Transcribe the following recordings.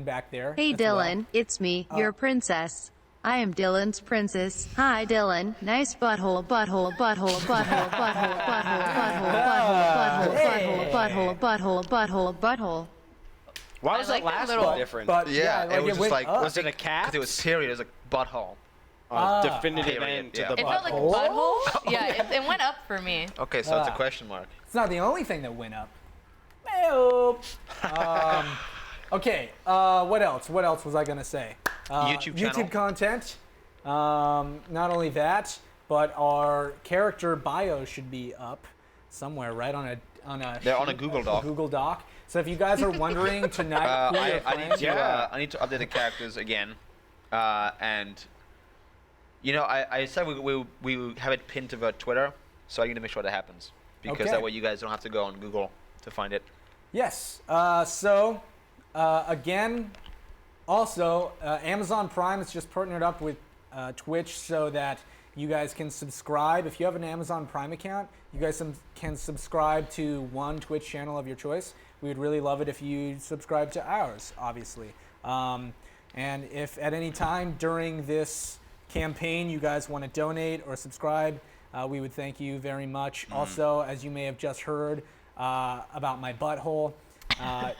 back there. Hey as Dylan, well. it's me, your princess. I am Dylan's princess. Hi Dylan, nice butthole, butthole, butthole, butthole, butthole, butthole, butthole, butthole, butthole, butthole, butthole, butthole. Why was that last one different? But Yeah, like it was just like was it a cat? Because it was period. It was a butthole. Definitive Period, end to yeah. the It felt like a Butthole? butthole. Yeah, it went up for me. Okay, so it's a question mark. it's not the only thing that went up. Okay, what else? What else was I gonna say? YouTube channel. YouTube content. Not only that, but our character bio should be up somewhere, right on a They're on a Google Doc. Google Doc. So if you guys are wondering tonight who you're I playing, I need to update the characters again, and you know I said we have it pinned to the Twitter, so I need to make sure that happens because Okay. that way you guys don't have to go on Google to find it. yes. Again, also Amazon Prime has just partnered up with Twitch so that you guys can subscribe. If you have an Amazon Prime account, you guys can subscribe to one Twitch channel of your choice. We would really love it if you subscribe to ours, obviously. And if at any time during this campaign you guys want to donate or subscribe, we would thank you very much. Also, as you may have just heard about my butthole,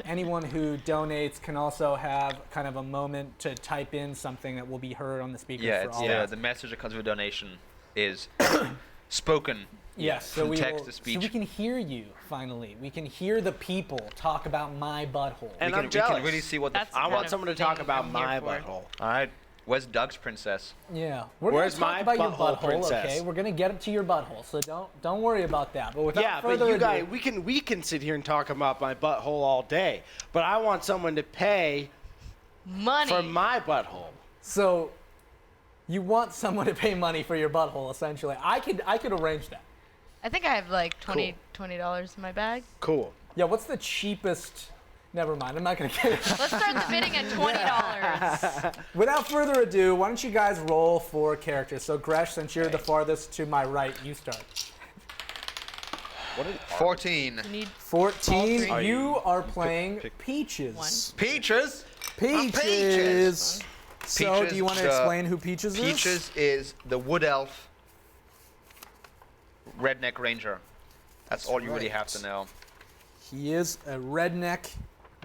anyone who donates can also have kind of a moment to type in something that will be heard on the speakers Yeah, for it's all. the message that comes with a donation is spoken. Yes, so from we text will, to so speech. we can hear you finally. We can hear the people talk about my butthole. And we I'm can jealous. really see what the. That's I kind want of someone to thing talk about I'm my here for. butthole. All right, where's Doug's princess? Yeah, we're Where's gonna talk my about your butthole butthole. princess? Okay, we're gonna get up to your butthole, so don't worry about that. But without Yeah, further but you ado, guys, we can sit here and talk about my butthole all day, but I want someone to pay Money. for my butthole. so you want someone to pay money for your butthole, essentially. I could arrange that. I think I have like $20 in my bag. Cool. Yeah, what's the cheapest? Never mind, I'm not gonna get it. Let's start the bidding at $20. Without further ado, why don't you guys roll for characters? So Gresh, since you're the farthest to my right, you start. What 14. You need 14. All three. You are playing Peaches. One. Peaches. Peaches. Peaches. So, Peaches, do you want to the- explain who Peaches is? Peaches is the wood elf redneck ranger. That's all you really have to know. He is a redneck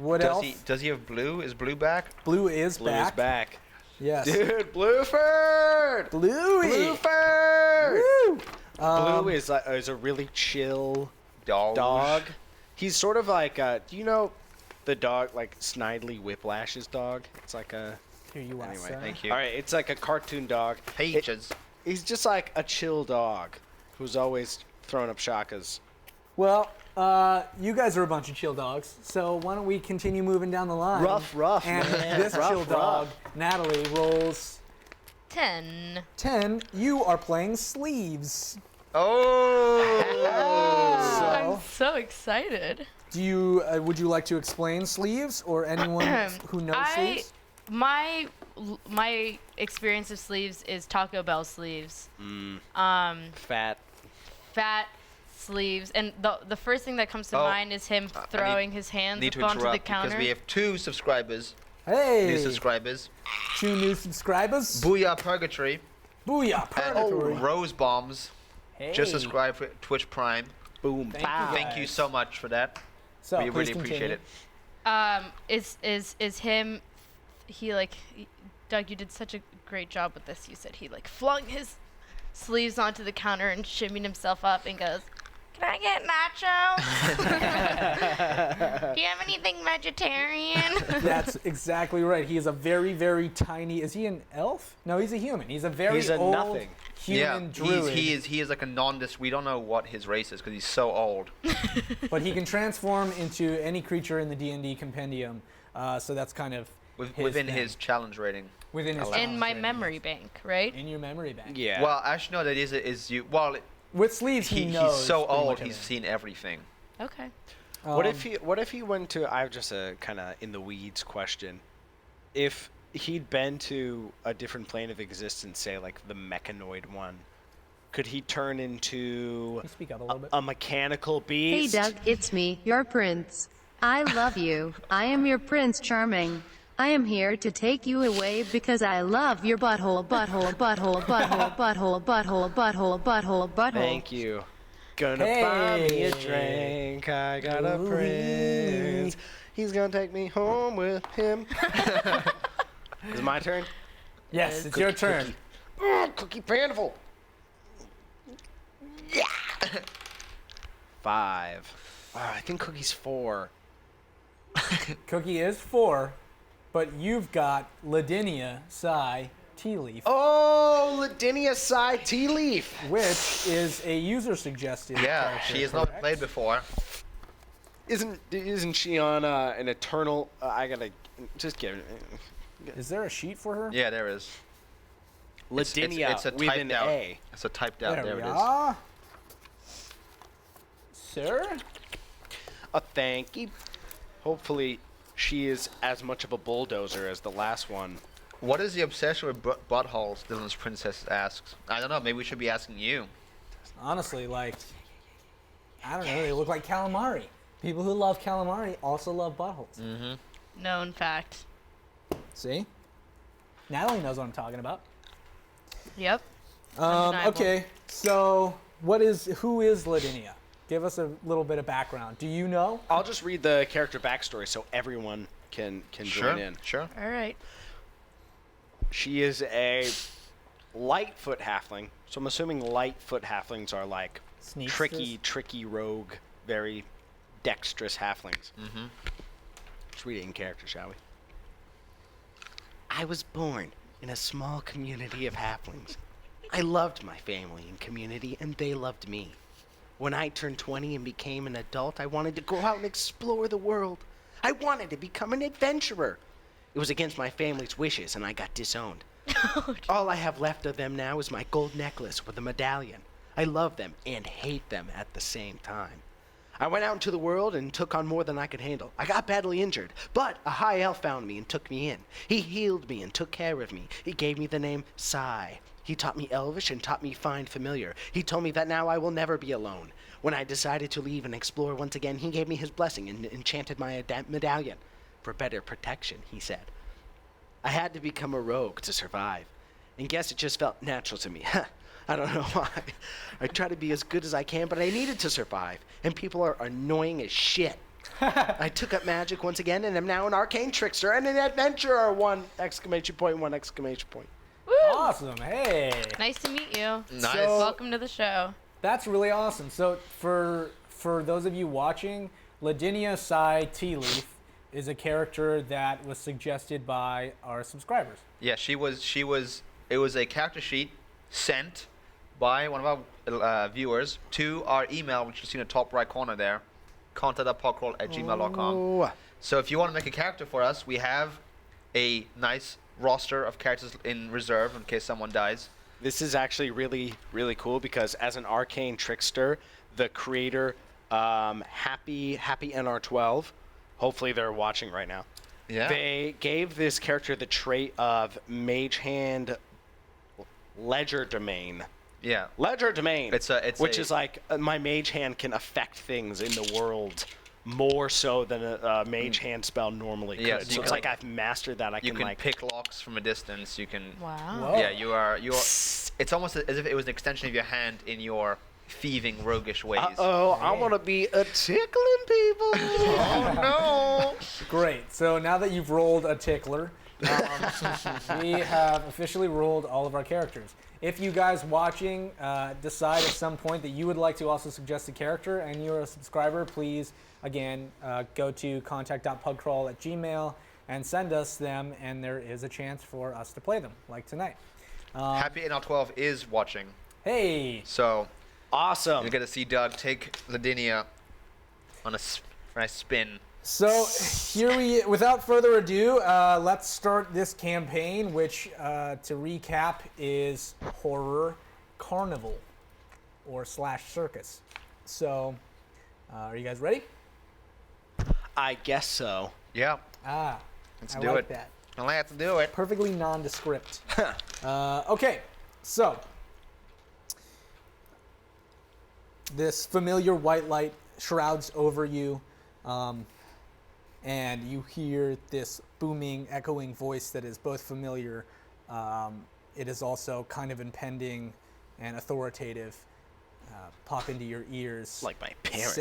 wood elf. Does he have blue? Is blue back? Blue is Blue back. is back. Yes. Dude, Blueford! Bluey. Blueford! Woo. Blue is a really chill dog. He's sort of like, do you know the dog, like Snidely Whiplash's dog? It's like a... Here you are, Anyway, sir. Thank you. All right, it's like a cartoon dog. Peaches. He's just like a chill dog who's always throwing up shakas. Well, you guys are a bunch of chill dogs, so why don't we continue moving down the line? Rough, And man. this chill dog, Natalie, rolls 10. 10. You are playing Sleeves. Oh. I'm so excited. Do you would you like to explain Sleeves or anyone who knows Sleeves? My experience of sleeves is Taco Bell sleeves. Fat. Fat sleeves, and the first thing that comes to Oh, mind is him throwing his hands Need to up onto the interrupt counter. because we have 2 subscribers. Hey, New subscribers. 2 new subscribers. Booyah Purgatory Booyah, and Purgatory. Rose Bombs. Hey. Just subscribe for Twitch Prime. Boom. Thank pow. you. Thank you so much for that. So We please really appreciate continue. it. Is him? Doug, you did such a great job with this. You said he flung his sleeves onto the counter and shimmied himself up and goes, "Can I get nachos? Do you have anything vegetarian?" That's exactly right. He is a very, very tiny. Is he an elf? No, he's a human. He's a very He's a old nothing. human druid. he is like a nondescript. We don't know what his race is because he's so old. But he can transform into any creature in the D&D compendium. So that's kind of Within thing. his challenge rating. within his In challenge my rating, memory yes. bank, right? In your memory bank. Yeah. Well, actually, no, that is you. Well, With Sleeves, he he's knows. so pretty old. much He's everything. seen everything. Okay. What if he went to? I have just a kind of in the weeds question. If he'd been to a different plane of existence, say like the mechanoid one, could he turn into Can you speak up a little bit? a mechanical Hey beast? Doug, it's me, your prince. I love you. I am your Prince Charming. I am here to take you away because I love your butthole, butthole, butthole, butthole, butthole, butthole, butthole, butthole, butthole. Thank you. Gonna buy me a drink. I got a prince. He's gonna take me home with him. Is it my turn? Yes, it's your turn. Cookie Carnival. Yeah. 5. I think Cookie's 4. Cookie is 4, but you've got Ladinia Psi Tea Leaf, Oh, Ladinia Psi Tea Leaf. which is a user-suggested Yeah, character, she has not correct? played before. Isn't she on an eternal? I gotta just give it. Is there a sheet for her? Yeah, there is. Ladinia it's a with typed an out. A. It's a typed out. There we it is. are. Sir? A thank you. Hopefully, she is as much of a bulldozer as the last one. What is the obsession with buttholes? Dylan's princess asks. I don't know. Maybe we should be asking you. Honestly, like, I don't know, they look like calamari. People who love calamari also love buttholes. Known fact. See? Natalie knows what I'm talking about. Yep. Undeniable. Okay, so who is Ladinia? Give us a little bit of background. Do you know? I'll just read the character backstory so everyone can join in. Sure. All right. She is a Lightfoot halfling. So I'm assuming Lightfoot halflings are like Sneaksters? tricky rogue, very dexterous halflings. Let's read it in character, shall we? I was born in a small community of halflings. I loved my family and community, and they loved me. When I turned 20 and became an adult, I wanted to go out and explore the world. I wanted to become an adventurer. It was against my family's wishes, and I got disowned. All I have left of them now is my gold necklace with a medallion. I love them and hate them at the same time. I went out into the world and took on more than I could handle. I got badly injured, but a high elf found me and took me in. He healed me and took care of me. He gave me the name Sai. He taught me Elvish and taught me Find Familiar. He told me that now I will never be alone. When I decided to leave and explore once again, he gave me his blessing and enchanted my medallion. For better protection, he said. I had to become a rogue to survive. And guess it just felt natural to me. I don't know why. I try to be as good as I can, but I needed to survive. And people are annoying as shit. I took up magic once again and am now an arcane trickster and an adventurer! 1 exclamation point, 1 exclamation point. Woo! Awesome. Hey. Nice to meet you. Nice. Welcome to the show. That's really awesome. So for those of you watching, Ladinia Psi Tea Leaf is a character that was suggested by our subscribers. Yeah, she was. It was a character sheet sent by one of our viewers to our email, which you see in the top right corner there, contact.podcrawl@gmail.com. Oh. So if you want to make a character for us, we have a nice roster of characters in reserve in case someone dies. This is actually really, really cool because as an arcane trickster, the creator, Happy NR12, hopefully they're watching right now. Yeah. They gave this character the trait of Mage Hand Ledger Domain. Yeah. Ledger Domain. Which is like my Mage Hand can affect things in the world more so than a Mage Hand spell normally could. Yeah, so so you it's can- like I've mastered that. You can like pick locks from a distance. You can. Wow. Whoa. Yeah, you are. It's almost as if it was an extension of your hand in your thieving, roguish ways. I want to be a tickling people. Oh Great. So now that you've rolled a tickler, we have officially rolled all of our characters. If you guys watching decide at some point that you would like to also suggest a character and you're a subscriber, please, again, go to contact.pugcrawl@gmail and send us them, and there is a chance for us to play them, like tonight. no! Happy NL12 is watching, Hey! so Awesome. you're gonna see Doug take Ladinia on a nice spin. So without further ado, let's start this campaign, which, to recap, is Horror Carnival, or /circus. So, are you guys ready? I guess so. Yeah, Let's do like it. that. let's do it. Perfectly nondescript. Okay, so this familiar white light shrouds over you. and you hear this booming, echoing voice that is both familiar. It is also kind of impending and authoritative. Pop into your ears, Like my parents.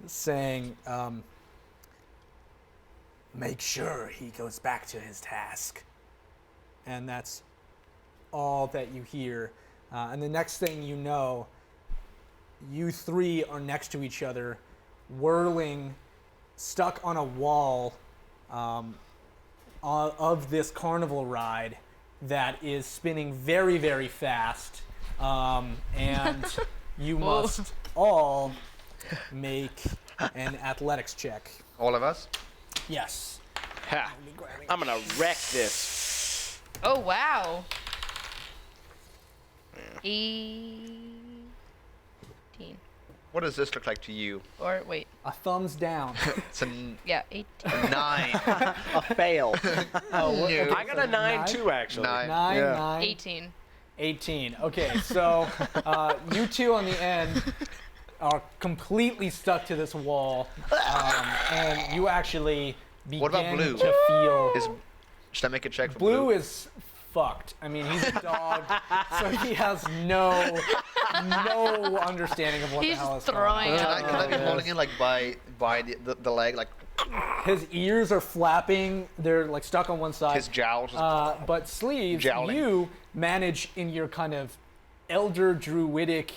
saying, make sure he goes back to his task. And that's all that you hear. And the next thing you know, you three are next to each other, whirling, stuck on a wall of this carnival ride that is spinning very, very fast. And you must all make an athletics check. All of us? Yes. Ha. I'm gonna wreck this. Oh, wow. 18. What does this look like to you? Or, wait. A thumbs down. It's a Yeah, 18. 9. A fail. No. I got a 9 too, actually. 9. 9, Yeah. 9. 18. 18. Okay, so you two on the end are completely stuck to this wall, and you actually begin What about Blue? to feel. Should I make a check for Blue Blue? is fucked. I mean, he's a dog, so he has no understanding of what He's the hell is throwing going on. up. Can I be holding it like by the leg, like His ears are flapping. They're like stuck on one side. his jowls? But Sleeves, Jowling. you manage in your kind of elder druidic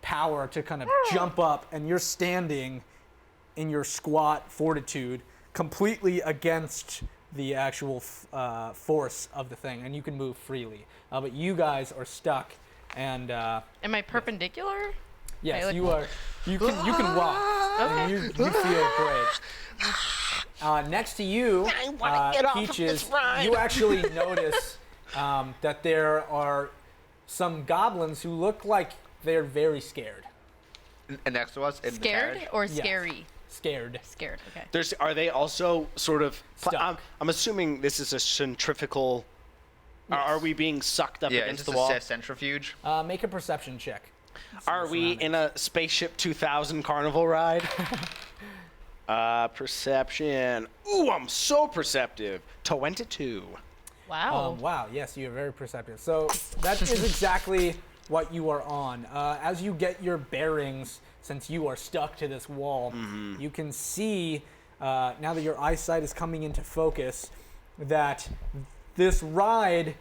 power to kind of jump up, and you're standing in your squat fortitude completely against the actual force of the thing, and you can move freely. But you guys are stuck, and Am I perpendicular? yes, like- you are. You can walk. And you feel great. Next to you, Peaches, you actually notice that there are some goblins who look like they're very scared. And next to us in the Scared carriage? or Yes. scary? Scared. Scared, okay. Are they also sort of? Stuck. I'm assuming this is a centrifugal. Are we being sucked up Yeah, against it's the just wall? a centrifuge. Make a perception check. Are we in a spaceship 2000 carnival ride? Perception. Ooh, I'm so perceptive. 22. Wow. Wow, yes, you are very perceptive. So that is exactly what you are on. As you get your bearings, since you are stuck to this wall, you can see, now that your eyesight is coming into focus, that this ride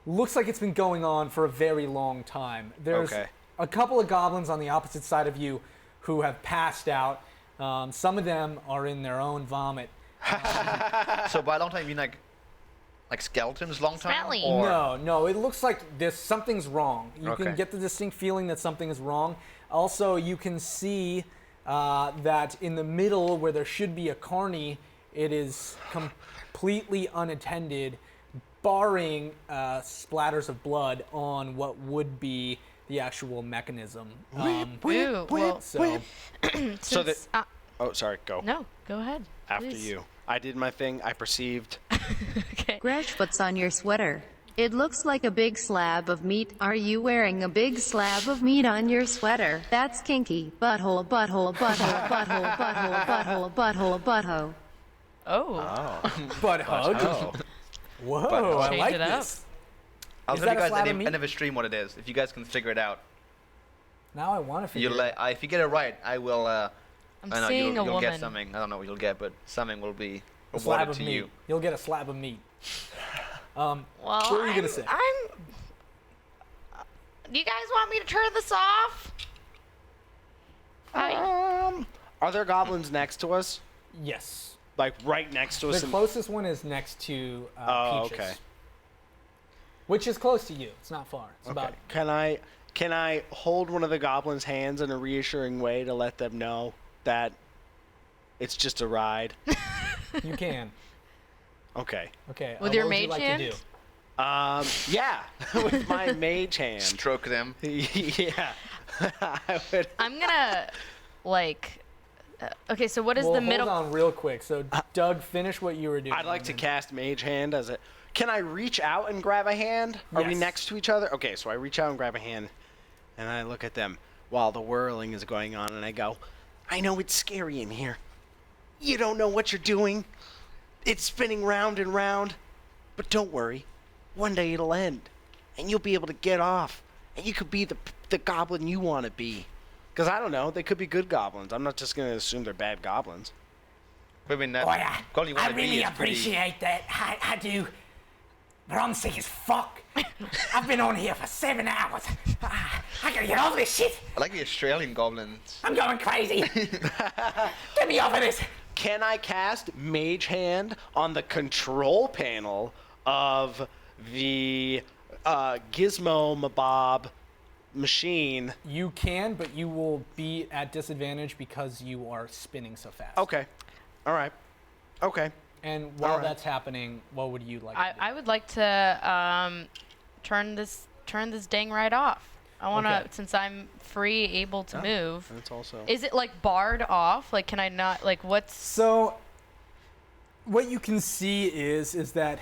looks like it's been going on for a very long time. There's Okay. a couple of goblins on the opposite side of you who have passed out. Some of them are in their own vomit. So by long time, you mean like skeletons long time? Smelly. Or No, it looks like something's wrong. You can Okay. get the distinct feeling that something is wrong. Also, you can see that in the middle where there should be a carny, it is completely unattended, barring splatters of blood on what would be the actual mechanism. Ew, well, So, So since, Oh, sorry. Go. no, go ahead. After please. you. I did my thing. I perceived. Okay. Gresh, what's on your sweater? It looks like a big slab of meat. Are you wearing a big slab of meat on your sweater? That's kinky. Butthole, butthole, butthole, butthole, butthole, butthole, butthole, butthole. Oh. butt hug. Oh. Whoa, I Change like it up. this. I'll Is tell you that a guys slab at of the meat? end of a stream what it is. If you guys can figure it out, Now I want to figure you'll it out. if you get it right, I will. I'm I know seeing you'll a woman. get something. I don't know what you'll get, but something will be A slab awarded of to meat. you. You'll get a slab of meat. Well, What were you gonna say? Do you guys want me to turn this off? Are there goblins next to us? Yes. Like right next to us? The and- closest one is next to Oh, Peaches. okay. Which is close to you. It's not far. It's Okay. about Can I hold one of the goblins' hands in a reassuring way to let them know that it's just a ride? you can. Okay. Okay. With what your would you mage like to hand? do? Yeah, with my mage hand. Stroke them. Yeah. I would. I'm gonna, like, okay, so what is Well, the middle? hold on real quick. So, Doug, finish what you were doing. I'd like to and cast mage hand as a. Can I reach out and grab a hand? Are we Yes. next to each other? Okay, so I reach out and grab a hand, and I look at them while the whirling is going on, and I go, I know it's scary in here. You don't know what you're doing. It's spinning round and round. But don't worry. One day it'll end. And you'll be able to get off. And you could be the goblin you want to be. Because I don't know. They could be good goblins. I'm not just going to assume they're bad goblins. I mean, that Oh, yeah. goal you I want to be really is pretty... appreciate that. I do. But I'm sick as fuck. I've been on here for 7 hours. I gotta get off this shit. I like the Australian goblins. I'm going crazy. Get me off of this. Can I cast Mage Hand on the control panel of the Gizmo Mabob machine? You can, but you will be at disadvantage because you are spinning so fast. Okay. All right. Okay. And while Alright. that's happening, what would you like to do? I would like to turn this dang ride off. I want to, Okay. since I'm free, able to move. That's also. Is it like barred off? Like, can I not? Like, what's? So, what you can see is that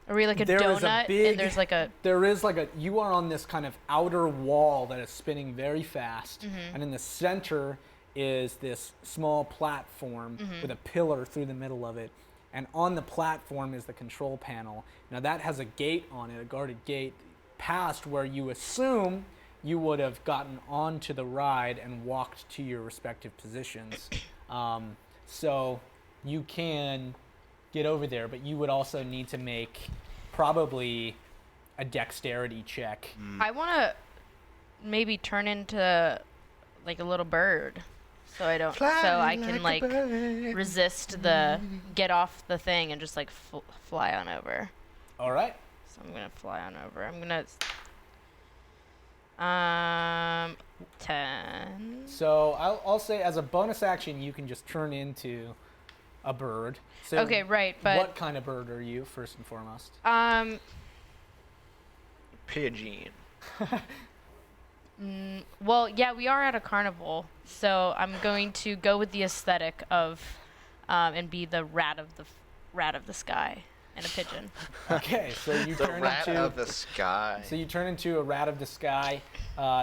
Are we like a there is donut? a big, and there's like a. there is like a, you are on this kind of outer wall that is spinning very fast, Mm-hmm. and in the center is this small platform Mm-hmm. with a pillar through the middle of it, and on the platform is the control panel. Now that has a gate on it, a guarded gate, past where you assume you would have gotten onto the ride and walked to your respective positions. So you can get over there, but you would also need to make probably a dexterity check. I want to maybe turn into like a little bird, so I don't. So I can like resist the get off the thing and just like fly on over. All right. So I'm gonna fly on over. I'm gonna. 10. So I'll say as a bonus action, you can just turn into a bird. So Okay, right, but what kind of bird are you, first and foremost? Pigeon. Well, yeah, we are at a carnival, so I'm going to go with the aesthetic of, and be the rat of the sky and a pigeon. Okay, so you The turn rat into of the sky. so you turn into a rat of the sky.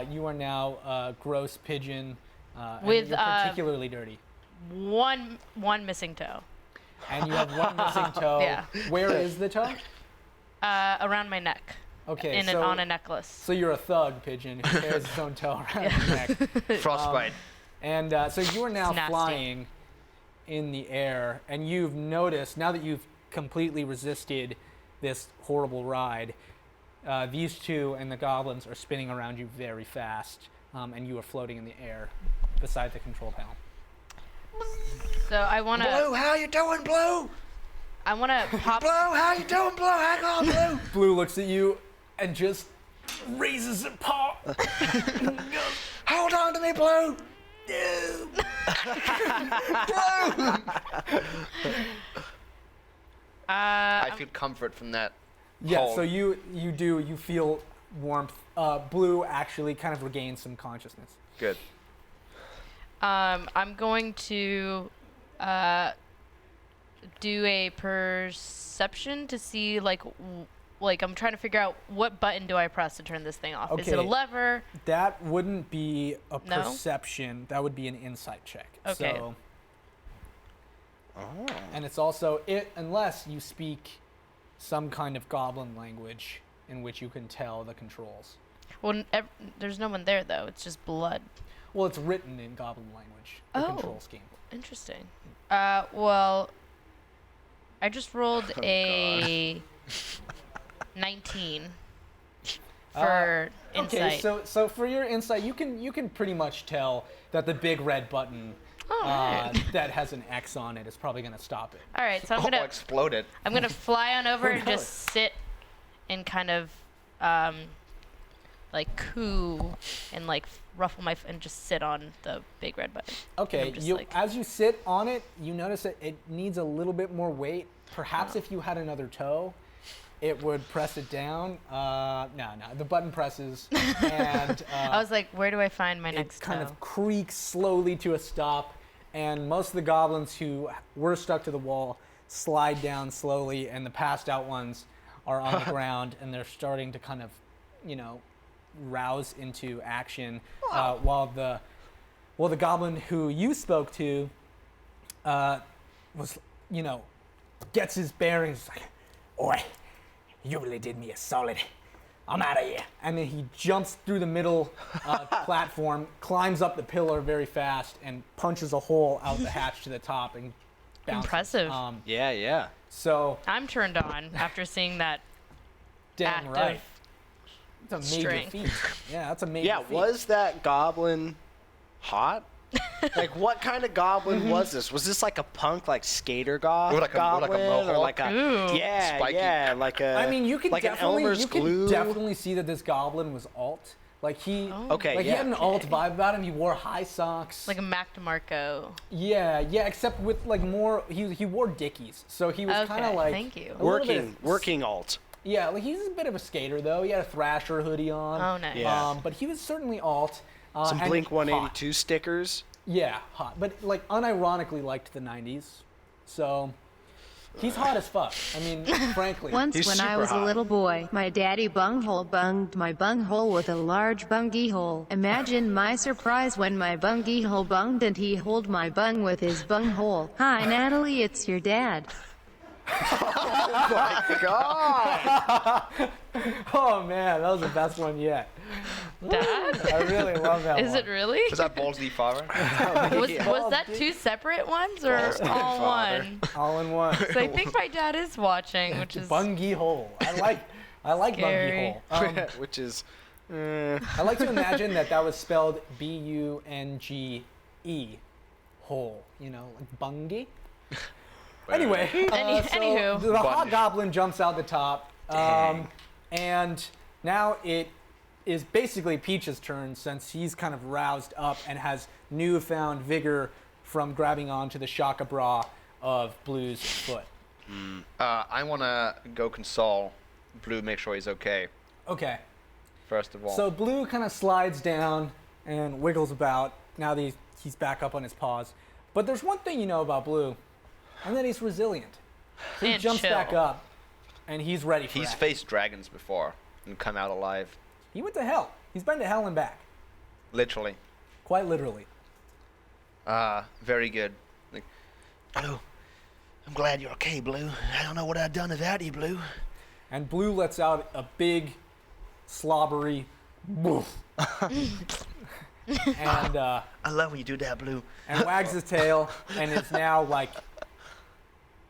You are now a gross pigeon, and With, you're particularly dirty. One missing toe. And you have one missing toe. Yeah. Where is the toe? Around my neck. Okay, On a necklace. So you're a thug pigeon who carries his own toe around his neck. Frostbite. And so you are now It's nasty. flying in the air, and you've noticed, now that you've completely resisted this horrible ride, these two and the goblins are spinning around you very fast, and you are floating in the air beside the control panel. So I want to. Blue, how you doing, Blue? I want to pop. Blue, how you doing, Blue? Hang on, Blue. Blue looks at you and just raises a paw. Hold on to me, Blue. I feel comfort from that. Yeah, hold. so you feel warmth. Blue actually kind of regains some consciousness. Good. I'm going to do a perception to see like I'm trying to figure out what button do I press to turn this thing off. Is it a Okay. lever? That wouldn't be a No? perception. That would be an insight check. Okay. So, and it's also unless you speak some kind of goblin language in which you can tell the controls. Well, there's no one there though. It's just blood. Well, it's written in goblin language. The Oh. control scheme. Interesting. Well, I just rolled a 19 for insight. Okay, so for your insight, you can pretty much tell that the big red button Alright. that has an X on it is probably going to stop it. All right, so I'm Oh, gonna exploded. fly on over and knows? just sit and kind of like coo and like ruffle and just sit on the big red button. Okay, I'm just you like- as you sit on it, you notice that it needs a little bit more weight. Perhaps if you had another toe, it would press it down. No, the button presses, and I was like, where do I find my it next kind toe? of creaks slowly to a stop, and most of the goblins who were stuck to the wall slide down slowly, and the passed out ones are on the ground, and they're starting to kind of, rouse into action, while Well, the goblin who you spoke to was, gets his bearings. Like, Oi, you really did me a solid. I'm out of here. and then he jumps through the middle platform, climbs up the pillar very fast, and punches a hole out the hatch to the top and bounces. Impressive. Yeah. So I'm turned on after seeing that damn act right. of It's a major strength. feat. Yeah, that's a major Yeah, feat. was that goblin hot? Like, what kind of goblin was this? Was this like a punk, like skater goblin, With like a or like a Ooh. yeah, like a? I mean, you could like definitely, an Elmer's glue. definitely see that this goblin was alt. Like he, Okay, like he yeah. had an alt vibe about him. He wore high socks. like a Mac DeMarco. yeah, except with like more. He wore Dickies, so he was kind of Okay, like thank you. a little bit Working alt. Yeah, like he's a bit of a skater though. He had a Thrasher hoodie on. Oh, nice. Yeah. But he was certainly alt. Some and Blink hot. 182 stickers. Yeah, hot, but like unironically liked the '90s. So he's hot as fuck. I mean, frankly. Once He's when I super was hot. a little boy, my daddy bunghole bunged my bunghole with a large bungie hole. Imagine my surprise when my bungie hole bunged and he holed my bung with his bunghole. Hi Natalie, it's your dad. Oh man, that was the best one yet. Dad? I really love that Is one. it really? Was that Ballsy Father? Was that two separate ones or all one? All in one. So I think my dad is watching, which is Bungie hole. I like Scary. Bungie hole. Which is I like to imagine that was spelled Bunge hole. Like Bungie. Anyway, Anywho. the hobgoblin jumps out the top, and now it is basically Peach's turn since he's kind of roused up and has newfound vigor from grabbing onto the shaka bra of Blue's foot. I want to go console Blue, make sure he's okay, Okay, first of all. so Blue kind of slides down and wiggles about now that he's back up on his paws. But there's one thing you know about Blue, and that he's resilient. So he And jumps chill. back up, and he's ready for He's action. faced dragons before and come out alive. He went to hell. He's been to hell and back. Literally. Quite literally. Very good. Like, Oh, I'm glad you're okay, Blue. I don't know what I'd done without you, Blue. And Blue lets out a big, slobbery boof. and I love when you do that, Blue. and wags his tail and is now like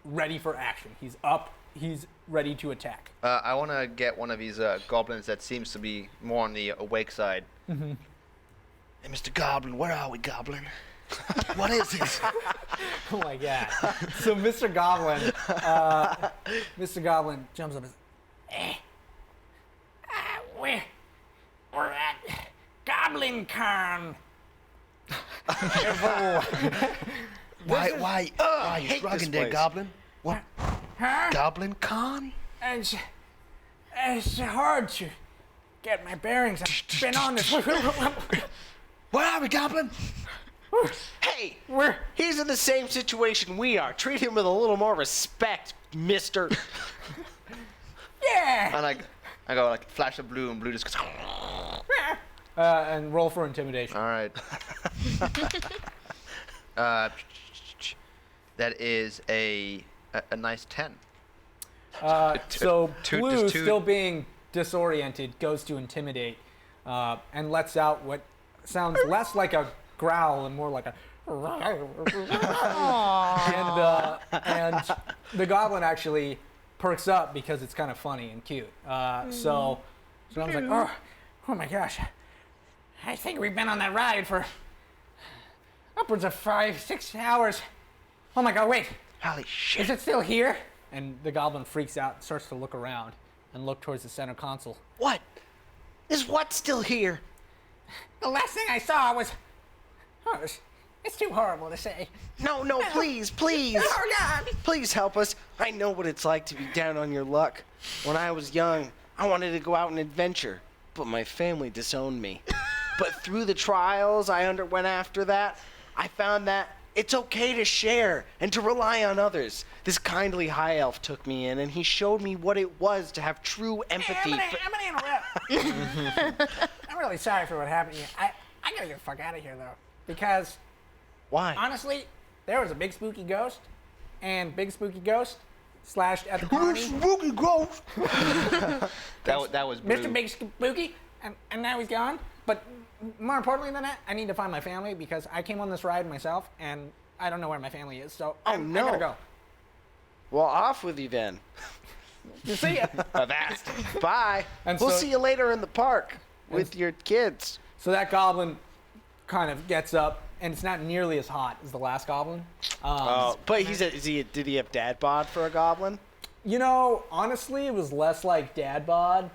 ready for action. He's up. He's ready to attack. I want to get one of these goblins that seems to be more on the awake side. Hey, Mr. Goblin, where are we, Goblin? What is this? Oh my god. So Mr. Goblin jumps up and says, We're at Goblin Con. Why are you hate shrugging this there, place. Goblin? What? Huh? Goblin Con? It's hard to get my bearings. I've been on this. Where are we, Goblin? Hey, he's in the same situation we are. Treat him with a little more respect, mister. Yeah. And I go like flash of Blue, and Blue just goes. and roll for intimidation. All right. That is a nice 10. So two- Blue, just two- still being disoriented, goes to intimidate and lets out what sounds less like a growl and more like a. and the goblin actually perks up because it's kind of funny and cute. So I was like, Oh my gosh. I think we've been on that ride for upwards of 5-6 hours. Oh my god, wait. Holy shit. Is it still here? and the goblin freaks out and starts to look around and look towards the center console. What? Is what still here? The last thing I saw was. Oh, it's too horrible to say. No, please, please. Oh god! Please help us. I know what it's like to be down on your luck. When I was young, I wanted to go out and adventure, but my family disowned me. But through the trials I underwent after that, I found that it's okay to share and to rely on others. This kindly high elf took me in, and he showed me what it was to have true empathy. I'm gonna interrupt. I'm really sorry for what happened to you. I gotta get the fuck out of here, though. Because Why? honestly, there was a big spooky ghost, and big spooky ghost slashed at the party. Spooky ghost. That was blue. Mr. Big Spooky, and now he's gone. But more importantly than that, I need to find my family because I came on this ride myself, and I don't know where my family is. So I gotta go. Well, off with you then. See ya. Avast. Bye. And We'll so- see you later in the park with your kids. So that goblin kind of gets up, and it's not nearly as hot as the last goblin. But did he have dad bod for a goblin? You know, honestly, it was less like dad bod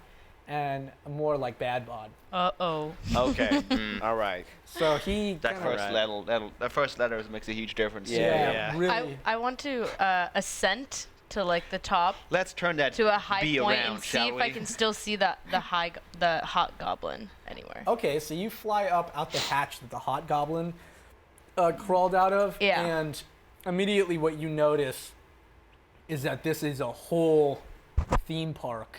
and more like bad bod. Uh-oh. Okay. All right. So he That kinda- that first letter makes a huge difference. Yeah. really. I want to ascent to like the top Let's turn that to a high bee point around, and see shall if we? I can still see the hot goblin anywhere. Okay, so you fly up out the hatch that the hot goblin crawled out of, Yeah. and immediately what you notice is that this is a whole theme park,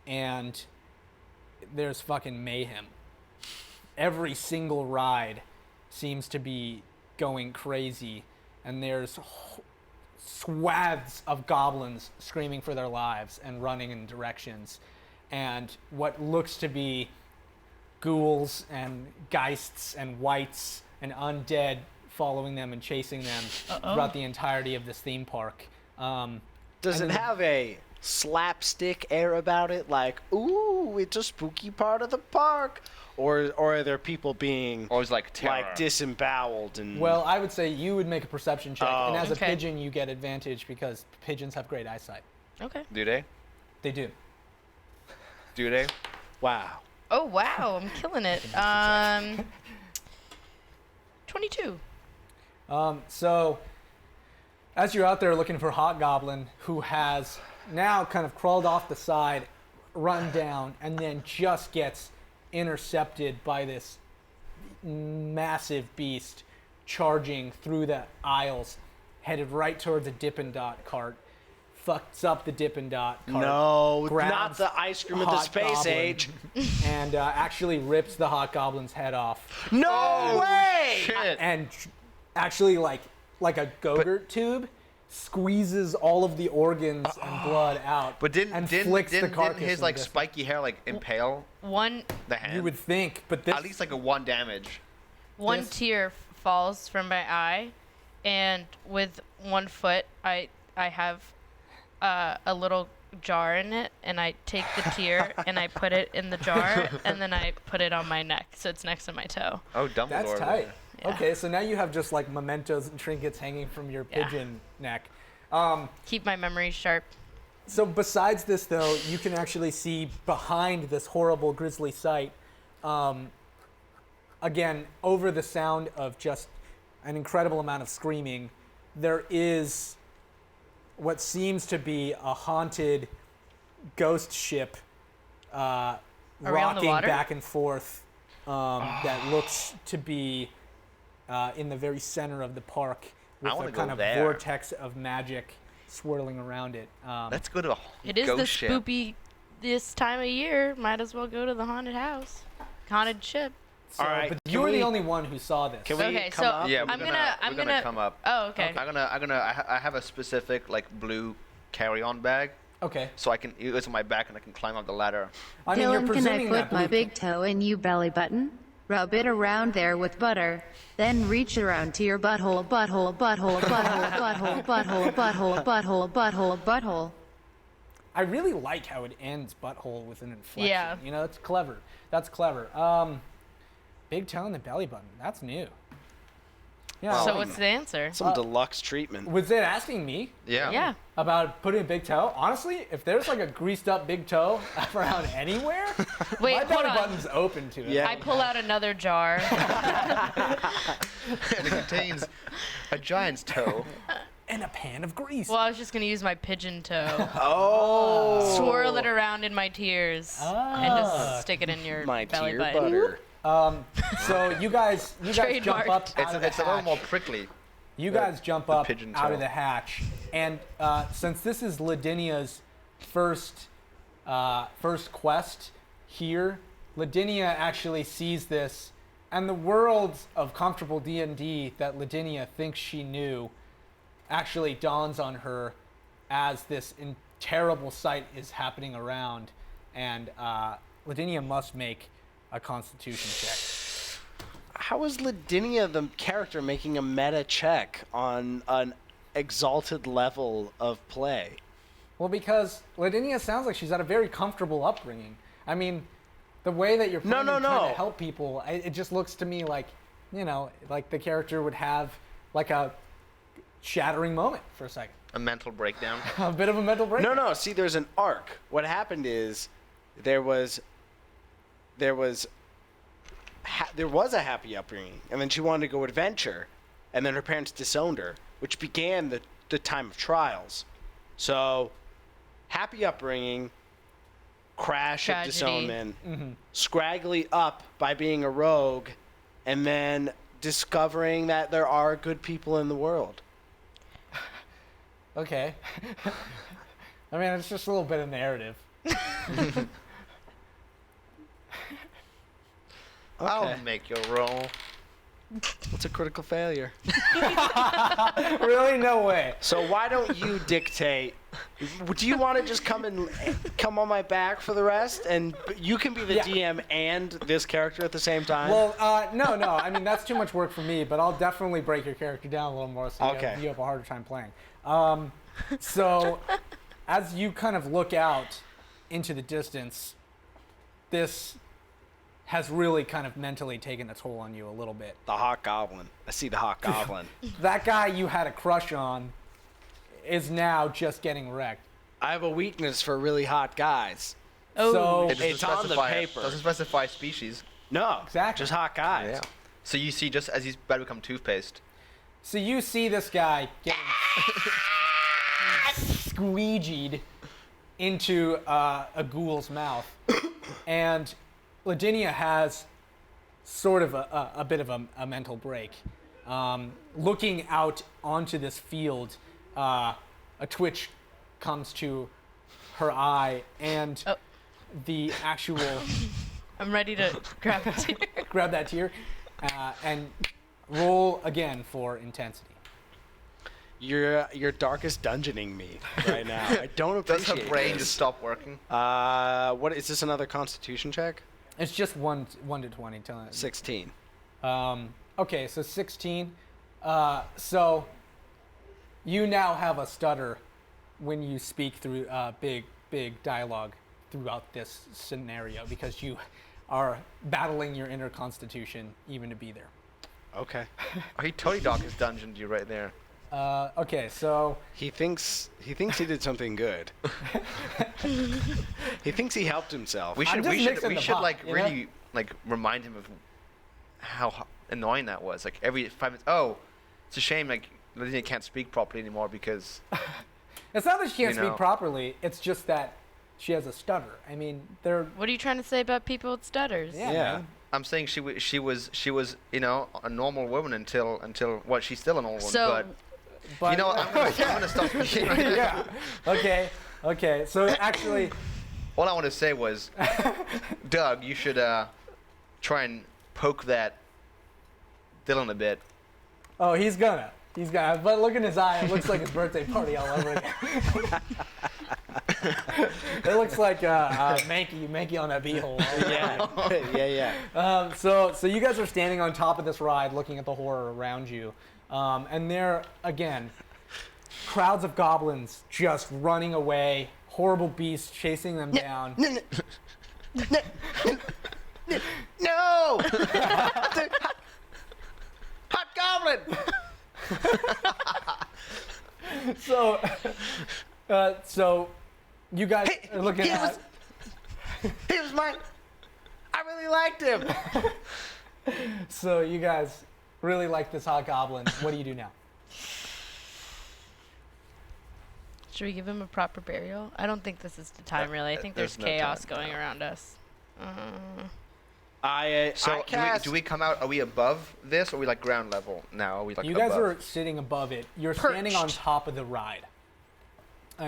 and there's fucking mayhem. Every single ride seems to be going crazy, and there's swaths of goblins screaming for their lives and running in directions, and what looks to be ghouls and geists and wights and undead following them and chasing them throughout the entirety of this theme park. Does it have a slapstick air about it? Like, ooh, it's a spooky part of the park? Or are there people being Or it's like terror. like disemboweled and Well, I would say you would make a perception check, and as a Okay. pigeon, you get advantage because pigeons have great eyesight. Okay. Do they? They do. Do they? wow. Oh wow, I'm killing it. 22. So, as you're out there looking for Hot Goblin, who has now kind of crawled off the side, run down, and then just gets intercepted by this massive beast charging through the aisles, headed right towards a Dippin' Dot cart, fucks up the Dippin' Dot cart. No, not grabs the ice cream of the Hot space Goblin, age. and actually rips the Hot Goblin's head off. No way! Shit. And actually like a Go-Gurt tube squeezes all of the organs and blood out But and flicks the carcass didn't his in like the distance. spiky hair like impale One the hand? You would think, but this At least like a 1 damage. One tear falls from my eye, and with one foot, I have a little jar in it, and I take the tear and I put it in the jar, and then I put it on my neck, so it's next to my toe. Oh, Dumbledore. that's tight. Yeah. Okay, so now you have just like mementos and trinkets hanging from your Yeah. pigeon neck. Keep my memory sharp. So besides this, though, you can actually see behind this horrible grisly sight, again, over the sound of just an incredible amount of screaming, there is what seems to be a haunted ghost ship we on the rocking water? back and forth that looks to be in the very center of the park with wanna a go kind of there. vortex of magic swirling around it. Let's go to a It is ghost the ship. spoopy this time of year. Might as well go to the haunted house, haunted ship. So, All right, but can you were the we- only one who saw this. Can we Okay, come so up? Yeah, I'm we're gonna gonna come up. Oh, okay. I have a specific like blue carry-on bag, Okay. so I can it's on my back and I can climb up the ladder. I mean, you're Dylan, can I presuming put that my blue- big toe in you belly button? Rub it around there with butter. Then reach around to your butthole, butthole, butthole, butthole, butthole, butthole, butthole, butthole, butthole, butthole. I really like how it ends butthole with an inflection. Yeah. You know, it's clever. That's clever. Big toe in the belly button. That's new. Yeah. So what's the answer? Some deluxe treatment. was it asking me Yeah. Yeah. about putting a big toe? Honestly, if there's like a greased up big toe around anywhere, Wait, my hold belly on. button's open to it. Yeah. I pull out another jar. And it contains a giant's toe. And a pan of grease. Well, I was just gonna use my pigeon toe, Oh, swirl it around in my tears, and just stick it in your my belly tear button. butter. So you guys jump Trademark. up out It's of the a little hatch. more prickly. You guys jump up pigeon out toe. of the hatch, and since this is Ladinia's first quest here, Ladinia actually sees this And the world of comfortable D&D that Lavinia thinks she knew actually dawns on her as this terrible sight is happening around, and Lavinia must make a Constitution check. How is Lavinia the character making a meta check on an exalted level of play? Well, because Lavinia sounds like she's had a very comfortable upbringing. I mean, the way that you're trying to help people, it just looks to me like, like the character would have like a shattering moment for a second. A mental breakdown. A bit of a mental breakdown. No. See, there's an arc. What happened is there was a happy upbringing, and then she wanted to go adventure, and then her parents disowned her, which began the time of trials. So, happy upbringing, crash of disownment, scraggly up by being a rogue, and then discovering that there are good people in the world. Okay. I mean, it's just a little bit of narrative. I'll make your roll. It's a critical failure. Really? No way. So why don't you dictate? Do you want to just come on my back for the rest, and you can be the DM and this character at the same time? Well, no. I mean, that's too much work for me, but I'll definitely break your character down a little more so you have a harder time playing. So as you kind of look out into the distance, this has really kind of mentally taken a toll on you a little bit. The Hot Goblin. I see the Hot Goblin. That guy you had a crush on is now just getting wrecked. I have a weakness for really hot guys. Oh. So It doesn't it's on the specify- paper. Doesn't specify species. No, Exactly. just hot guys. Yeah. So you see, just as he's about to become toothpaste. So you see this guy getting squeegeed into a ghoul's mouth, and Lavinia has sort of a bit of a mental break. Looking out onto this field, a twitch comes to her eye, and the actual I'm ready to grab it. grab that tear and roll again for intensity. You're darkest dungeoning me right now. I don't Does appreciate her brain this. just stop working? What is this? Another Constitution check? It's just 1 to 20. 16. Okay, so 16. So you now have a stutter when you speak through big dialogue throughout this scenario because you are battling your inner constitution even to be there. Okay. Oh, he totally darkest dungeoned you right there. Okay, so He thinks he did something good. He thinks he helped himself. We I'm should just we should mixing we the should pot, like you know? really like remind him of how annoying that was. Like every 5 minutes. Oh, it's a shame like Lavinia can't speak properly anymore because it's not that she can't You know. speak properly. It's just that she has a stutter. I mean, they're What are you trying to say about people with stutters? yeah. Yeah. man. I'm saying she was a normal woman until well she's still a normal woman. So- But I'm gonna stop speaking. yeah. Okay. So actually, All I want to say was, Doug, you should try and poke that Dylan a bit. oh, he's gonna. But look in his eye. It looks like his birthday party all over again. It looks like Mankey on that beehole. Yeah. So you guys are standing on top of this ride, looking at the horror around you, and there again, crowds of goblins just running away, horrible beasts chasing them down. No! Hot Goblin! So you guys are looking at. He was mine. I really liked him. So you guys really like this hot goblin. What do you do now? Should we give him a proper burial? I don't think this is the time, really. I think there's there's no chaos time going now. around us. So cast. do we come out? Are we above this, or are we like ground level now? Are we like You guys above? are sitting above it. You're standing on top of the ride.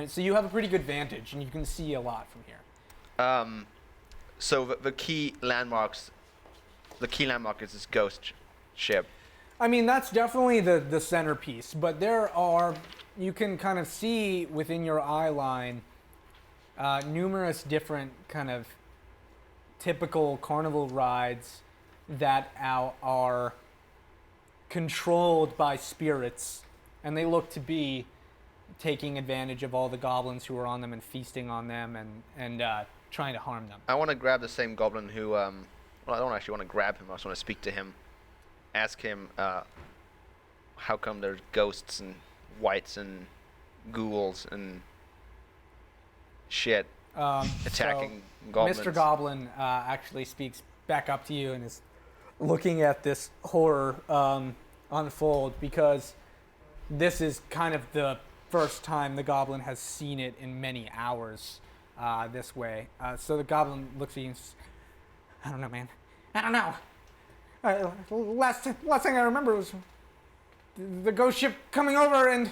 So you have a pretty good vantage, and you can see a lot from here. So the key landmarks the key landmark is this ghost ship. I mean, that's definitely the centerpiece, but you can kind of see within your eye line numerous different kind of typical carnival rides that are controlled by spirits, and they look to be taking advantage of all the goblins who are on them and feasting on them and trying to harm them. I want to grab the same goblin who, well, I don't actually want to grab him. I just want to speak to him, ask him how come there's ghosts and wights and ghouls and shit attacking goblins. Mr. Goblin actually speaks back up to you and is looking at this horror unfold, because this is kind of the first time the goblin has seen it in many hours this way. So the goblin looks at you and says, I don't know, man. I don't know. Last thing I remember was the ghost ship coming over and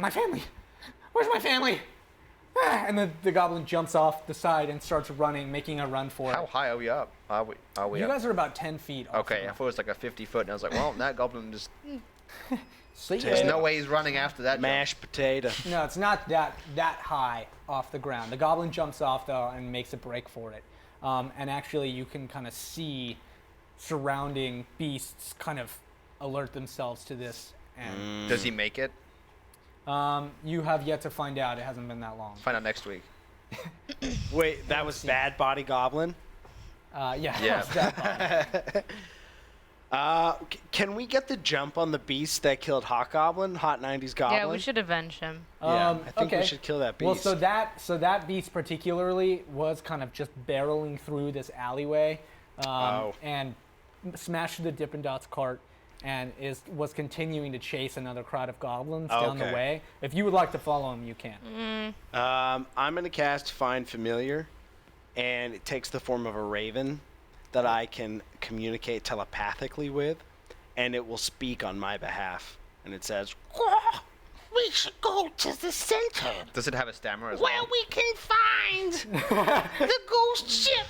my family. Where's my family? And the goblin jumps off the side and starts running, making a run for it. How high are we up? Are we You up? guys are about 10 feet off. Okay, I thought it was like a 50-foot, and I was like, well, that goblin just... See, There's no way he's running after that. Mashed potato. no, it's not that high off the ground. The goblin jumps off, though, and makes a break for it. And actually, you can kind of see surrounding beasts kind of alert themselves to this. And Does he make it? you have yet to find out. It hasn't been that long. Find out next week. Wait, that was Bad Body Goblin? Yeah. Yeah. That Can we get the jump on the beast that killed Hot Goblin? Hot 90s Goblin? Yeah, we should avenge him. Yeah, I think okay. we should kill that beast. Well, so that beast particularly was kind of just barreling through this alleyway, and smashed the Dippin' Dots cart, and was continuing to chase another crowd of goblins down the Okay. way. If you would like to follow him, you can. I'm going to cast Find Familiar, and it takes the form of a raven that I can communicate telepathically with, and it will speak on my behalf. And it says, Oh, we should go to the center Does it have a stammer as where well? we can find the ghost ship.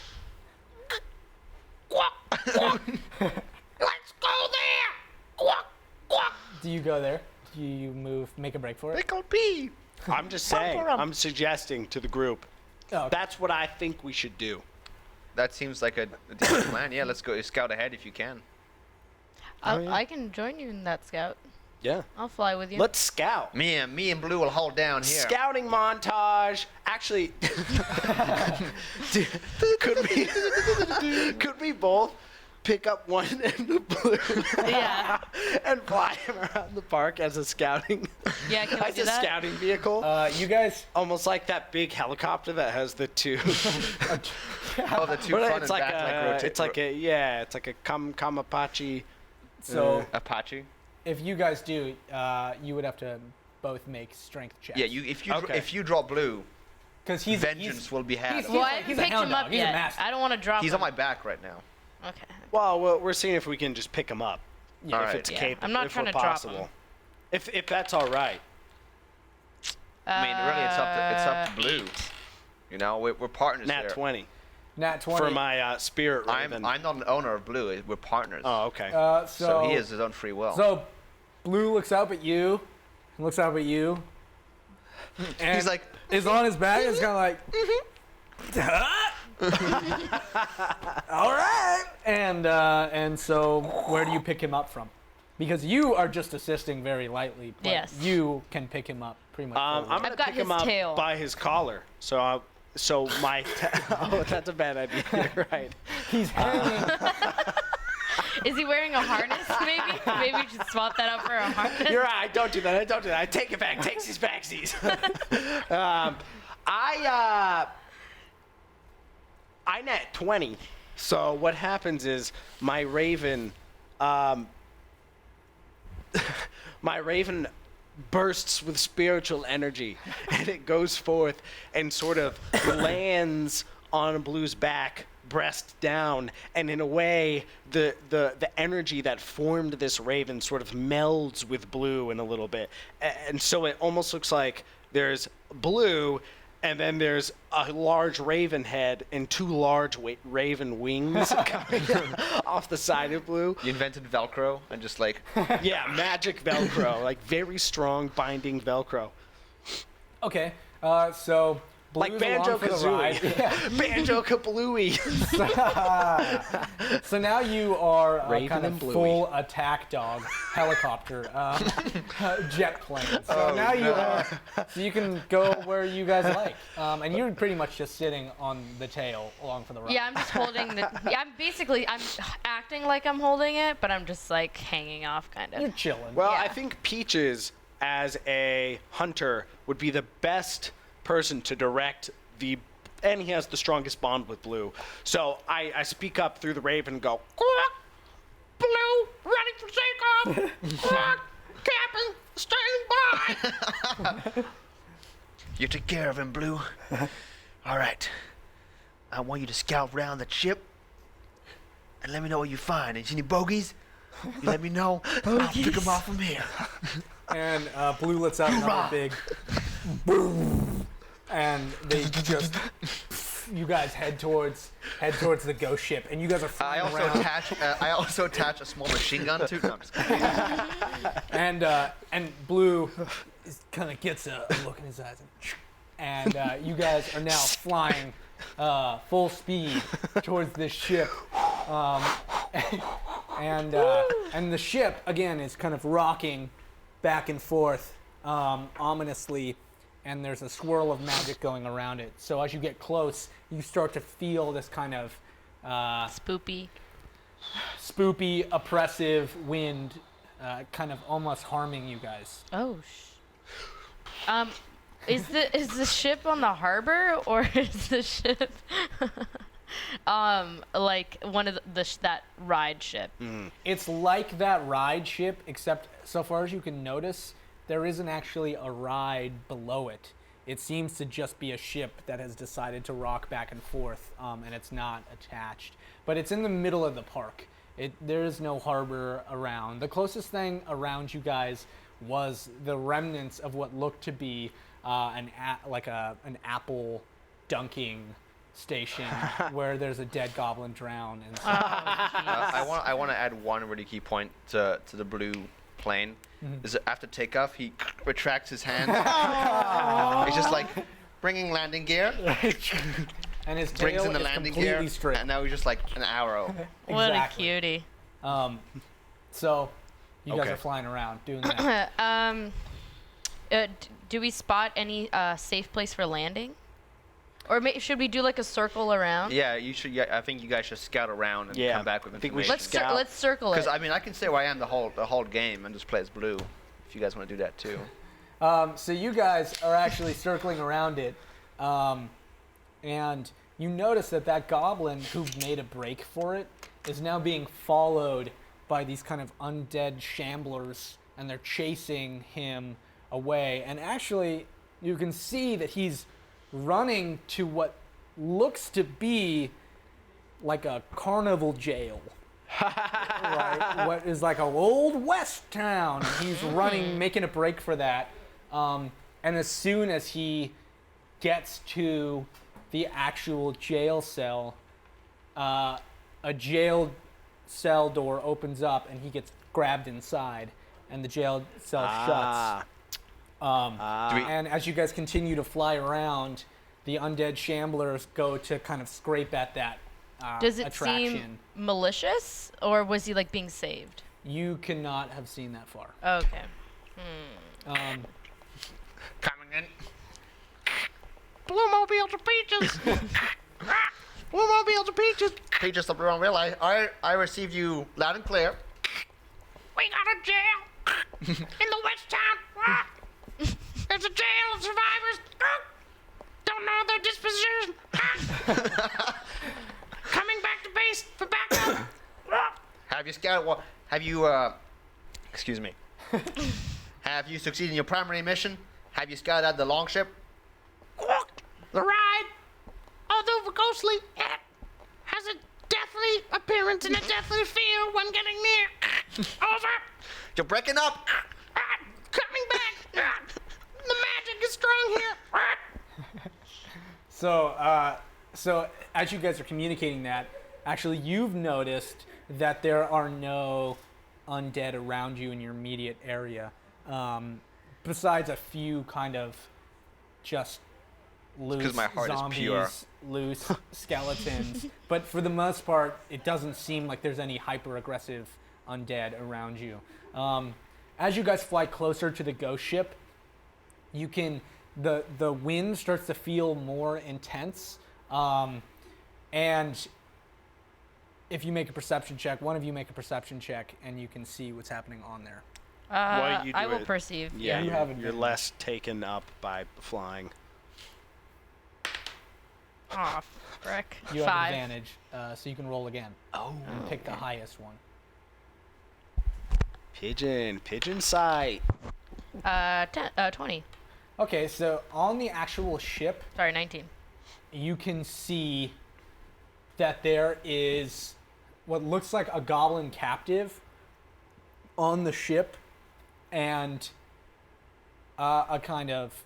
Quack, quack. Let's go there. Quack, quack. Do you go there? Do you make a break for it? Pickle pea. I'm just saying, I'm suggesting to the group, Oh, okay. that's what I think we should do. That seems like a decent plan. Yeah, let's go scout ahead if you can. I can join you in that scout. Yeah. I'll fly with you. Let's scout. Me and Blue will hold down here. Scouting montage. Actually, could we both pick up one end of Blue Yeah. and fly him around the park as a scouting Yeah, can we as do a that? scouting vehicle? You guys. Almost like that big helicopter that has the two. Oh, the two But front it's and like back like a, rotate. it's like a Kamapachi. So Apache. if you guys do, you would have to both make strength checks. Yeah, if Okay. you draw Blue, because he's vengeance will be had. he's- Well, I he's haven't a picked hound him dog. up He's a yet. master. I don't want to drop He's him. on my back right now. Okay. Well, we're seeing if we can just pick him up. Yeah, All if right. it's Yeah, capable. I'm not if trying we're to drop possible. him. If that's all right. I mean, really, it's up to Blue. You know, we're partners Nat here. 20 Nat 20. for my spirit I'm raven. not an owner of Blue. We're partners. Oh, okay. So he has his own free will. So, Blue looks up at you, and looks up at you. And He's like, is on his back. It's kind of like, all right. And so, where do you pick him up from? Because you are just assisting very lightly, but Yes. you can pick him up pretty much. I'm forward. gonna I've got pick him his up tail. by his collar. So my oh, that's a bad idea. You're right. He's hanging. Is he wearing a harness, maybe? Maybe we should swap that out for a harness. You're right. Don't do that. Don't do that. I take it back. Takes his backsies. I net 20. So what happens is my raven, bursts with spiritual energy, and it goes forth and sort of lands on Blue's back, breast down, and in a way the energy that formed this raven sort of melds with Blue in a little bit, and so it almost looks like there's Blue and then there's a large raven head and 2 large raven wings coming off the side of Blue. You invented Velcro and just like Yeah, magic Velcro, like very strong binding Velcro. Okay, so Like Blue's along for the ride. Banjo-Kazooie. Banjo-Kablooey. So now you are Raven kind of and Bluey. full attack dog helicopter jet plane. So now you are, so you can go where you guys like, and you're pretty much just sitting on the tail along for the ride. Yeah, I'm just holding the. Yeah, I'm acting like I'm holding it, but I'm just like hanging off, kind You're of. chilling. Well, Yeah. I think Peaches, as a hunter, would be the best person to direct and he has the strongest bond with Blue. So I speak up through the raven and go, "Quack! Blue, ready for takeoff! Quack! Captain, standing by!" You took care of him, Blue. All right. I want you to scout round the ship and let me know what you find. Any bogeys? You let me know. I'll pick them off from here. And Blue lets out another big boom, and they just you guys head towards the ghost ship, and you guys are flying around. I also attach a small machine gun to. No, I'm just kidding. And Blue kind of gets a look in his eyes, and you guys are now flying full speed towards this ship, and the ship again is kind of rocking back and forth ominously, and there's a swirl of magic going around it. So as you get close, you start to feel this kind of Spoopy. oppressive wind, kind of almost harming you guys. Oh. Is the ship on the harbor, or is the ship like one of that ride ship? It's like that ride ship, except so far as you can notice, there isn't actually a ride below it. It seems to just be a ship that has decided to rock back and forth, and it's not attached. But it's in the middle of the park. There is no harbor around. The closest thing around you guys was the remnants of what looked to be an apple dunking station where there's a dead goblin drowned. And so. I want to add one really key point to the Blue plane. Is that after takeoff, he retracts his hand. He's just like bringing landing gear. And his Brings tail in the is landing completely gear, straight. and now he's just like an arrow. What a Exactly. cutie. So you guys Okay. are flying around doing that. Do we spot any safe place for landing? Or should we do like a circle around? Yeah, you should. Yeah, I think you guys should scout around and come back with I think we information. should scout. Let's circle it. Because I mean, I can say where I am the whole game and just play as Blue. If you guys want to do that too. So you guys are actually circling around it, and you notice that goblin who made a break for it is now being followed by these kind of undead shamblers, and they're chasing him away. And actually, you can see that he's running to what looks to be like a carnival jail. Right? What is like an old west town. And he's running, making a break for that. And as soon as he gets to the actual jail cell, a jail cell door opens up and he gets grabbed inside, and the jail cell shuts. And as you guys continue to fly around, the undead shamblers go to kind of scrape at that Does it attraction. seem malicious, or was he like being saved? You cannot have seen that far. Okay. Coming in. Blue Mobile to Peaches. Blue Mobile to Peaches. Peaches, the Blue Mobile. I received you loud and clear. We got a jail in the West Town. There's a jail of survivors. Don't know their disposition. Coming back to base for backup. Have you scouted? Have you? Excuse me. Have you succeeded in your primary mission? Have you scouted out the longship? The ride, although ghostly, has a deathly appearance and a deathly feel when getting near. Over. You're breaking up. Coming back. The magic is strong here. So as you guys are communicating that, actually you've noticed that there are no undead around you in your immediate area, besides a few kind of just loose my heart is zombies, pure. loose skeletons. But for the most part, it doesn't seem like there's any hyper-aggressive undead around you. As you guys fly closer to the ghost ship, you can the wind starts to feel more intense, and if you make a perception check, one of you make a perception check, and you can see what's happening on there. While you I do will it, perceive. Yeah, you have you're advantage. less taken up by flying. Oh, frick. You have 5. advantage, so you can roll again. And pick the highest one. Pigeon sight. 20. Okay, so on the actual ship, Sorry, 19. you can see that there is what looks like a goblin captive on the ship, and a kind of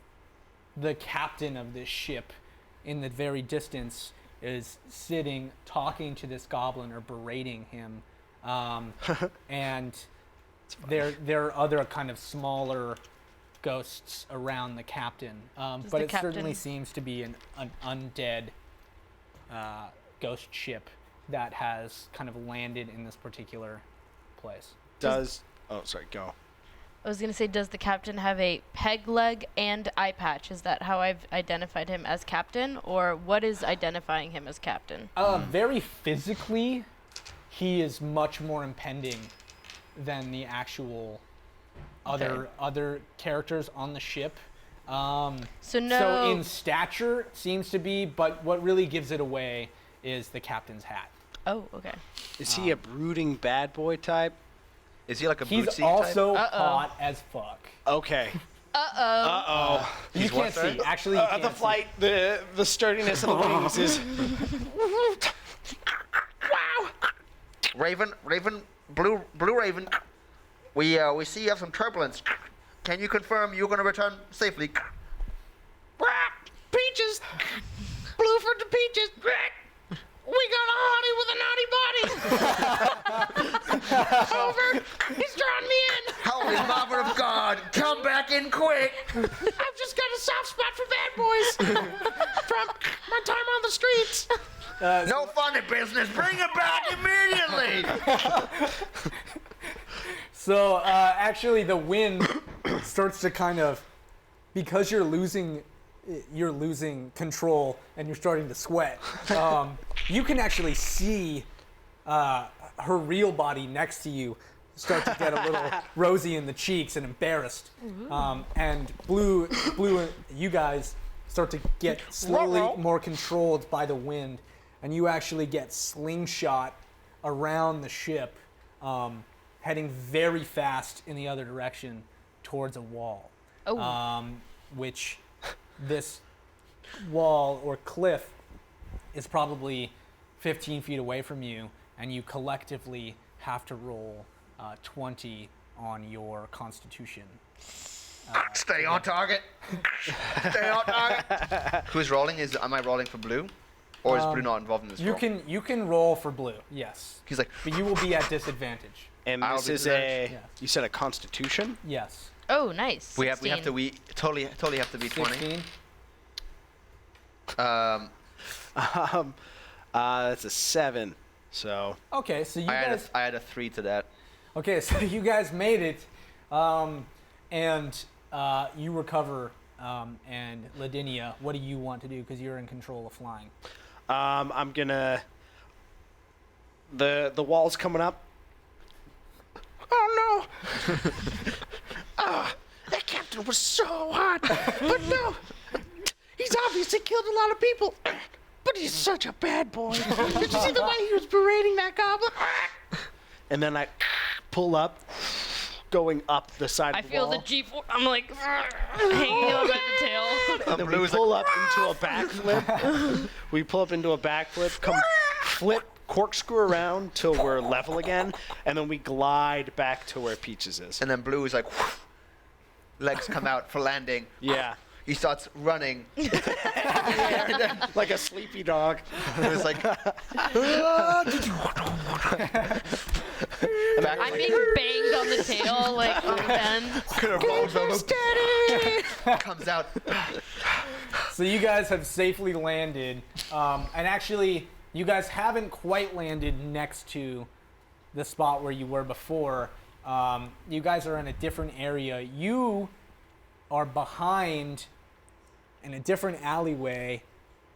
the captain of this ship in the very distance is sitting talking to this goblin or berating him, and there are other kind of smaller ghosts around the captain, but the it certainly captain- seems to be an undead ghost ship that has kind of landed in this particular place. Oh, sorry, go. I was going to say, does the captain have a peg leg and eye patch? Is that how I've identified him as captain? Or what is identifying him as captain? Very physically, he is much more impending than the actual other characters on the ship. So no. So in stature seems to be, but what really gives it away is the captain's hat. Oh, okay. Is he a brooding bad boy type? Is he like a He's bootsy also type? hot as fuck. Okay. Uh-oh. You He's can't what, sorry? see. Actually, you can't The see. flight, the sturdiness of the wings is. Raven, Blue Raven, we see you have some turbulence. Can you confirm you're going to return safely? Peaches! Blueford to Peaches! We got a hottie with a naughty body! Over! He's drawing me in! Holy mother of God, come back in quick! I've just got a soft spot for bad boys! From my time on the streets! No funny business, bring it back immediately! So actually, the wind starts to kind of, because you're losing control and you're starting to sweat. You can actually see her real body next to you start to get a little rosy in the cheeks and embarrassed. And Blue, you guys start to get slowly more controlled by the wind, and you actually get slingshot around the ship, heading very fast in the other direction towards a wall. Which this wall or cliff is probably 15 feet away from you, and you collectively have to roll 20 on your constitution. Stay on target! Stay on target! Who's rolling? Am I rolling for Blue? Or is Blue not involved in this roll? You can roll for Blue, yes. He's like, But you will be at disadvantage. And I'll this be is disadvantaged. a. Yeah. You said a constitution? Yes. Oh, nice. we totally have to be 20. 16. That's a 7. So. Okay, so you I guys. had a 3 to that. Okay, so you guys made it, and you recover. And Lavinia, what do you want to do? Because you're in control of flying. I'm gonna. The wall's coming up. Oh no! That captain was so hot! But no! He's obviously killed a lot of people! But he's such a bad boy! Did you see the way he was berating that goblin? And then I pull up, going up the side I of the feel wall. the G4. I'm like hanging on by the tail. And then we pull up into a backflip. We pull up into a backflip, flip, corkscrew around till we're level again, and then we glide back to where Peaches is. And then Blue is like, legs come out for landing. Yeah. he starts running. Like a sleepy dog. And it's like, back, I'm being banged on the tail like on Ben. comes out. So you guys have safely landed, and actually, you guys haven't quite landed next to the spot where you were before. You guys are in a different area. You are behind in a different alleyway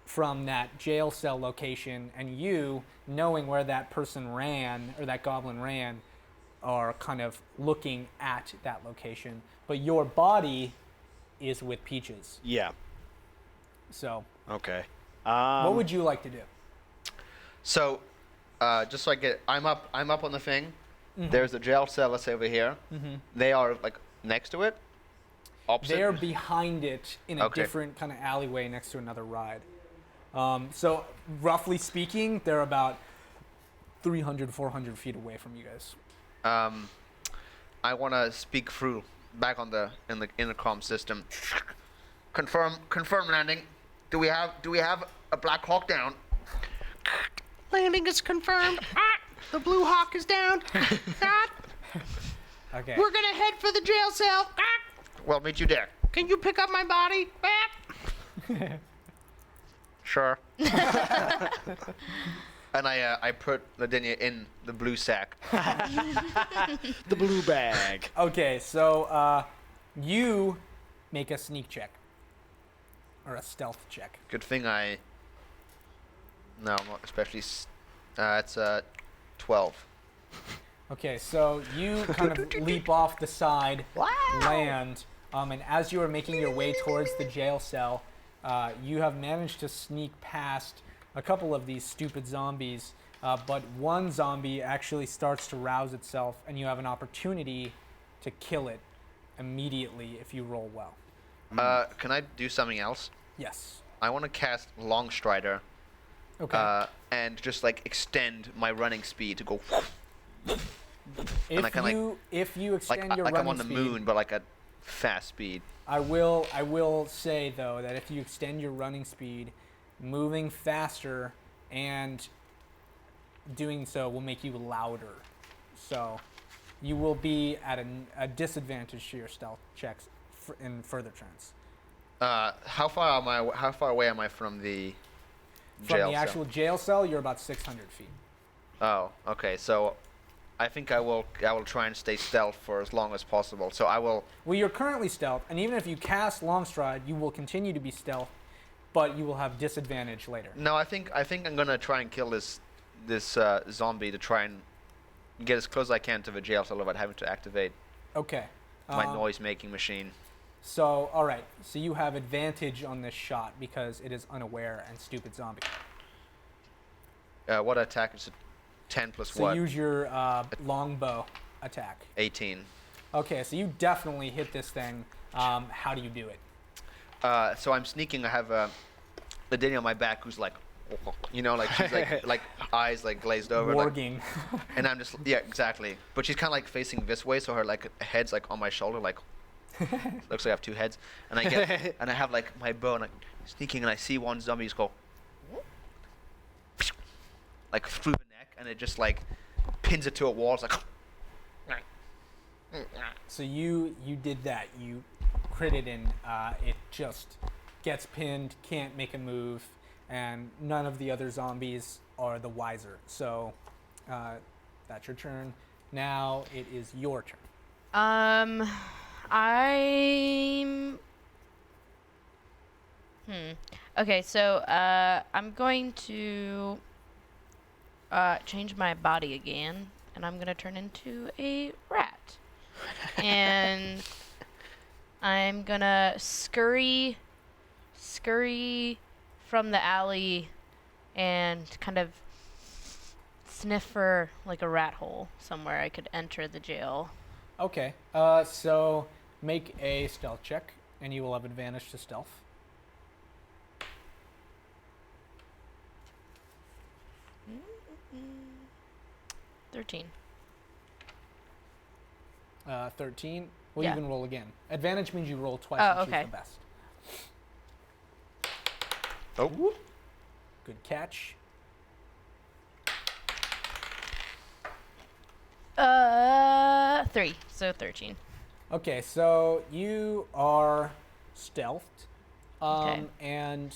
from that jail cell location, and you, knowing where that person ran, or that goblin ran, are kind of looking at that location. But your body is with Peaches. Yeah. So, Okay. what would you like to do? So, just so I get, I'm up on the thing. There's a jail cell, let's say over here. They are like next to it. Opposite. They're behind it in a Okay. different kind of alleyway next to another ride. So, roughly speaking, they're about 300, 400 feet away from you guys. I want to speak through back on the intercom system. Confirm landing. Do we have a Black Hawk down? Landing is confirmed. The Blue Hawk is down. Okay. We're gonna head for the jail cell. Well, meet you there. Can you pick up my body? Sure. And I put Lavinia in the blue sack. The blue bag. Okay, so you make a sneak check. Or a stealth check. Good thing no, not especially. It's 12. Okay, so you kind of leap off the side, land, and as you are making your way towards the jail cell, you have managed to sneak past a couple of these stupid zombies, but one zombie actually starts to rouse itself, and you have an opportunity to kill it immediately if you roll well. Can I do something else? Yes. I want to cast Long Strider. Okay. And just like extend my running speed to go. if I can, you extend your like running I'm on the speed, moon, but like at fast speed. I will say though that if you extend your running speed, moving faster and doing so will make you louder. So you will be at a disadvantage to your stealth checks in further turns. How far away am I from the From jail the actual cell? jail cell, you're about 600 feet. Oh, okay. So I think I will try and stay stealth for as long as possible. So I will. Well, you're currently stealth, and even if you cast Long Stride, you will continue to be stealth, but you will have disadvantage later. No, I think I'm gonna try and kill this zombie to try and get as close as I can to the jail cell without having to activate Okay. my noise-making machine. So, all right. So you have advantage on this shot because it is unaware and stupid zombie. What attack is it? 10 plus So what? use your longbow attack. 18. Okay, so you definitely hit this thing. How do you do it? So I'm sneaking. I have Lavinia on my back, who's like, like she's like eyes like glazed over. Like, Warging. and I'm just exactly. But she's kind of like facing this way, so her like head's like on my shoulder, like looks like I have two heads. And I get and I have like my bow and I'm sneaking, and I see one zombie just go like through the neck, and it just like pins it to a wall. It's like. So you did that. You critted and it just gets pinned, can't make a move, and none of the other zombies are the wiser. So that's your turn. Now it is your turn. I'm. Okay, so I'm going to change my body again, and I'm gonna turn into a rat, and I'm gonna scurry from the alley, and kind of sniff for like a rat hole somewhere I could enter the jail. Okay. So make a stealth check, and you will have advantage to stealth. 13. 13. Well, Yeah. you can roll again. Advantage means you roll twice Oh, and choose okay. the best. Oh. Good catch. 3, so 13. Okay, so you are stealthed. Okay. And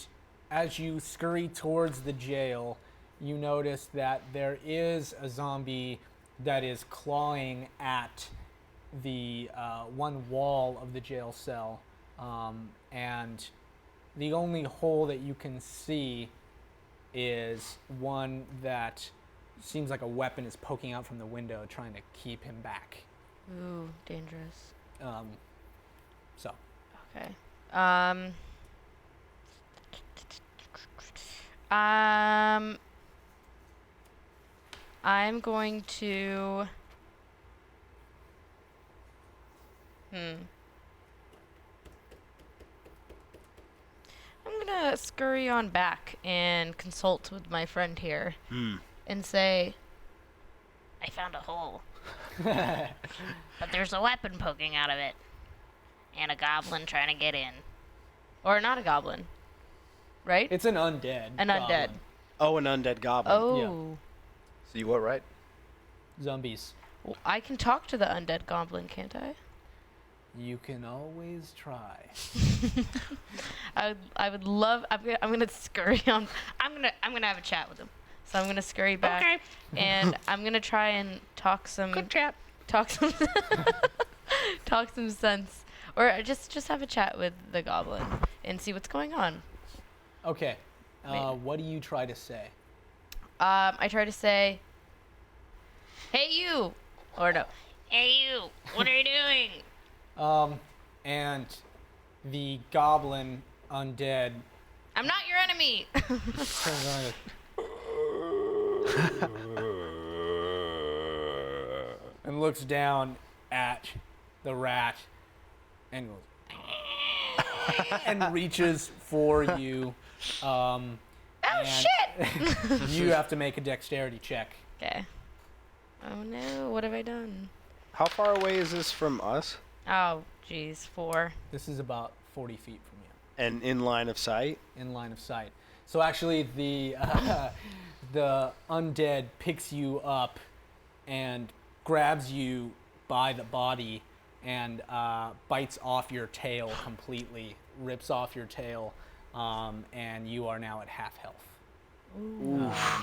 as you scurry towards the jail, you notice that there is a zombie that is clawing at the one wall of the jail cell. And the only hole that you can see is one that seems like a weapon is poking out from the window, trying to keep him back. Ooh, dangerous. So. Okay. I'm going to. I'm gonna scurry on back and consult with my friend here and say, I found a hole. But there's a weapon poking out of it. And a goblin trying to get in. Or not a goblin. Right? It's an undead. An undead. goblin. Oh, an undead goblin. Oh. So you were right. Zombies. Well, I can talk to the undead goblin, can't I? You can always try. I would love. I'm gonna scurry on. I'm gonna have a chat with him. So I'm gonna scurry back. Okay. And I'm gonna try and talk some. Good chat. Talk some. Talk some sense, or just have a chat with the goblin and see what's going on. Okay. What do you try to say? I try to say, "Hey you," or no, Hey, you. What are you doing? And the goblin undead I'm not your enemy. turns around and looks down at the rat and goes and reaches for you. Oh shit! You have to make a dexterity check. Okay. Oh no, what have I done? How far away is this from us? Oh, jeez, 4. This is about 40 feet from you, And in line of sight? in line of sight. So actually, the the undead picks you up and grabs you by the body and bites off your tail completely, rips off your tail, and you are now at half health.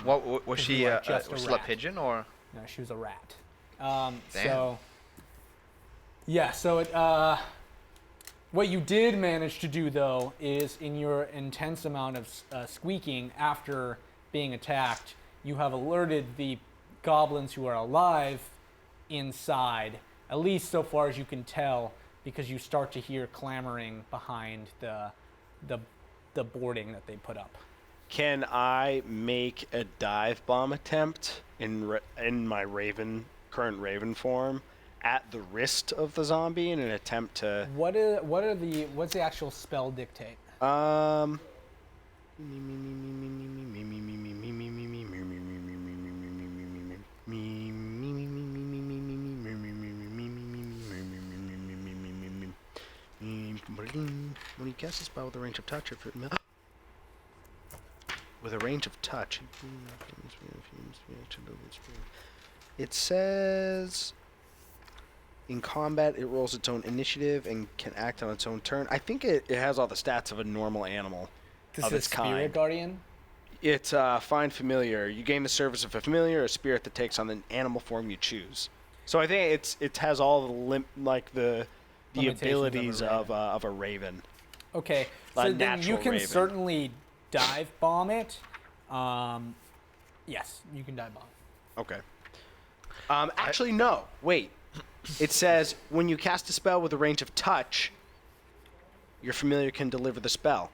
What was she? you are just a Was she a rat. pigeon or? No, she was a rat. Damn. So, yeah, so what you did manage to do, though, is in your intense amount of squeaking after being attacked, you have alerted the goblins who are alive inside, at least so far as you can tell, because you start to hear clamoring behind the boarding that they put up. Can I make a dive bomb attempt in my current raven form at the wrist of the zombie in an attempt to What's the actual spell dictate? When you cast a spell with a range of touch, with a range of touch, it says in combat it rolls its own initiative and can act on its own turn. I think it has all the stats of a normal animal of its Spirit kind. Guardian? It's find familiar. You gain the service of a familiar, a spirit that takes on the animal form you choose. So I think it has all the the Limitations abilities of of a raven. Okay, A so then you natural can raven. certainly dive bomb it. Yes, you can dive bomb it. Okay. Actually, no. Wait. It says when you cast a spell with a range of touch, your familiar can deliver the spell,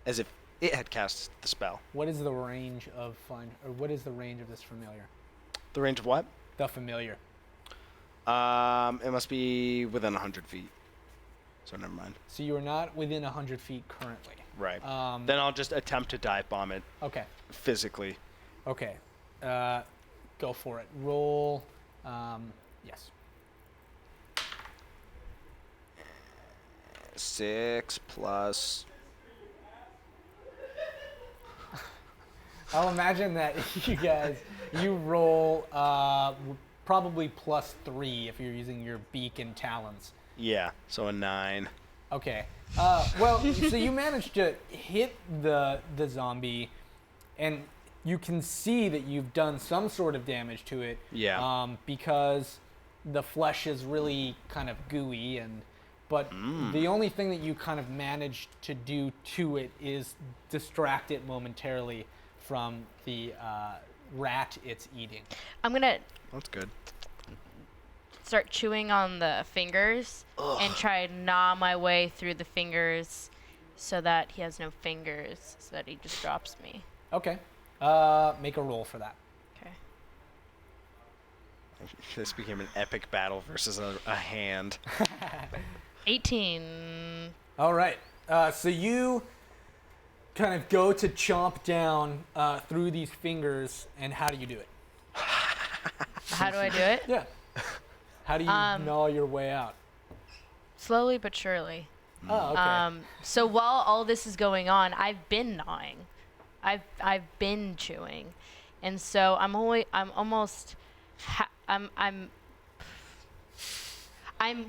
as if it had cast the spell. What is the range of what is the range of this familiar? The range of what? The familiar. It must be within 100 feet. So never mind. So you are not within 100 feet currently. Right. Then I'll just attempt to dive bomb it Okay. physically. Okay. Go for it. Roll. Yes. 6 plus. I'll imagine that you roll probably +3 if you're using your beak and talons. Yeah, so a 9. Okay. Well, so you managed to hit the zombie, and you can see that you've done some sort of damage to it. Yeah. Because the flesh is really kind of gooey, but the only thing that you kind of managed to do to it is distract it momentarily from the rat it's eating. I'm gonna That's good. start chewing on the fingers and try to gnaw my way through the fingers so that he has no fingers, so that he just drops me. Okay. Make a roll for that. Okay. This became an epic battle versus a hand. 18. All right. So you kind of go to chomp down through these fingers, and how do you do it? How do I do it? Yeah. How do you gnaw your way out? Slowly but surely. Oh, okay. So while all this is going on, I've been gnawing. I've been chewing. And so I'm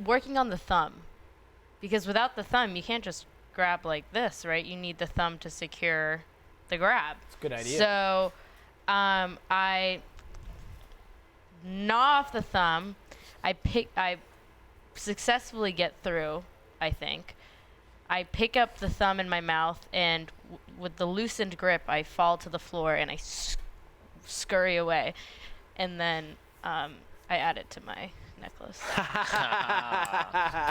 working on the thumb. Because without the thumb, you can't just grab like this, right? You need the thumb to secure the grab. That's a good idea. So I gnaw off the thumb. I successfully get through, I think. I pick up the thumb in my mouth, and with the loosened grip, I fall to the floor and I scurry away. And then I add it to my necklace.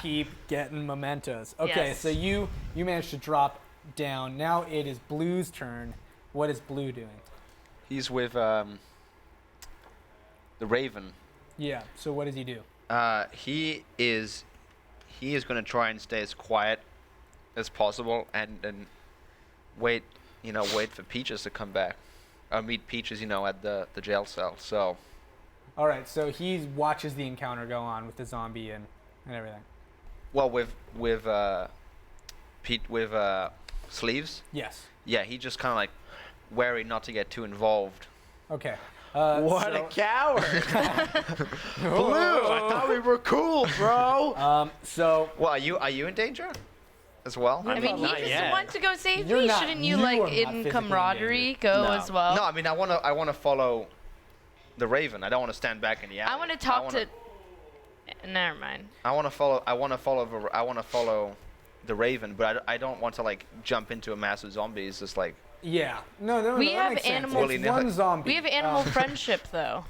Keep getting mementos. Okay, Yes. so you managed to drop down. Now it is Blue's turn. What is Blue doing? He's with the Raven. Yeah. So what does he do? He is going to try and stay as quiet as possible and wait for Peaches to come back. Or meet Peaches, at the jail cell. So. All right. So he watches the encounter go on with the zombie and everything. Well, with Sleeves. Yes. Yeah, he just kind of like wary not to get too involved. Okay. What a coward! Blue, I thought we were cool, bro. So Well, are you in danger as well? I mean, he Not just yet. wants to go save You're me. not- Shouldn't you you, are like, not in physically camaraderie, in go No. as well? No, I mean I want to follow the Raven. I don't want to stand back in the alley. I want to talk to. Never mind. I want to follow the Raven, but I don't want to like jump into a mass of zombies. Just like yeah. No. We that have makes sense. animal- It's one zombie. We have animal friendship, though.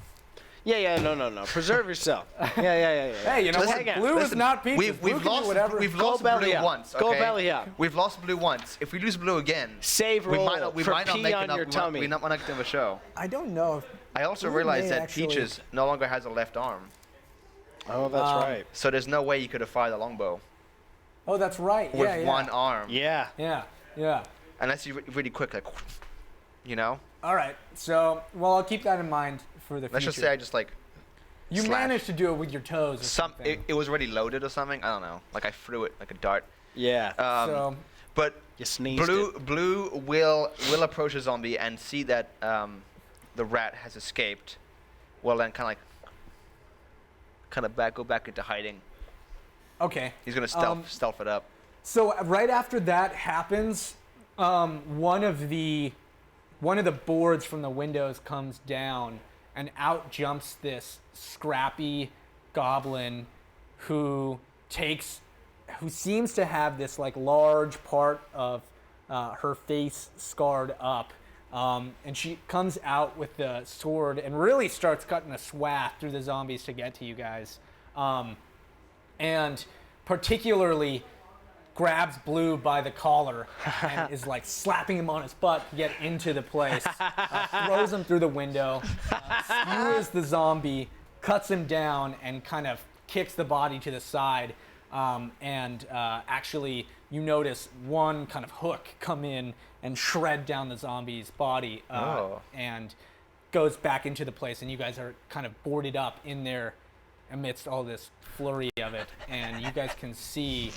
Yeah, no. Preserve yourself. Yeah. Hey, you know Just what? hang out. Blue is Listen, not Peaches. Blue we've can do lost whatever. we've Go lost belly Blue up. once. Go Okay? belly up. We've lost Blue once. If we lose Blue again, Save we roll might not for make pee on enough. your tummy. We're not going to have a show. I don't know. I also Blue realized may that actually- Peaches no longer has a left arm, Oh, that's right. so there's no way you could have fired a longbow Oh, that's right. with Yeah. one arm. Yeah. Yeah. Unless you're really quick, like, All right. So, I'll keep that in mind for the Let's future. just say I just like you slash. managed to do it with your toes or something. it was already loaded or something. I don't know. Like I threw it like a dart. Yeah. So, But You sneezed Blue will approach a zombie and see that the rat has escaped. Well, then kind of go back into hiding. okay. He's gonna stealth it up. So right after that happens, one of the boards from the windows comes down, and out jumps this scrappy goblin who seems to have this like large part of her face scarred up. And she comes out with the sword and really starts cutting a swath through the zombies to get to you guys. And particularly grabs Blue by the collar and is like slapping him on his butt to get into the place. Throws him through the window, skewers the zombie, cuts him down, and kind of kicks the body to the side. Actually, you notice one kind of hook come in and shred down the zombie's body and goes back into the place. And you guys are kind of boarded up in there amidst all this flurry of it, and you guys can see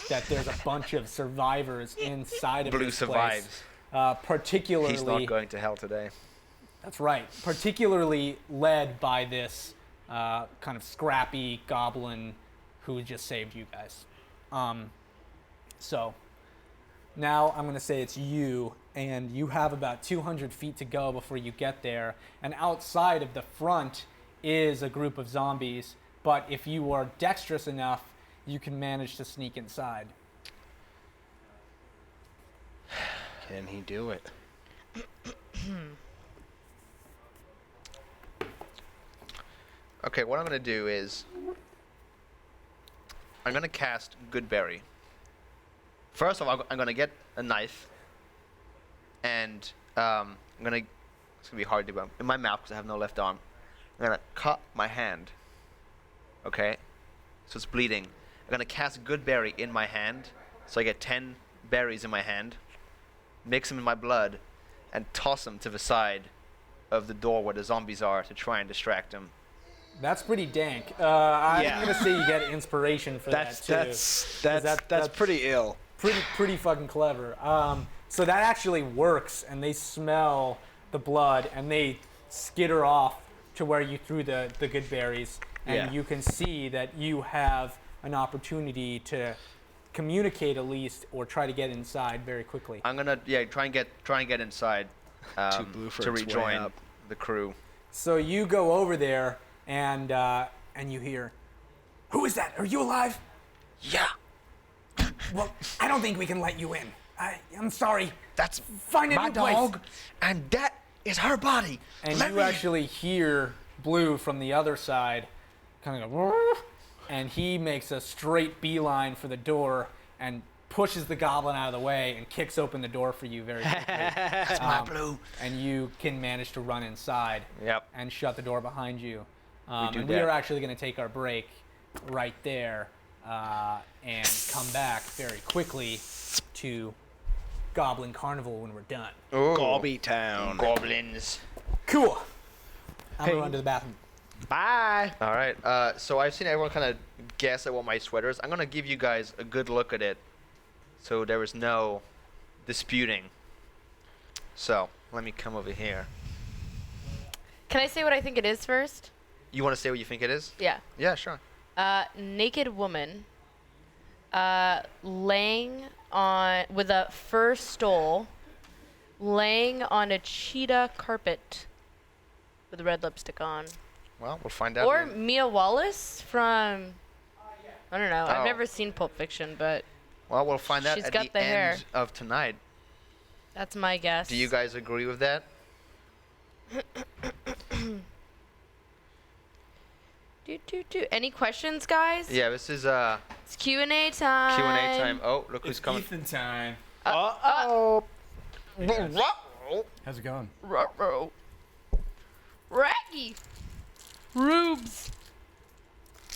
that there's a bunch of survivors inside of Blue this survives. place. Particularly, He's not going to hell today. that's right. Particularly led by this kind of scrappy goblin who just saved you guys. So now I'm going to say it's you, and you have about 200 feet to go before you get there. And outside of the front is a group of zombies, but if you are dexterous enough, you can manage to sneak inside. Can he do it? Okay, what I'm going to do is I'm going to cast Goodberry. First of all, I'm going to get a knife, and I'm going to, it's going to be hard to do, in my mouth because I have no left arm. I'm going to cut my hand, okay? So it's bleeding. I'm going to cast Goodberry in my hand, so I get 10 berries in my hand, mix them in my blood, and toss them to the side of the door where the zombies are to try and distract them. That's pretty dank. I'm Yeah. going to say you get inspiration for that too. That's pretty ill. Pretty fucking clever. So that actually works, and they smell the blood, and they skitter off to where you threw the good berries, and Yeah. you can see that you have an opportunity to communicate at least, or try to get inside very quickly. I'm gonna try and get inside Too blue for to its way rejoin up. the crew. So you go over there, and you hear, "Who is that? Are you alive?" Yeah, Well, I don't think we can let you in. I'm sorry. that's Find a my new place. dog, and that is her body. And Let you me- actually hear Blue from the other side kind of go, and he makes a straight beeline for the door and pushes the goblin out of the way and kicks open the door for you very quickly. That's my Blue. And you can manage to run inside Yep. and shut the door behind you. do And we that. are actually going to take our break right there and come back very quickly to Goblin Carnival when we're done. Gobby Town. Goblins. Cool. I'm Hey. going to run to the bathroom. Bye. All right. So I've seen everyone kind of guess at what my sweater is. I'm gonna give you guys a good look at it, so there is no disputing. So let me come over here. Can I say what I think it is first? You want to say what you think it is? Yeah. Yeah, sure. Naked woman laying on with a fur stole, laying on a cheetah carpet with red lipstick on. Well, we'll find out. Or Mia Wallace from, I don't know. Oh. I've never seen Pulp Fiction, but Well, we'll find out She's at got the the hair. end of tonight. that's my guess. Do you guys agree with that? Any questions, guys? Yeah, this is It's Q&A time. Q&A time. Oh, look who's coming. Ethan time. Uh-oh. How's it going? Ruh-roh. Raggy. Rubes.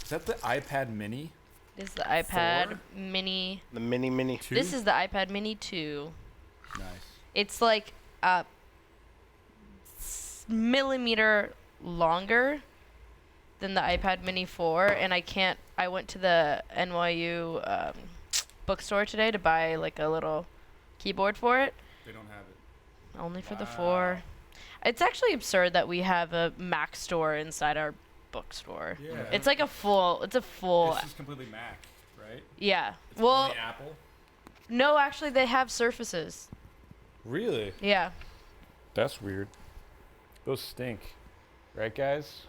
Is that the iPad Mini? This is the iPad 4? Mini. The mini. 2? This is the iPad Mini 2. nice. It's like a millimeter longer than the iPad Mini 4, and I went to the NYU bookstore today to buy like a little keyboard for it. They don't have it. Only for the 4. It's actually absurd that we have a Mac store inside our bookstore. Yeah. It's like a full. It's just completely Mac, right? Yeah. It's Well, only Apple. no, actually, they have Surfaces. Really? Yeah. That's weird. Those stink, right, guys?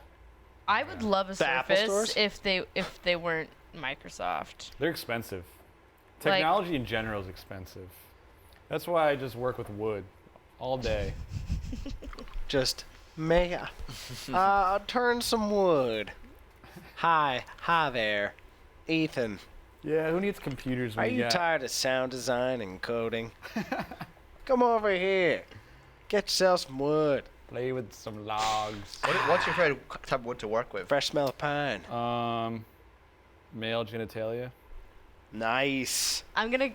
I would love a The Apple Surface stores? if they weren't Microsoft. They're expensive. Like- Technology in general is expensive. That's why I just work with wood all day. Just may I turn some wood. Hi there, Ethan. Yeah, who needs computers when Are you got... tired of sound design and coding? Come over here. Get yourself some wood. Play with some logs. What's your favorite type of wood to work with? Fresh smell of pine. Male genitalia. Nice. I'm gonna.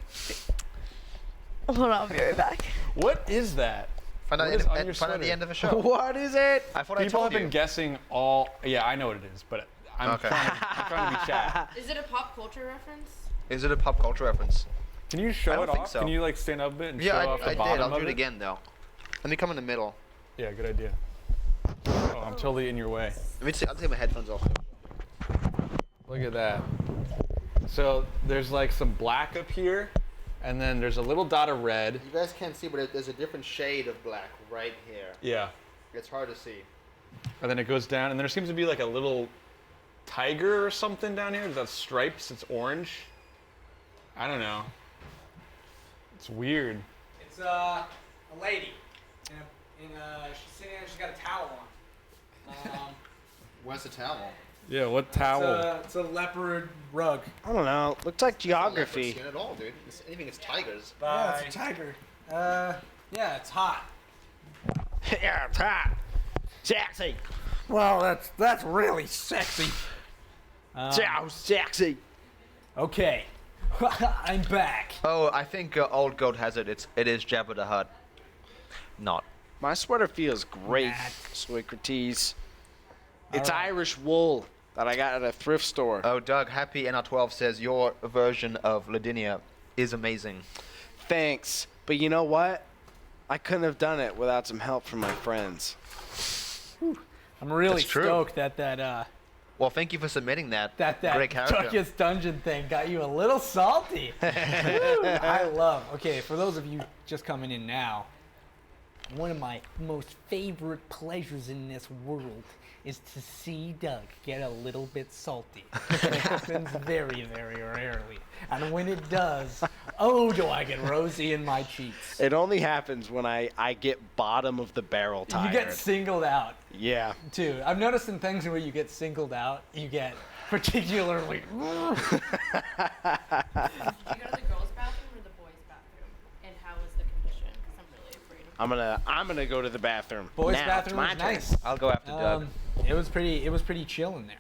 Hold on, I'll be right back. What is that? Find out What is on at your find out at the sweater? end of the show. What is it? I thought I People told have you. been guessing all. Yeah, I know what it is, but I'm Okay. I'm trying to be chat. Is it a pop culture reference? Is it a pop culture reference? Can you show I it don't off? think so. Can you like stand up a bit and Yeah, show off the I did. bottom I'll of do it again though. Let me come in the middle. Yeah, good idea. Oh, I'm totally in your way. Let me see. I'll take my headphones off. Look at that. So there's like some black up here, and then there's a little dot of red. You guys can't see, but there's a different shade of black right here. Yeah. It's hard to see. And then it goes down, and there seems to be like a little tiger or something down here. Does that stripes? It's orange. I don't know. It's weird. It's a lady. She's sitting there. She's got a towel on. Where's the towel? Yeah, what towel? It's a leopard rug. I don't know. Looks like geography. Skin at all, dude. Anything it's tigers. Yeah, it's a tiger. Yeah, it's hot. Yeah, it's hot. Sexy. Well, that's really sexy. So sexy. Okay, I'm back. Oh, I think Old Goat has it. It is Jabba the Hutt. Not. My sweater feels great, Matt. Socrates. It's All right. Irish wool that I got at a thrift store. Oh, Doug, Happy NR12 says your version of Ladinia is amazing. Thanks. But you know what? I couldn't have done it without some help from my friends. I'm really That's true. stoked that Well, thank you for submitting that. that Great character. Darkest Dungeon thing got you a little salty. Woo, I love. Okay, for those of you just coming in now, one of my most favorite pleasures in this world is to see Doug get a little bit salty. It happens very, very rarely. And when it does, oh, do I get rosy in my cheeks. It only happens when I get bottom of the barrel tired. You get singled out, Yeah. too. I've noticed in things where you get singled out, you get particularly... Do you go to the girls' bathroom or the boys' bathroom? And how is the condition? Because I'm really afraid of I'm gonna go to the bathroom. Boys' now. bathroom It's my is turn. nice. I'll go after Doug. It was pretty chill in there.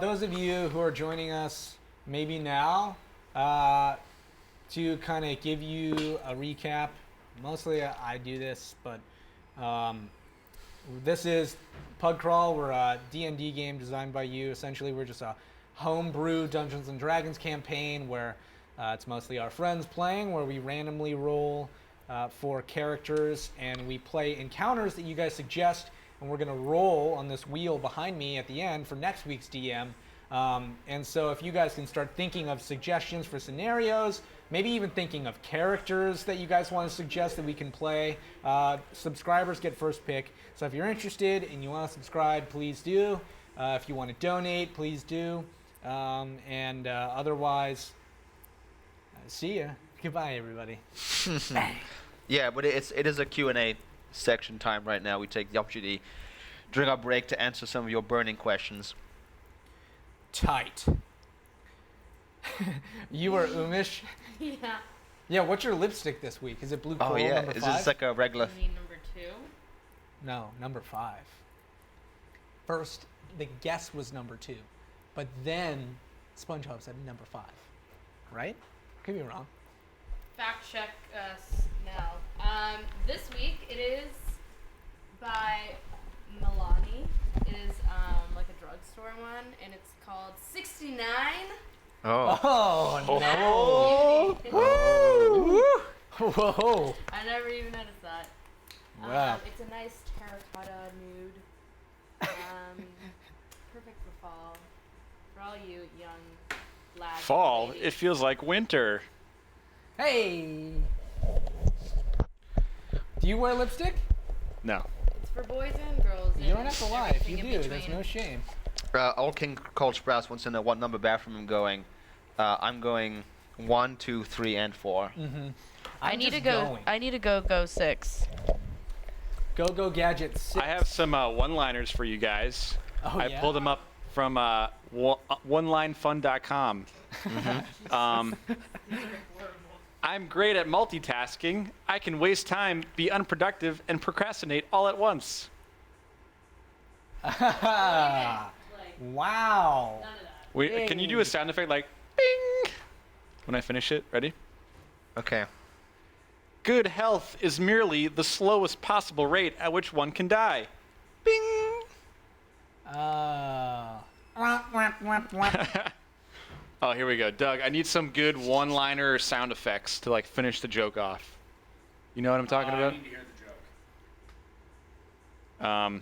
Those of you who are joining us maybe now, to kind of give you a recap, mostly I do this, but this is Pug Crawl. We're a D&D game designed by you. Essentially, we're just a homebrew Dungeons and Dragons campaign where it's mostly our friends playing, where we randomly roll for characters and we play encounters that you guys suggest, and we're going to roll on this wheel behind me at the end for next week's DM. And so if you guys can start thinking of suggestions for scenarios, maybe even thinking of characters that you guys want to suggest that we can play, subscribers get first pick. So if you're interested and you want to subscribe, please do. If you want to donate, please do. Otherwise, see ya. Goodbye, everybody. Yeah, but it is a Q&A section time right now. We take the opportunity during our break to answer some of your burning questions. Tight. You are Umish. Yeah. Yeah, what's your lipstick this week? Is it Blue Coral Oh yeah, number is 5? this like a regular? You mean number 2? No, number 5. First, the guess was number 2, but then SpongeBob said number 5. Right? Could be wrong. Fact check us now. This week it is by Milani. It is like a drugstore one, and it's called 69. Oh. Oh, no. Whoa. I never even noticed that. Wow. It's a nice terracotta nude. Perfect for fall. For all you young lads. Fall. and It ladies. feels like winter. Hey. Do you wear lipstick? No. It's for boys and girls. You don't have to lie. If you everything in do, there's between. no shame. Old King Cold Sprouse wants to know what number bathroom I'm going. I'm going 1, 2, 3, and 4. I I'm need to just go. going. I need to go 6. Go Gadget 6. I have some one-liners for you guys. Oh, I yeah? pulled them up from onelinefun.com. I'm great at multitasking. I can waste time, be unproductive, and procrastinate all at once. Wow. Wait, can you do a sound effect like bing when I finish it? Ready? Okay. Good health is merely the slowest possible rate at which one can die. Bing! Oh, here we go. Doug, I need some good one-liner sound effects to like finish the joke off. You know what I'm talking about? I need to hear the joke.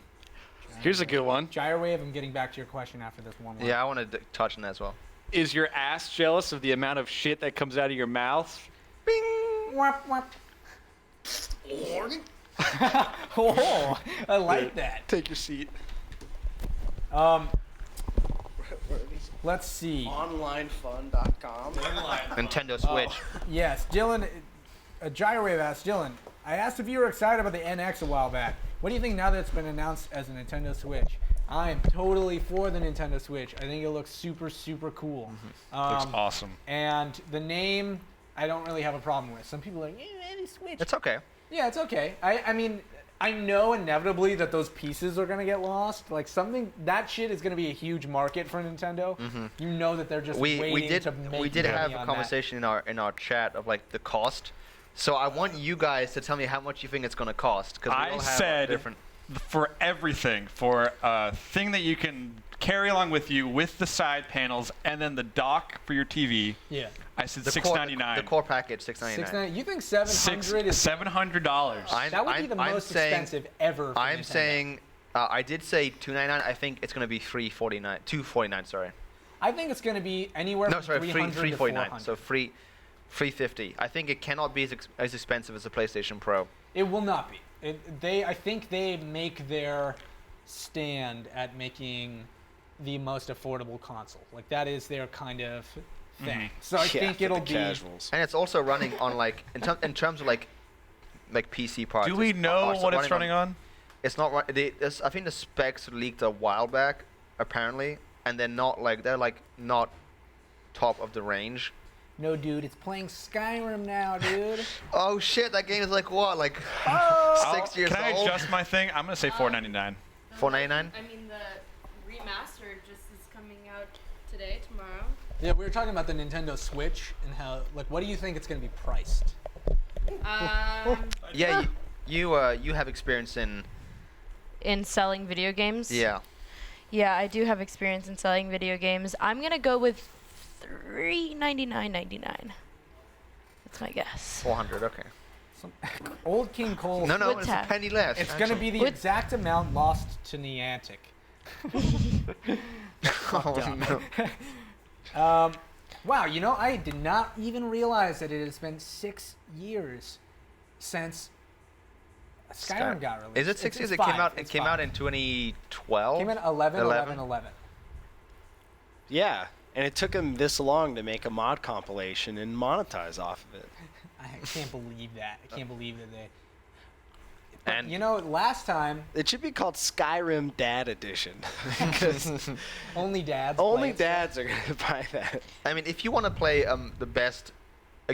Here's a good one. Gyrowave, I'm getting back to your question after this one. Yeah, I want to touch on that as well. Is your ass jealous of the amount of shit that comes out of your mouth? Oh, I like that. Take your seat. Let's see. Onlinefun.com. Nintendo Switch. Yes, Dylan, Gyrowave asked, Dylan, I asked if you were excited about the NX a while back. What do you think now that it's been announced as a Nintendo Switch? I am totally for the Nintendo Switch. I think it looks super, super cool. Looks awesome. And the name, I don't really have a problem with. Some people are like, any Switch. It's okay. Yeah, it's okay. I mean, I know inevitably that those pieces are going to get lost. Like that shit is going to be a huge market for Nintendo. You know that they're just waiting to make we did money have a on conversation in our chat of like the cost. So I want you guys to tell me how much you think it's going to cost, because we all have said different. for everything, for a thing that you can carry along with you with the side panels and then the dock for your TV. Yeah. I said The $699. the core package, $699. You think $700 is $700. that would be the most expensive ever for I'm Nintendo. saying I did say $299. I think it's going to be $249. Sorry. I think it's going to be anywhere No, from sorry, $300 to $349. $400. So $350. I think it cannot be as expensive as the PlayStation Pro. It will not be. I think they make their stand at making the most affordable console. Like that is their kind of thing. So I think it'll be casuals. And it's also running on like in terms of like PC parts. Do we know what it's running on? It's not. I think the specs leaked a while back, apparently, and they're not not top of the range. No, dude, it's playing Skyrim now, dude. Oh shit, that game is like what, like 6 years Can I old? adjust my thing? I'm gonna say $499. $499? I mean, the remastered just is coming out today, tomorrow. Yeah, we were talking about the Nintendo Switch and how, like, what do you think it's going to be priced? Yeah, you have experience in. In selling video games? Yeah. Yeah, I do have experience in selling video games. I'm gonna go with $399.99. That's my guess. 400. Okay. Some old King Cole. No, Would it's a tap. penny less. It's going to be the exact amount lost to Niantic. Oh, no. Wow, you know, I did not even realize that it has been 6 years since Skyrim got released. Is it 6 years? It's It came five. out. It It's came five. out in 2012. Came in 11. Yeah, and it took him this long to make a mod compilation and monetize off of it. I can't believe that. I can't believe that they. And You know, last time It should be called Skyrim Dad Edition because only dads. only play it. dads are gonna buy that. I mean, if you want to play a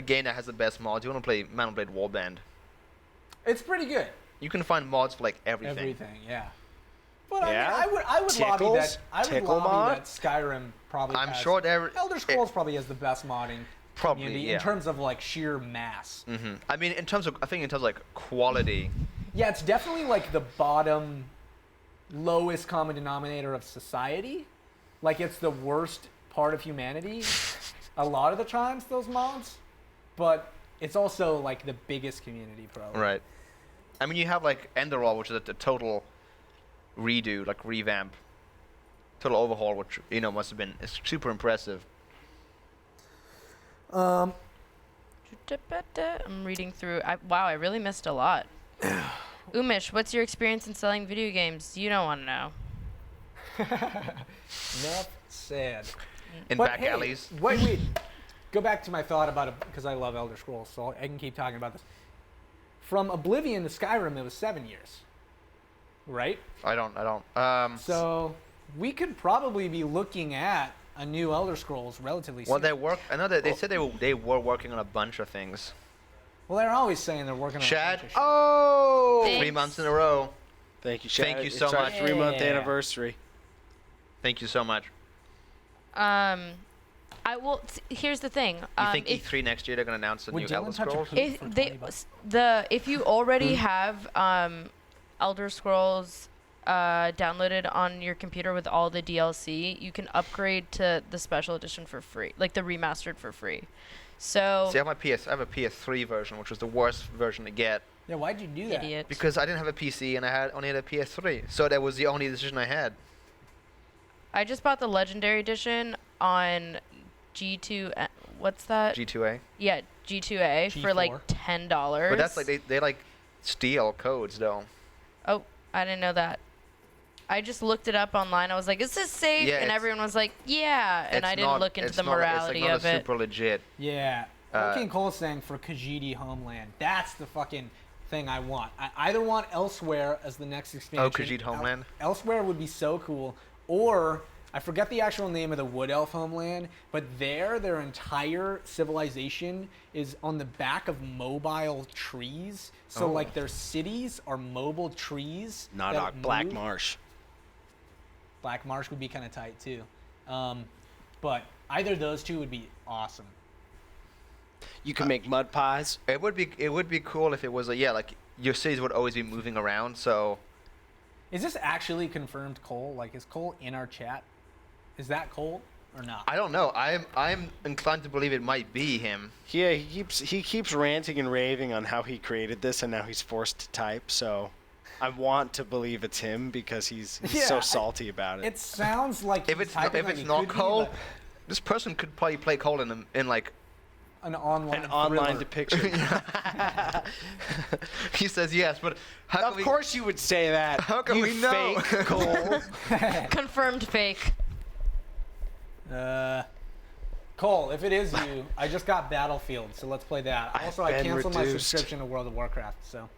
game that has the best mods, you want to play Mountain Blade Warband. It's pretty good. You can find mods for like everything. Everything, yeah. But Yeah? I would lobby Tickles? that. I would Tickle lobby mod? that Skyrim probably. I'm has, sure Elder Scrolls probably has the best modding Probably, community yeah. in terms of like sheer mass. I mean, I think in terms of like quality. Yeah, it's definitely like the bottom, lowest common denominator of society. Like it's the worst part of humanity. A lot of the times, those mods, but it's also like the biggest community probably. Right. I mean, you have like Enderall, which is a total redo, like revamp, total overhaul, which must have been super impressive. I'm reading through. Wow, I really missed a lot. Umesh, what's your experience in selling video games? You don't want to know. Enough said. In But back hey, alleys. Wait. Go back to my thought about it because I love Elder Scrolls, so I can keep talking about this. From Oblivion to Skyrim, it was 7 years, right? I don't. So we could probably be looking at a new Elder Scrolls relatively soon. Well, I know that they said they were working on a bunch of things. Well, they're always saying they're working on Chad, a bunch of shit. oh, Thanks. 3 months in a row. Thank you, Chad. Thank you It's so our much. 3-month Yeah. anniversary. Thank you so much. I will. Here's the thing. You think E3 next year they're gonna announce a Would new Dylan Elder touch a Scrolls? poop? If for they 20 bucks. if you already have Elder Scrolls downloaded on your computer with all the DLC, you can upgrade to the special edition for free, like the remastered for free. So See, I have a PS3 version, which was the worst version to get Yeah, why'd you do that? idiot. because I didn't have a PC and I only had a PS3, so that was the only decision I had. I just bought the Legendary Edition on G2. What's that? G2A. Yeah, G2A for like G4. $10. But that's like they like steal codes though. Oh, I didn't know that. I just looked it up online. I was like, "Is this safe?" Yeah, and it's- everyone was like, "Yeah." And It's I didn't not- look into it's the not- morality it's like of not it. super legit. Yeah. King Cole's saying for Khajiit Homeland. That's the fucking thing I want. I either want Elsewhere as the next expansion. Oh, Khajiit Homeland? Elsewhere would be so cool. Or, I forget the actual name of the Wood Elf Homeland, but their entire civilization is on the back of mobile trees. So, like, their cities are mobile trees. that Nodok, Black move. Marsh. Black Marsh would be kind of tight, too. But either of those two would be awesome. You can make mud pies. It would be cool if it was like your cities would always be moving around. So Is this actually confirmed Cole? Like, is Cole in our chat? Is that Cole or not? I don't know. I'm inclined to believe it might be him. Yeah, he keeps ranting and raving on how he created this and now he's forced to type. So I want to believe it's him because he's Yeah, so salty about it. It sounds like If he's it's typing like he not could be, Cole, like, this person could probably play Cole in like. an online An online thriller. depiction. He says yes, but how Of can we? course you would say that. How can you we know? fake Cole. Confirmed fake. Cole, if it is you, I just got Battlefield, so let's play that. I've Also, I been canceled my reduced. subscription to World of Warcraft, so.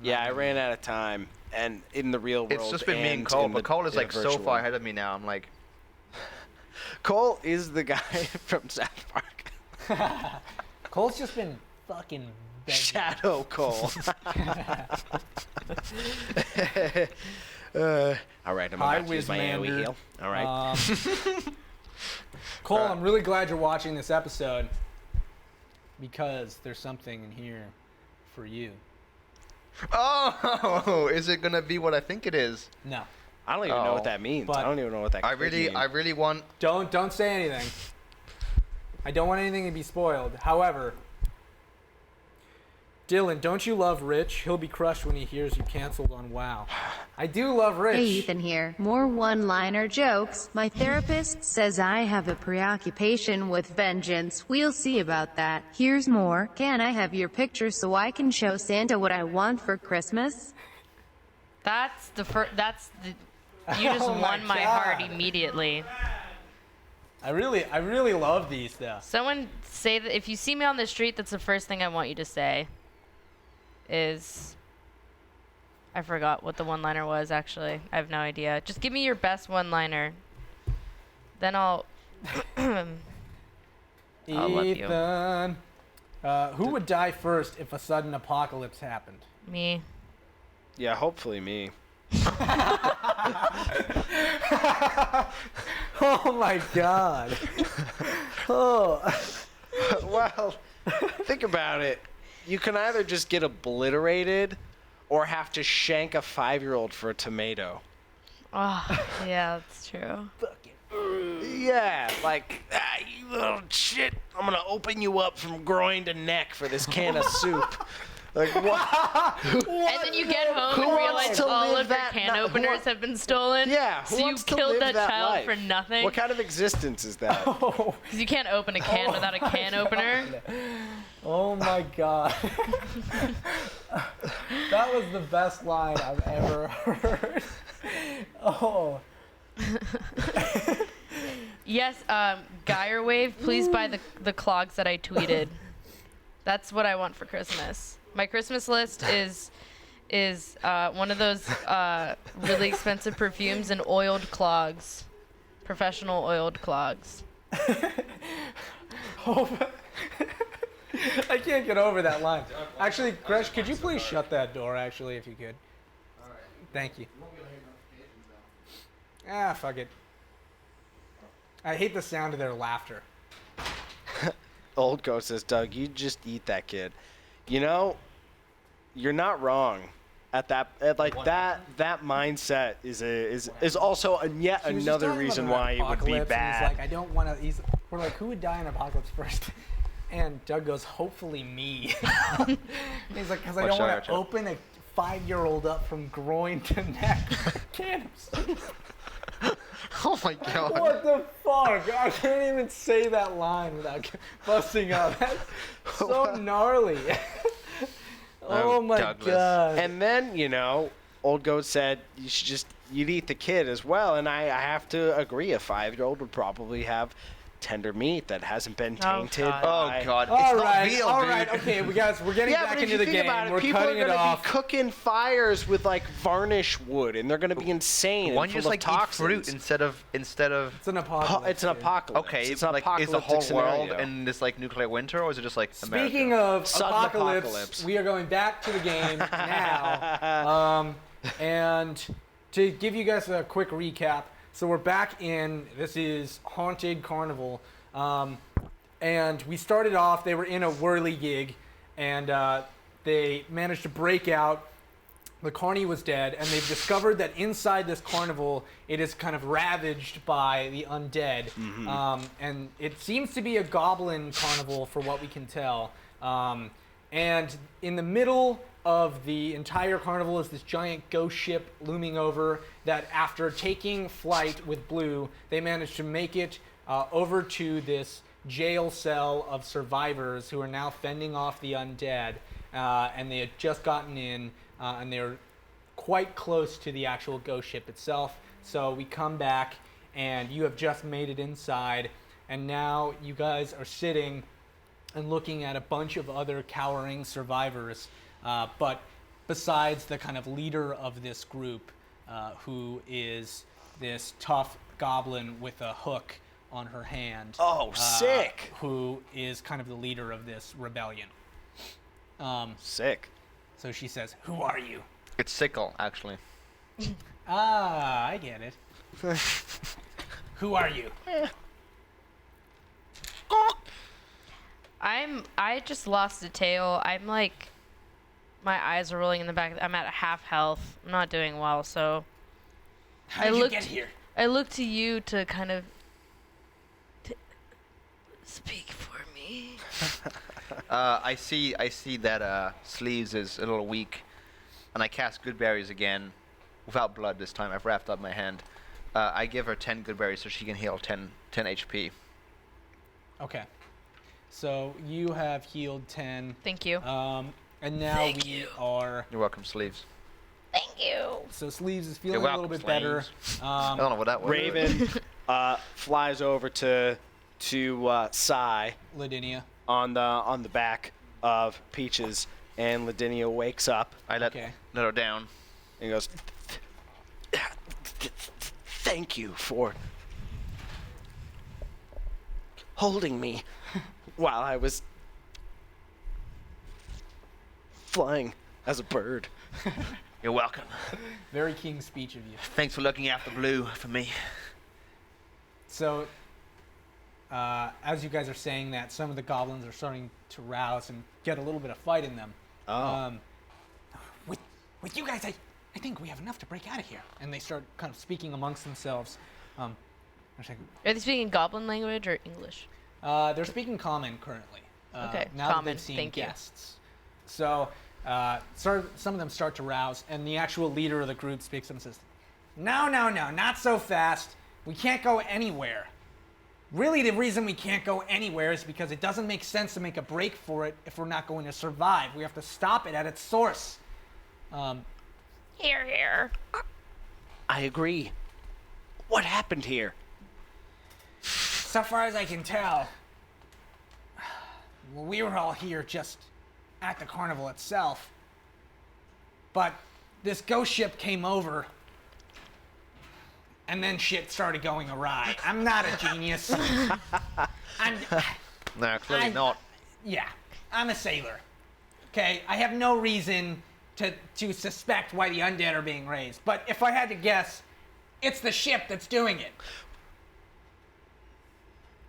Yeah, I ran out of time, and in the real world, It's just been me and Cole, but Cole is like so far ahead of me now. I'm like, Cole is the guy from South Park. Cole's just been fucking begging. Shadow Cole. All right, I'm Hi, about to use my AoE Wizmander. heal. All right. Cole, I'm really glad you're watching this episode because there's something in here for you. oh, is it gonna be what I think it is? No. I don't even know Oh, what that means. but I don't even know what that I could really mean. want. Don't say anything. I don't want anything to be spoiled. However, Dylan, don't you love Rich? He'll be crushed when he hears you canceled on WoW. I do love Rich. Hey, Ethan here. More one-liner jokes. My therapist says I have a preoccupation with vengeance. We'll see about that. Here's more. Can I have your picture so I can show Santa what I want for Christmas? That's the first. That's the. You just Oh my won my heart God. immediately. I really love these though. Someone say that if you see me on the street, that's the first thing I want you to say. Is. I forgot what the one-liner was. Actually, I have no idea. Just give me your best one-liner. Then I'll. I'll love you. Ethan. Who would die first if a sudden apocalypse happened? Me. Yeah, hopefully me. Oh my God. Oh. Well, think about it. You can either just get obliterated or have to shank a 5-year-old for a tomato. Oh, yeah, that's true. Yeah, like, you little shit. I'm going to open you up from groin to neck for this can of soup. Like, what? And then you get home Who and wants realize to all live of your that can who openers wa- have been stolen. Yeah, who So you wants to killed live that child life? for nothing. What kind of existence is that? Oh, Because you can't open a can without a can opener. oh my God. That was the best line I've ever heard. Oh. Yes, Geyer Wave, please buy the clogs that I tweeted. That's what I want for Christmas. My Christmas list is one of those really expensive perfumes and oiled clogs, professional oiled clogs. I can't get over that line. Actually, Gresh, could you please shut that door, actually, if you could? All right. Thank you. Ah, fuck it. I hate the sound of their laughter. Old Ghost says, Doug, you just eat that kid. You know, you're not wrong. that mindset is also yet He was just another talking reason about why it would be apocalypse, and bad. He's like, I don't want to. We're like, who would die in apocalypse first? And Doug goes, hopefully me. He's like, because I don't want to open a 5-year-old up from groin to neck. Cannons. Oh my god. What the fuck? I can't even say that line without busting up. That's so gnarly. Oh my Douglas. god. And then, Old Goat said you'd eat the kid as well, and I have to agree. A 5-year-old would probably have tender meat that hasn't been tainted. Oh god. All It's right, not veal, all dude. right, okay, we're getting Yeah, back but if into you the think game. about it, We're people cutting are it gonna off. be cooking fires with like varnish wood, and they're gonna be insane. Why and don't you full just of like toxins. eat fruit instead of It's an apocalypse. It's an dude. apocalypse. Okay, it's an like is the whole apocalyptic world scenario. in this like nuclear winter, or is it just like Speaking America? of Sudden apocalypse, apocalypse. we are going back to the game now. And to give you guys a quick recap, so we're back in, this is Haunted Carnival. And we started off, they were in a whirligig, and they managed to break out. The carny was dead, and they've discovered that inside this carnival, it is kind of ravaged by the undead. And it seems to be a goblin carnival, for what we can tell. And in the middle of the entire carnival is this giant ghost ship looming over that, after taking flight with Blue, they managed to make it over to this jail cell of survivors who are now fending off the undead. And they had just gotten in, and they're quite close to the actual ghost ship itself. So we come back, and you have just made it inside, and now you guys are sitting and looking at a bunch of other cowering survivors. But besides the kind of leader of this group, who is this tough goblin with a hook on her hand. Oh, sick! Who is kind of the leader of this rebellion. Sick. So she says, "Who are you?" It's sickle, actually. Ah, I get it. Who are you? I just lost a tail. I'm like, my eyes are rolling in the back. I'm at half health. I'm not doing well, so How did you get here? I look to you to kind of speak for me. I see that Sleeves is a little weak, and I cast Good Berries again, without blood this time. I've wrapped up my hand. I give her 10 Good Berries so she can heal 10 HP. Okay. So you have healed 10. Thank you. And now are. You're welcome, Sleeves. Thank you. So Sleeves is feeling You're a little welcome, bit better. I don't know what that was. Raven flies over to Sai Lavinia. on the back of Peaches, and Lavinia wakes up I let her down. and goes, "Thank you for holding me while I was flying as a bird." You're welcome. Very king speech of you. Thanks for looking after Blue for me. So, as you guys are saying that, some of the goblins are starting to rouse and get a little bit of fight in them. With you guys, I think we have enough to break out of here. And they start kind of speaking amongst themselves. Are they speaking Goblin language or English? They're speaking common currently. Okay, now that common, they've seen thank you. guests. So, some of them start to rouse, and the actual leader of the group speaks up and says, No, not so fast. We can't go anywhere. Really, the reason we can't go anywhere is because it doesn't make sense to make a break for it if we're not going to survive. We have to stop it at its source. Here. I agree. What happened here? So far as I can tell, we were all here just at the carnival itself. But this ghost ship came over, and then shit started going awry. I'm not a genius. No, clearly not. Yeah, I'm a sailor. Okay, I have no reason to suspect why the undead are being raised. But if I had to guess, it's the ship that's doing it.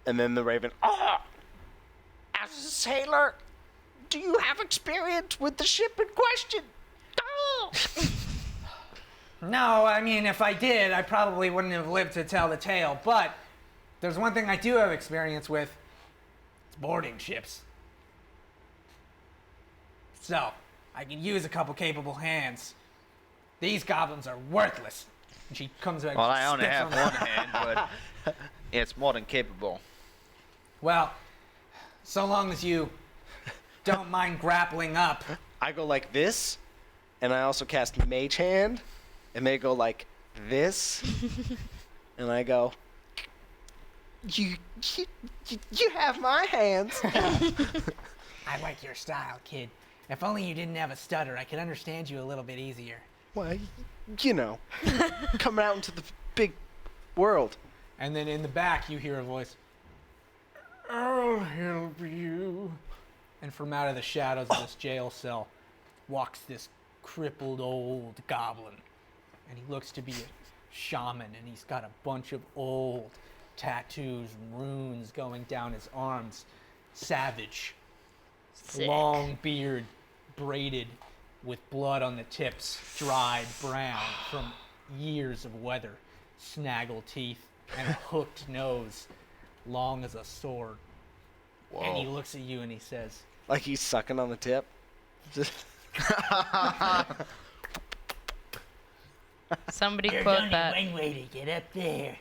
And then the Raven, as a sailor, do you have experience with the ship in question? jail. No, I mean, if I did, I probably wouldn't have lived to tell the tale. But there's one thing I do have experience with. It's boarding ships. So, I can use a couple capable hands. These goblins are worthless. And she comes back. Well, she I only spits have on one them. hand, but it's more than capable. Well, so long as you don't mind grappling up. I go like this, and I also cast Mage Hand, and they go like this, and I go, you have my hands. I like your style, kid. If only you didn't have a stutter, I could understand you a little bit easier. Well, you know, coming out into the big world. And then in the back, you hear a voice. I'll help you. And from out of the shadows of this jail cell walks this crippled old goblin. And he looks to be a shaman, and he's got a bunch of old tattoos and runes going down his arms. Savage. Sick. Long beard, braided with blood on the tips, dried brown from years of weather, snaggle teeth, and a hooked nose, long as a sword. Whoa. And he looks at you and he says, Like he's sucking on the tip. Somebody There's quote only that. one way to get up there.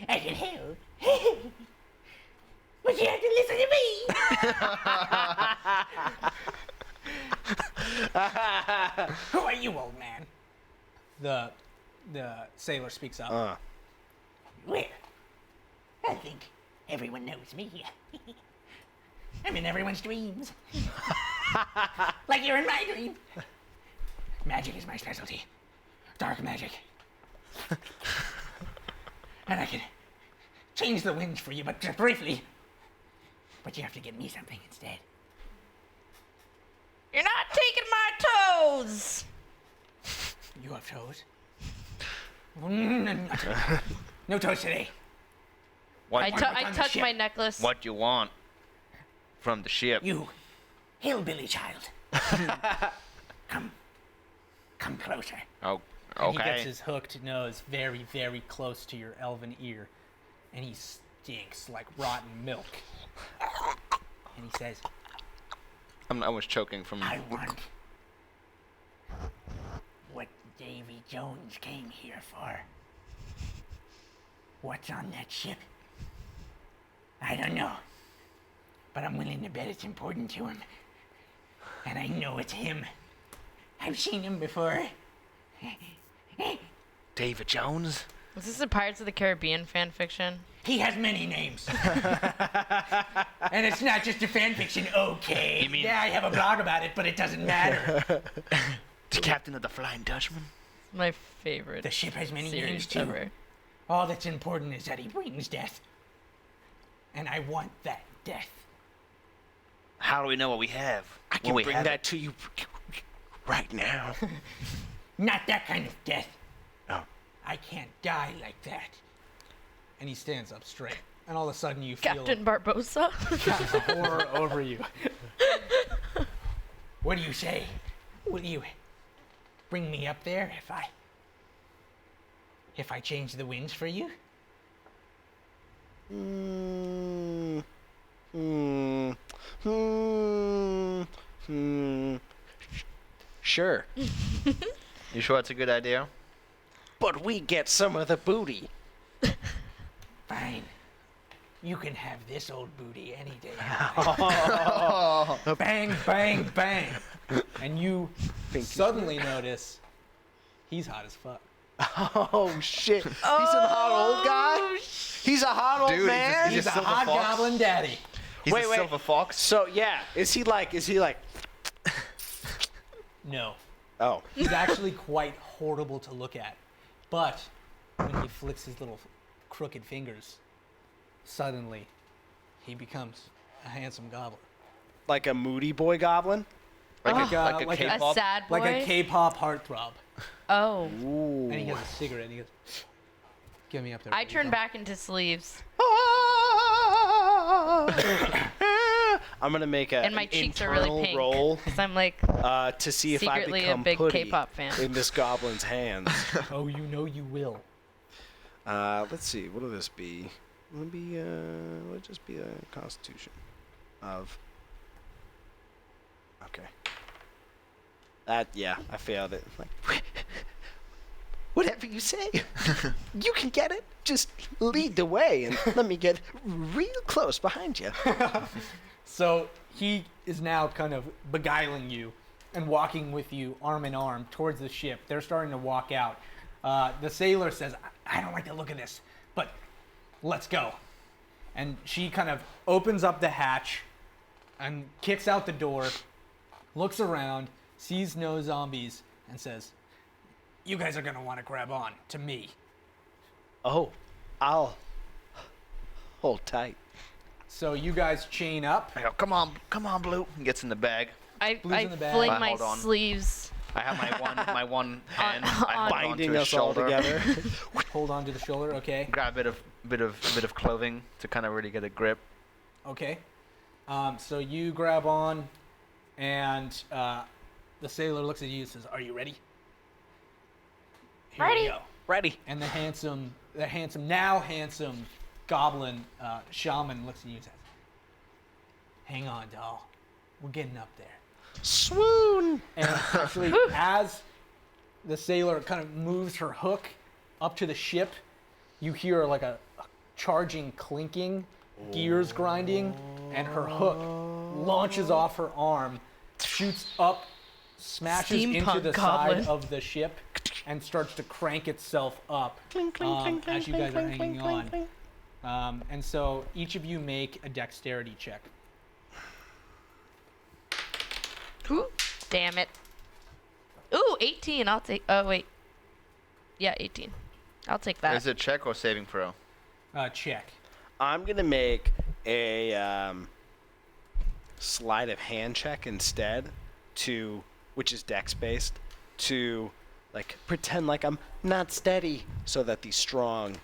I can help. But you have to listen to me. "Who are you, old man?" The sailor speaks up. Well, I think everyone knows me. I'm in everyone's dreams. Like you're in my dream. Magic is my specialty. Dark magic. And I can change the winds for you, but just briefly. But you have to give me something instead. You're not taking my toes. You have toes? No toes today. What, I on the touch ship. my necklace. what you want from the ship? You, hillbilly child. Come closer. Oh, And he gets okay. his hooked nose very, very close to your elven ear. And he stinks like rotten milk. And he says, I was choking from. I want what Davy Jones came here for. What's on that ship? I don't know. But I'm willing to bet it's important to him. And I know it's him. I've seen him before. David Jones? Is this a Pirates of the Caribbean fan fiction? He has many names. And it's not just a fan fiction, okay. You mean- Yeah, I have a blog about it, but it doesn't matter. The captain of the Flying Dutchman? My favorite The ship has many names series too. ever. All that's important is that he brings death. And I want that death. How do we know what we have? I when can we bring have that it? to you right now. Not that kind of death. Oh. I can't die like that. and he stands up straight. And all of a sudden you feel Captain Barbosa. horror over you. What do you say? Will you bring me up there if I change the winds for you? Sure. You sure it's a good idea? But we get some of the booty. Fine. You can have this old booty any day. Bang, bang, bang. And you suddenly notice he's hot as fuck. Oh shit! He's a hot old guy. He's a hot old Dude, man. He's a Silver hot Fox? goblin daddy. He's Wait, a wait. silver fox. So yeah, is he like? No. Oh, He's actually quite horrible to look at. But when he flicks his little crooked fingers, suddenly he becomes a handsome goblin. like a moody boy goblin. Like like a a A K-pop. sad boy. Like a K-pop heartthrob. Oh. And he has a cigarette and he goes, "Get me up there." I baby." turn back into sleeves. I'm gonna make And my an cheeks are internal really pink. roll Because I'm like to see if I secretly a become big putty K-pop fan. in this goblin's hands. Oh, you know you will. Let's see. What'll this be? It'll be it'll just be a Constitution of. Okay. Yeah, I failed it. Like, whatever you say. You can get it. Just lead the way and let me get real close behind you. So he is now kind of beguiling you and walking with you arm in arm towards the ship. They're starting to walk out. The sailor says, I don't like the look of this, but let's go. And she kind of opens up the hatch and kicks out the door, looks around, sees no zombies, and says, you guys are going to want to grab on to me. Oh, I'll hold tight. So you guys chain up. I go, come on, Blue. He gets in the bag. I Blue's in the bag. fling Ah, my hold on. sleeves. I have my one hand. I on- hold onto Binding his us all shoulder. together. Hold on to the shoulder, okay? Grab a bit of clothing to kind of really get a grip. Okay. So you grab on, and the sailor looks at you and says, are you ready? Here we Ready. go. Ready. And the now handsome goblin shaman looks at you and says, hang on, doll. We're getting up there. Swoon. And actually, as the sailor kind of moves her hook up to the ship, you hear like a charging clinking, gears grinding, and her hook launches off her arm, shoots up, smashes into Steampunk the goblin. side of the ship, and starts to crank itself up as you guys are hanging on. And so each of you make a dexterity check. Ooh, damn it. Ooh, 18. I'll take. Oh wait. Yeah, 18. I'll take that. Is it check or saving throw? Check. I'm gonna make a sleight of hand check instead, which is dex based, to like pretend like I'm not steady, so that the strong,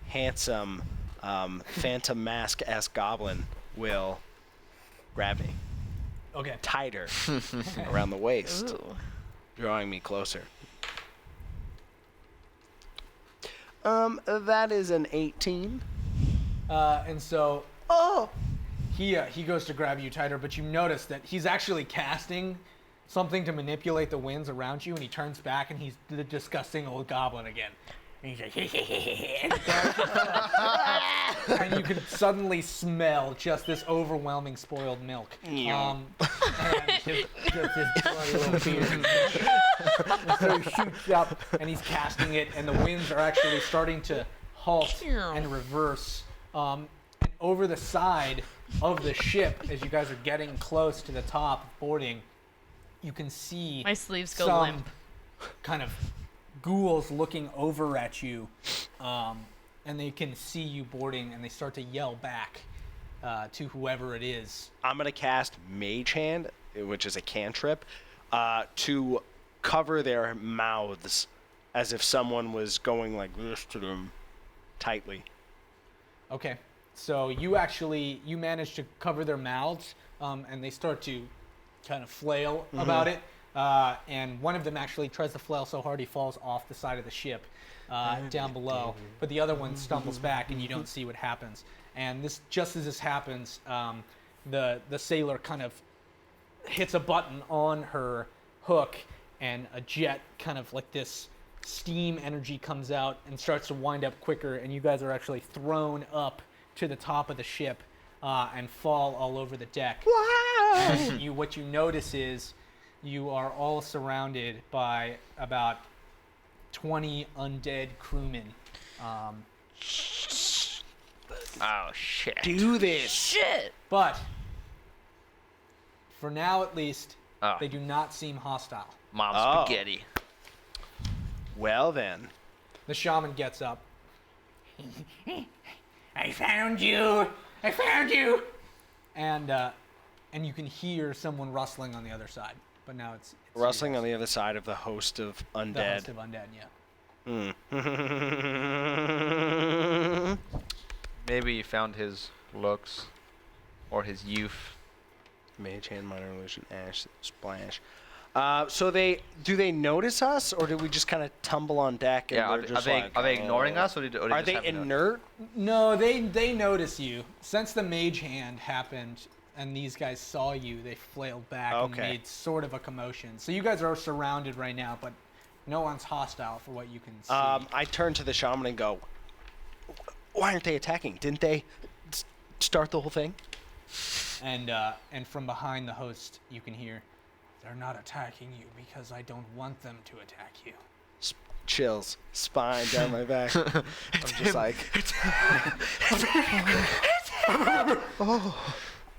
handsome, phantom mask-esque goblin will grab me Okay. tighter around the waist, Ooh. drawing me closer. That is an 18. And so he goes to grab you tighter, but you notice that he's actually casting something to manipulate the winds around you, and he turns back and he's the disgusting old goblin again. And he's like, and you can suddenly smell just this overwhelming spoiled milk. And his bloody little beard. So he shoots up and he's casting it, and the winds are actually starting to halt and reverse. And over the side of the ship, as you guys are getting close to the top of boarding, you can see My sleeves go some limp. kind of ghouls looking over at you, and they can see you boarding, and they start to yell back to whoever it is. I'm gonna cast Mage Hand, which is a cantrip, to cover their mouths as if someone was going like this to them tightly. Okay, so you manage to cover their mouths, and they start to kind of flail about it. And one of them actually tries to flail so hard he falls off the side of the ship down below. But the other one stumbles back, and you don't see what happens. And just as this happens, the sailor kind of hits a button on her hook, and a jet kind of like this steam energy comes out and starts to wind up quicker, and you guys are actually thrown up to the top of the ship and fall all over the deck. And what you notice is you are all surrounded by about 20 undead crewmen. Oh shit. Do this. Shit. But for now at least, Oh. they do not seem hostile. Mom Oh. spaghetti. Well then. The shaman gets up. I found you! I found you! And you can hear someone rustling on the other side. But now it's Rustling on the other side of the host of the undead. host of undead, yeah. Maybe he found his looks or his youth Mage hand, minor illusion, ash, splash. So do they notice us, or do we just kind of tumble on deck? And Yeah, they're just are they ignoring us, or are just they having inert? No, they notice you. Since the mage hand happened and these guys saw you, they flailed back and Okay. made sort of a commotion. So you guys are surrounded right now, but no one's hostile for what you can see. I turn to the shaman and go, "Why aren't they attacking? Didn't they start the whole thing?" And from behind the host, you can hear, "They're not attacking you because I don't want them to attack you." Chills, spine down my back. I'm just like,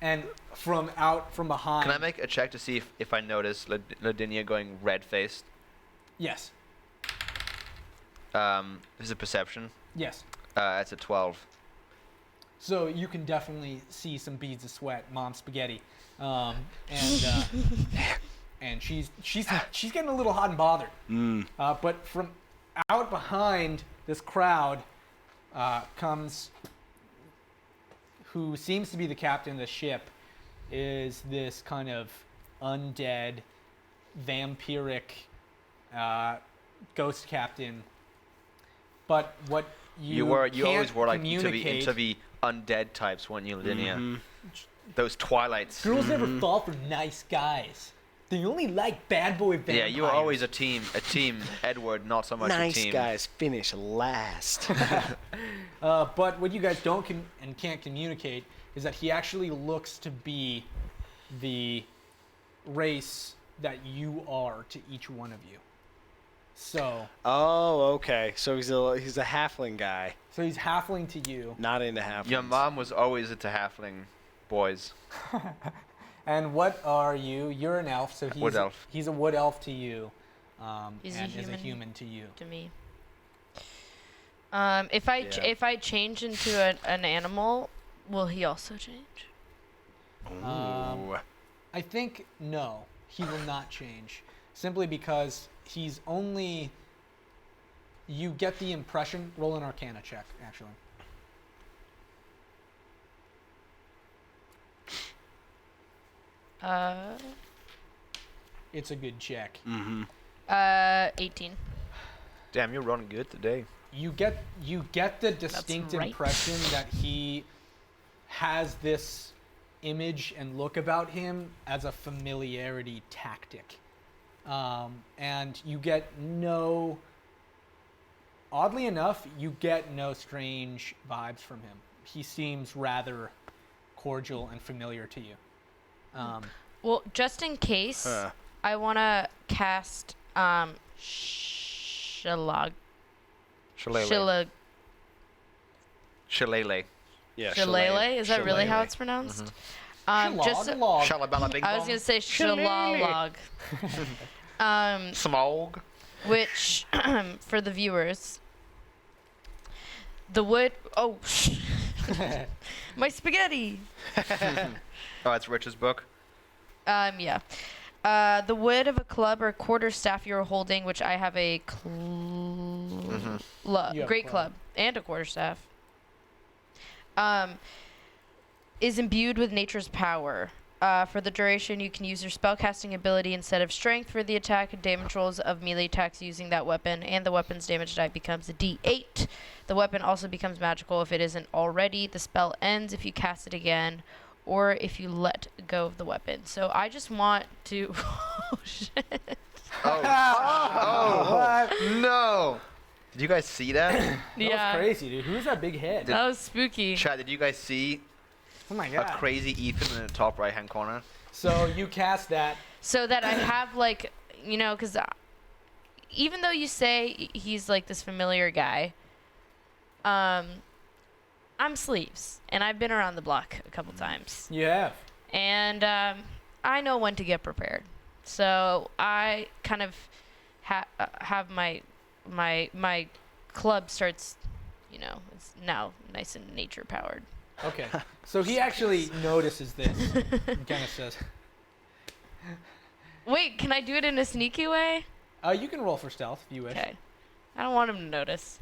And from behind. Can I make a check to see if I notice Ladinia going red-faced? Yes. This is a perception. Yes. It's a 12. So you can definitely see some beads of sweat, Mom Spaghetti, and she's getting a little hot and bothered. But from out behind this crowd comes who seems to be the captain of the ship, is this kind of undead, vampiric ghost captain. But what you always were like communicate, into the undead types, weren't you, Ladinia? Those Twilights. Girls never fall for nice guys. They only like bad boy vampires. Yeah, you were always a team. Edward, not so much a nice team. guys finish last. But what you guys don't and can't communicate is that he actually looks to be the race that you are to each one of you. So. Oh, okay. So he's a halfling guy. So he's halfling to you. Not into halflings. Your mom was always into halfling boys. And what are you? You're an elf, so Wood elf. He's a wood elf to you, He's and a is a human human to you. to me. If I change into an animal, will he also change? Ooh. I think no, he will not change, simply because he's only. You get the impression. Roll an Arcana check, actually. It's a good check. 18. Damn, you're running good today. You get the distinct right. impression that he has this image and look about him as a familiarity tactic, and you get no. Oddly enough, you get no strange vibes from him. He seems rather cordial and familiar to you. Well, just in case, I want to cast Shillelagh. Shillelagh. Yeah. Shillelagh? Is that really how Shillelagh. it's pronounced? Just Shalabala bing I was bong. gonna say Shillelagh. Smog. Which, for the viewers, the wood. Oh, my spaghetti. Oh, that's Rich's book. Yeah. The wood of a club or quarterstaff you're holding, which I have a You have great a club and a quarterstaff, is imbued with nature's power. For the duration, you can use your spellcasting ability instead of strength for the attack and damage rolls of melee attacks using that weapon, and the weapon's damage die becomes a d8. The weapon also becomes magical if it isn't already. The spell ends if you cast it again, or if you let go of the weapon. So I just want to. Oh shit! Oh no! Did you guys see that? That was crazy, dude. Who's that big head? That was spooky. Chad, did you guys see Oh my a god. crazy Ethan in the top right-hand corner? So you cast that. So that I have like, because even though you say he's like this familiar guy, I'm Sleeves, and I've been around the block a couple times, You have. and I know when to get prepared. So I kind of have my club starts, it's now nice and nature powered. Okay. So he actually notices this and kind of says, Wait, can I do it in a sneaky way? you can roll for stealth if you wish. Okay. I don't want him to notice.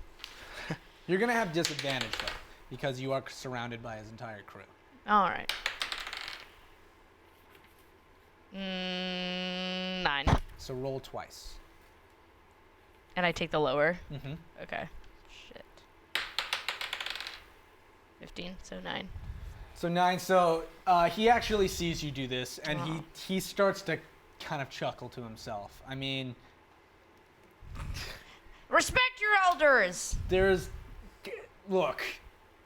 You're going to have disadvantage, though, because you are surrounded by his entire crew. All right. 9. So roll twice. And I take the lower. Mm-hmm. Okay. Shit. 15, so 9. So 9. So he actually sees you do this, and he starts to kind of chuckle to himself. I mean, Respect your elders! look,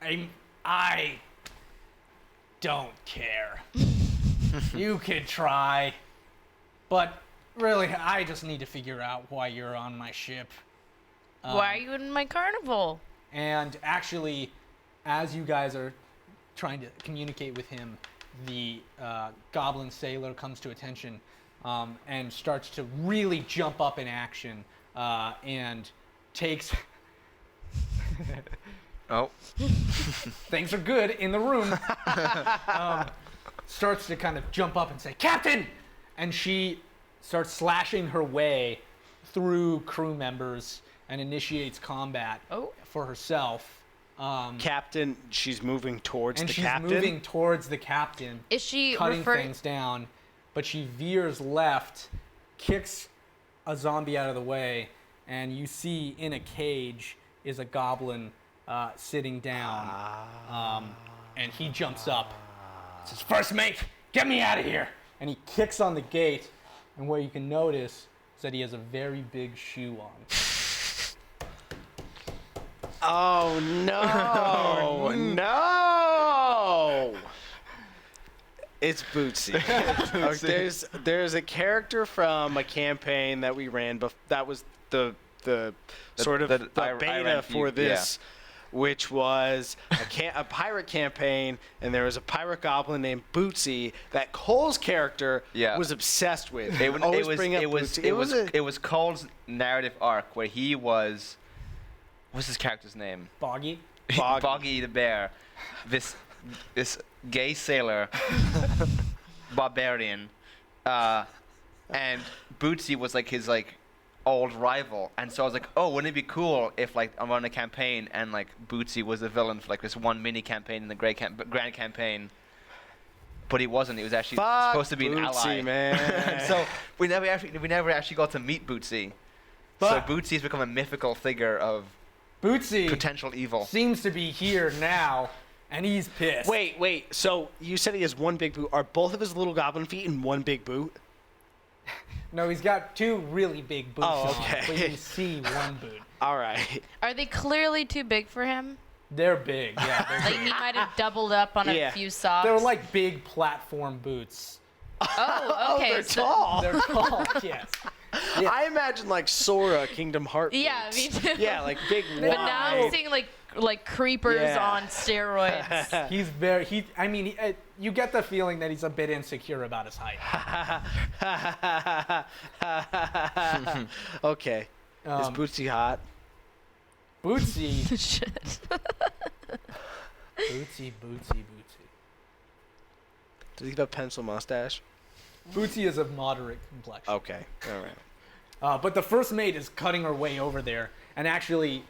I don't care. You could try, but really, I just need to figure out why you're on my ship. Why are you in my carnival? And actually, as you guys are trying to communicate with him, the goblin sailor comes to attention and starts to really jump up in action and takes... Oh. Things are good in the room. Starts to kind of jump up and say, "Captain!" And she starts slashing her way through crew members and initiates combat for herself. Captain, she's moving towards And the she's captain. moving towards the captain, Is she cutting referring... things down, but she veers left, kicks a zombie out of the way, and you see in a cage is a goblin sitting down, and he jumps up, says, "First mate, get me out of here!" And he kicks on the gate, and what you can notice is that he has a very big shoe on. Oh no! No! It's Bootsy. Okay, there's a character from a campaign that we ran, but that was the sort of the I beta ran for yeah. this, which was a pirate campaign, and there was a pirate goblin named Bootsy that Cole's character was obsessed with. It was Bootsy. Cole's narrative arc where he was. What's his character's name? Boggy? Boggy the bear. This gay sailor, barbarian, and Bootsy was like his old rival. And so I was like, oh, wouldn't it be cool if I'm on a campaign and Bootsy was the villain for this one mini campaign in the grand campaign. But he wasn't. He was actually supposed to be an ally. Man. So we never actually got to meet Bootsy. So Bootsy's become a mythical figure of Bootsy potential evil. seems to be here now, and he's pissed. Wait. So you said he has one big boot. Are both of his little goblin feet in one big boot? No, he's got 2 really big boots Oh, on, okay. but you see one boot. All right. Are they clearly too big for him? They're big, yeah. Like he might have doubled up on Yeah. a few socks. They're like big platform boots. Oh, okay. They're so- tall. They're tall, yes. Yeah. I imagine Sora Kingdom Hearts. Yeah, boots. me too. Yeah, big. But now I'm wide. seeing like creepers Yeah. on steroids. He's very, you get the feeling that he's a bit insecure about his height. Okay. Is Bootsy hot? Bootsy, Shit. Bootsy. Does he have a pencil mustache? Bootsy is of moderate complexion. Okay. All right. But the first mate is cutting her way over there, and actually,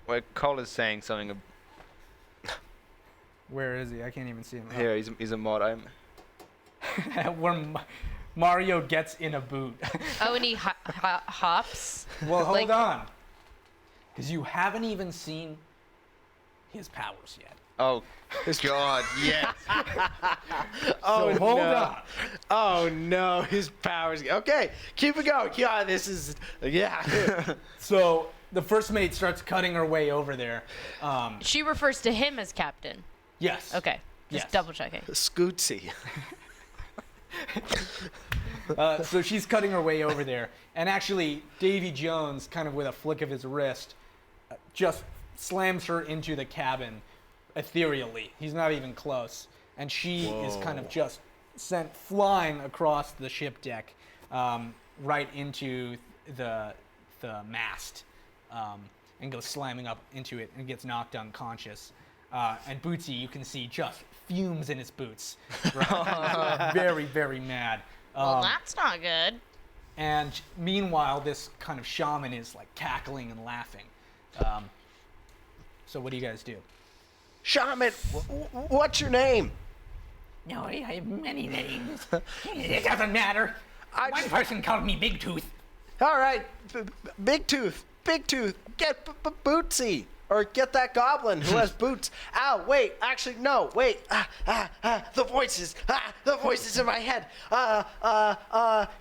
Well, Cole is saying something. where is he? I can't even see him. Here, he's a mod. Where Mario gets in a boot. Oh, and he hops. Well, hold Like- on. Because you haven't even seen his powers yet. Oh, God, yes. So hold on. Oh no, his powers. Okay, keep it going. Yeah, this is. Yeah. So the first mate starts cutting her way over there. She refers to him as captain. Yes. Okay. Just Yes. double checking. Scootsy. So she's cutting her way over there. And actually, Davy Jones, kind of with a flick of his wrist, just slams her into the cabin ethereally. He's not even close. And she is kind of just sent flying across the ship deck right into the mast and goes slamming up into it and gets knocked unconscious. And Bootsy, you can see, just fumes in his boots. Right? Very, very mad. Well, that's not good. And meanwhile, this kind of shaman is cackling and laughing. So what do you guys do? Shaman, what's your name? No, I have many names. It doesn't matter. One person called me Big Tooth. All right, Big Tooth, get Bootsy. Or get that goblin who has boots. Ow, wait, actually, no, wait. The voices in my head.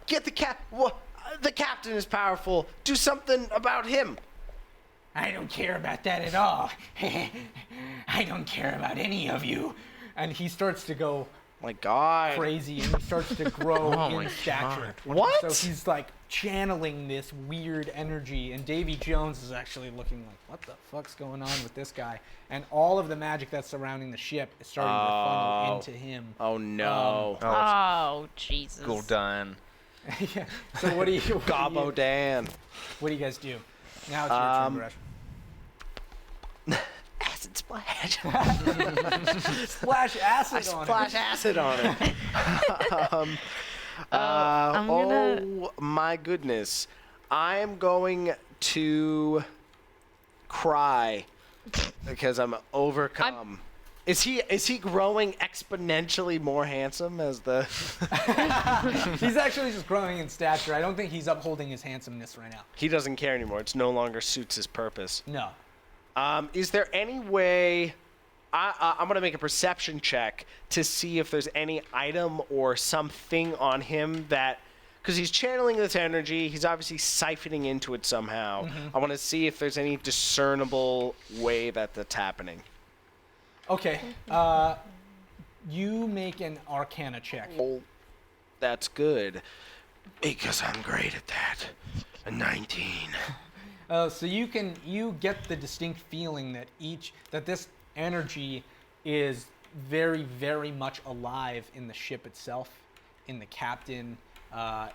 Get the captain is powerful. Do something about him. I don't care about that at all. I don't care about any of you. And he starts to go My God. crazy and he starts to grow in stature. What? So he's like channeling this weird energy, and Davy Jones is actually looking like, what the fuck's going on with this guy? And all of the magic that's surrounding the ship is starting to funnel into him. Oh no. Oh, Jesus. Cool done. Yeah. So what do you Gobbo Dan. What do you guys do? Now it's your turn, Gresh. Acid splash. Splash acid on Splash it. acid on it. I'm gonna- Oh my goodness. I'm going to cry because I'm overcome. Is he growing exponentially more handsome as the He's actually just growing in stature. I don't think he's upholding his handsomeness right now. He doesn't care anymore. It no longer suits his purpose. No. Is there any way I'm going to make a perception check to see if there's any item or something on him that, because he's channeling this energy, he's obviously siphoning into it somehow. I want to see if there's any discernible way that that's happening. Okay. You make an Arcana check. Well, that's good. Because I'm great at that. A 19. So you get the distinct feeling that this energy is very, very much alive in the ship itself, in the captain,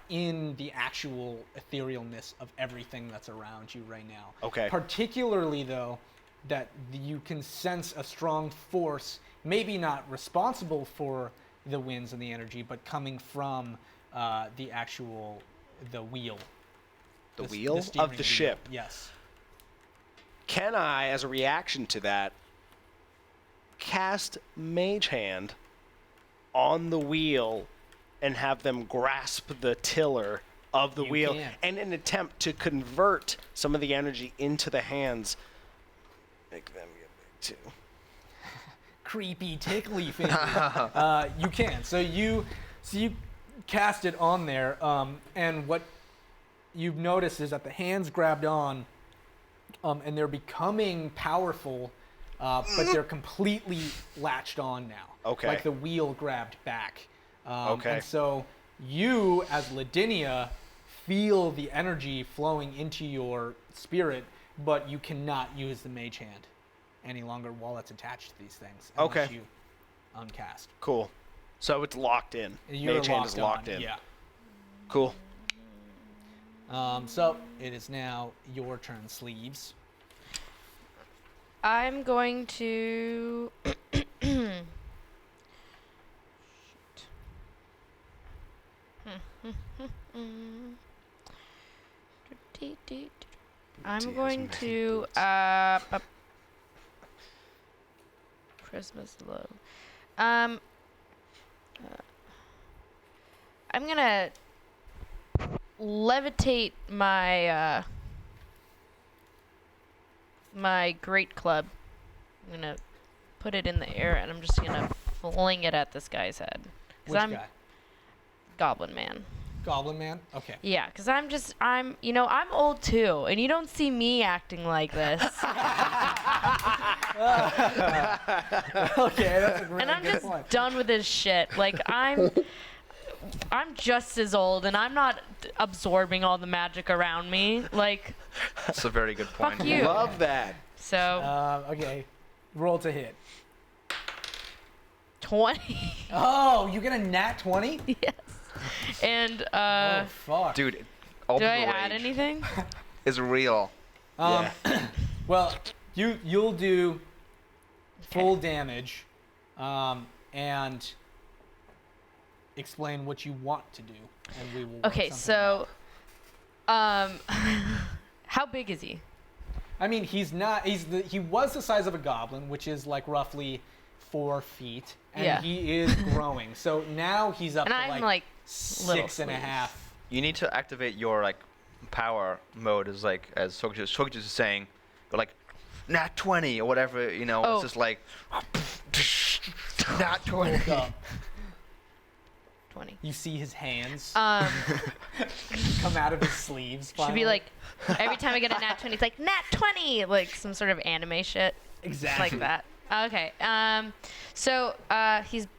in the actual etherealness of everything that's around you right now. Okay. Particularly though, that you can sense a strong force, maybe not responsible for the winds and the energy, but coming from the wheel. The s- wheel steering of the wheel. ship. Yes. Can I, as a reaction to that, cast Mage Hand on the wheel and have them grasp the tiller of the You wheel can. and an attempt to convert some of the energy into the hands? Make them get big too. Creepy tickly fingers. You can. So you cast it on there, and what you've noticed is that the hands grabbed on, and they're becoming powerful, but they're completely latched on now. Okay. Like the wheel grabbed back. Okay. And so you, as Lavinia, feel the energy flowing into your spirit, but you cannot use the mage hand any longer while it's attached to these things. Unless Okay. you uncast. Cool. So it's locked in. You're Mage Hand is locked on, in. Yeah. Cool. So it is now your turn, Sleeves. I'm going to. I'm going to Christmas love. I'm gonna levitate my my great club. I'm gonna put it in the air and I'm just gonna fling it at this guy's head. 'Cause Which I'm guy? Goblin Man. Goblin Man? Okay. Yeah, because I'm old too, and you don't see me acting like this. Okay, that's a really And I'm good just point. done with this shit. Like, I'm just as old, and I'm not absorbing all the magic around me. Like, That's a very good point. fuck you. Love that. So, Okay. Roll to hit. 20. Oh, you get a nat 20? Yes. And Oh, fuck. Dude, do ultimate I add rage anything? is real. Well, you'll do full damage, and explain what you want to do, and we will. work Okay, something so, out. how big is he? I mean, he's not. He was the size of a goblin, which is like roughly 4 feet, and Yeah. he is growing. So now he's up And to I'm like little 6.5. You need to activate your like power mode, as like as Sokuju is saying, go like nat 20 or whatever, you know. Oh. It's just like nat 20. Look up. 20. You see his hands Um, come out of his sleeves. should Finally. be like every time I get a nat 20, it's like nat 20, like some sort of anime shit exactly like that. Okay. So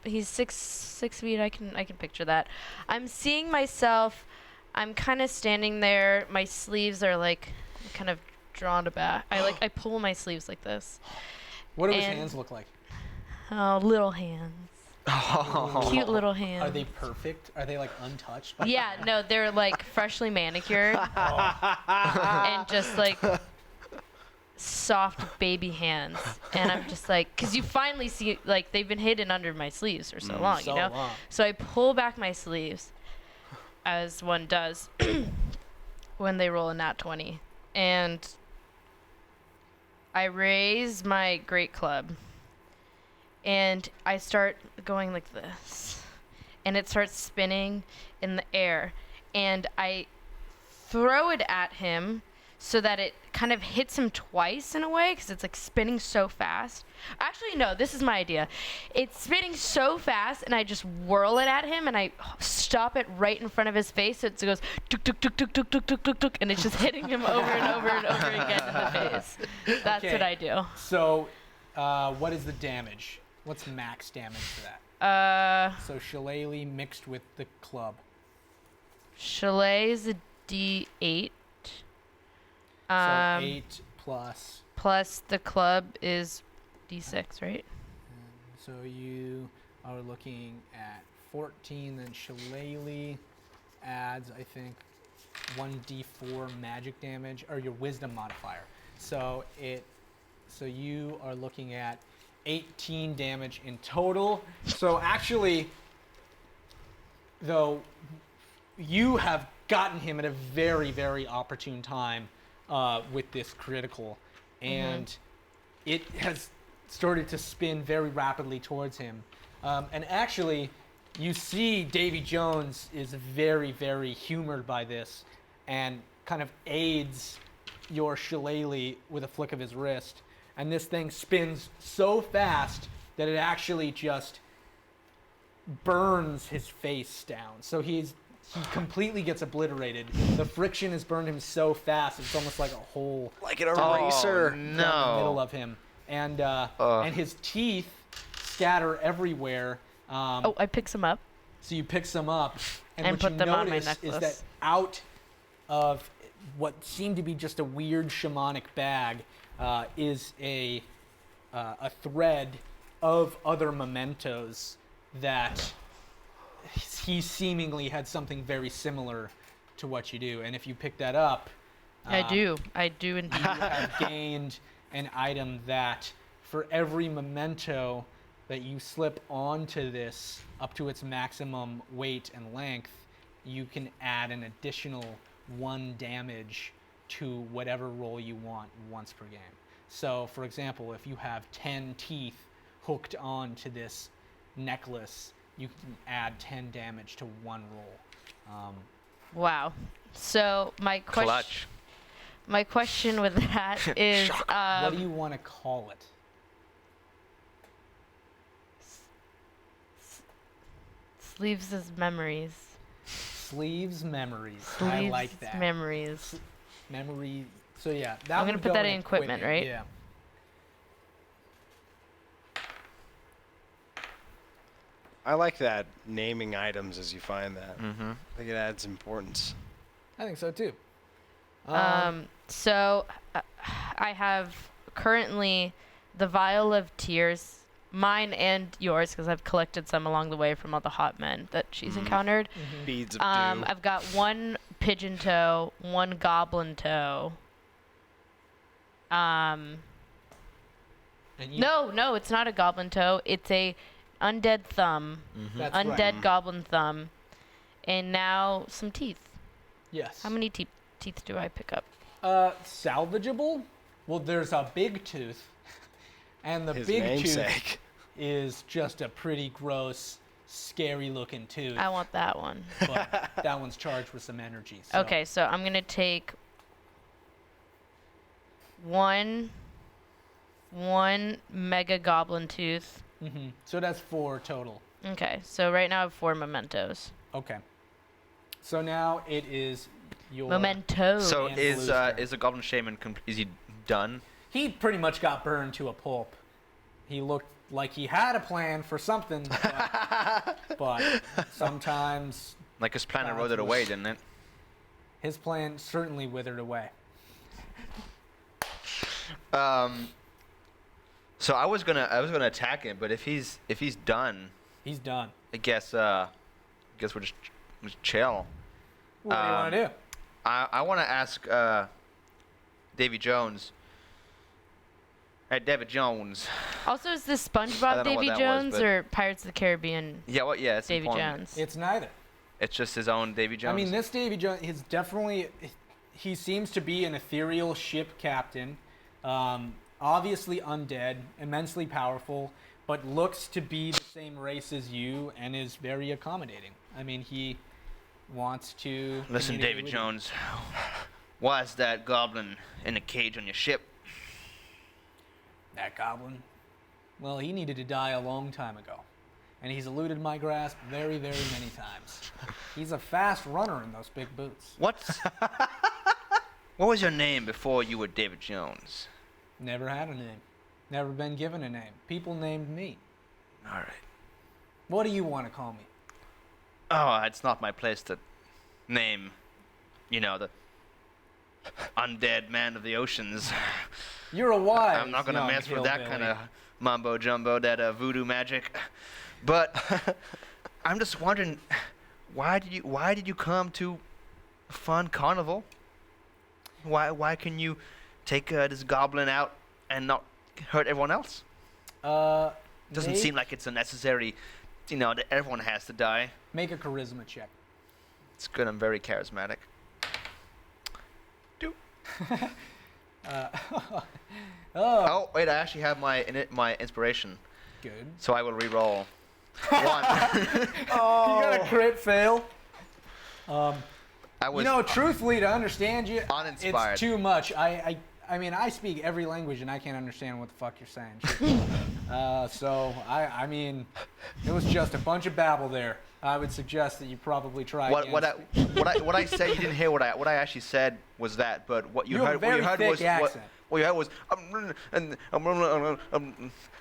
he's 6 feet. I can picture that. I'm seeing myself. I'm kind of standing there. My sleeves are like kind of drawn back. I pull my sleeves like this. What do his and- hands look like? Oh, little hands. Cute little hands. Are they perfect? Are they like untouched? Yeah, no, they're like freshly manicured and just like soft baby hands. And I'm just like, because you finally see, like, they've been hidden under my sleeves for so long, so you know? long. So I pull back my sleeves, as one does when they roll a nat 20. And I raise my great club. And I start going like this. And it starts spinning in the air. And I throw it at him so that it kind of hits him twice in a way, because it's like spinning so fast. Actually, no, this is my idea. It's spinning so fast, and I just whirl it at him, and I stop it right in front of his face, so it goes tuk tuk tuk tuk tuk tuk tuk tuk tuk, and it's just hitting him over and over and over again in the face. That's Okay. what I do. So, what is the damage? What's max damage to that? So Shillelagh mixed with the club. Chalet is a D8. So 8 plus. Plus the club is D6, right? So you are looking at 14. Then Shillelagh adds, I think, 1d4 magic damage, or your wisdom modifier. So you are looking at 18 damage in total. So actually, though, you have gotten him at a very, very opportune time with this critical, and it has started to spin very rapidly towards him. And actually, you see Davy Jones is very, very humored by this and kind of aids your Shillelagh with a flick of his wrist. And this thing spins so fast that it actually just burns his face down. So he completely gets obliterated. The friction has burned him so fast, it's almost like a hole Like an eraser. down the middle of him. And his teeth scatter everywhere. Oh, I pick some up. So you pick some up, and And what put you them on my notice is that necklace. out of what seemed to be just a weird shamanic bag is a thread of other mementos that he seemingly had something very similar to what you do. And if you pick that up, I do indeed. you have gained an item that for every memento that you slip onto this up to its maximum weight and length, you can add an additional 1 damage to whatever roll you want once per game. So, for example, if you have 10 teeth hooked onto this necklace, you can add 10 damage to 1 roll. Wow. So my question with that is, What do you want to call it? sleeves as memories. Sleeves memories. Sleeves I like that. memories. Memory. So yeah, that I'm gonna would put go that in equipment, right? Yeah. I like that, naming items as you find that. I think it adds importance. I think so too. So I have currently the vial of tears, mine and yours, because I've collected some along the way from all the hot men that she's encountered. Beads of dew. I've got 1 pigeon toe, 1 goblin toe. And you, No, it's not a goblin toe. It's a undead thumb, that's undead right. goblin thumb, and now some teeth. Yes. How many teeth do I pick up? Salvageable? Well, there's a big tooth, and the His big namesake. is just a pretty gross, scary-looking tooth. I want that one. But that one's charged with some energy. So. Okay, so I'm gonna take one mega goblin tooth. So that's 4 total. Okay, so right now I have 4 mementos. Okay. So now it is your... Mementos. So And is Blue's turn. the Goblin Shaman, is he done? He pretty much got burned to a pulp. He looked like he had a plan for something, but sometimes Like his plan Gods eroded was- away, didn't it? his plan certainly withered away. So I was gonna attack him, but if he's done, He's done. I guess we're just chill. What do you want to do? I want to ask Davy Jones. Hey, David Jones. Also, is this I SpongeBob don't know what Davy that was, Jones but- or Pirates of the Caribbean Yeah, what? Yeah, it's Davy important. Jones? It's neither. It's just his own Davy Jones. I mean, this Davy Jones is definitely... He seems to be an ethereal ship captain. Obviously undead, immensely powerful, but looks to be the same race as you and is very accommodating. I mean, he wants to... Listen, communicate David with you. Jones. Why is that goblin in a cage on your ship? That goblin? Well, he needed to die a long time ago. And he's eluded my grasp very, very many times. He's a fast runner in those big boots. What was your name before you were David Jones? Never had a name. Never been given a name. People named me. All right. What do you want to call me? Oh, it's not my place to name, the undead man of the oceans. You're a wise I'm not gonna young mess with that hillbilly. kind of mumbo jumbo, that voodoo magic. But I'm just wondering, why did you come to a fun carnival? Why can you take this goblin out and not hurt everyone else? Doesn't make- seem like it's a necessary, that everyone has to die. Make a charisma check. It's good. I'm very charismatic. Oh wait, I actually have my inspiration, Good. so I will re-roll. 1. You got a crit fail. I was Truthfully, to understand you, uninspired. it's too much. I mean, I speak every language and I can't understand what the fuck you're saying. So I mean, it was just a bunch of babble there. I would suggest that you probably try again. What I said, you didn't hear what I actually said was that, but what you You have heard a very thick was accent. what you heard was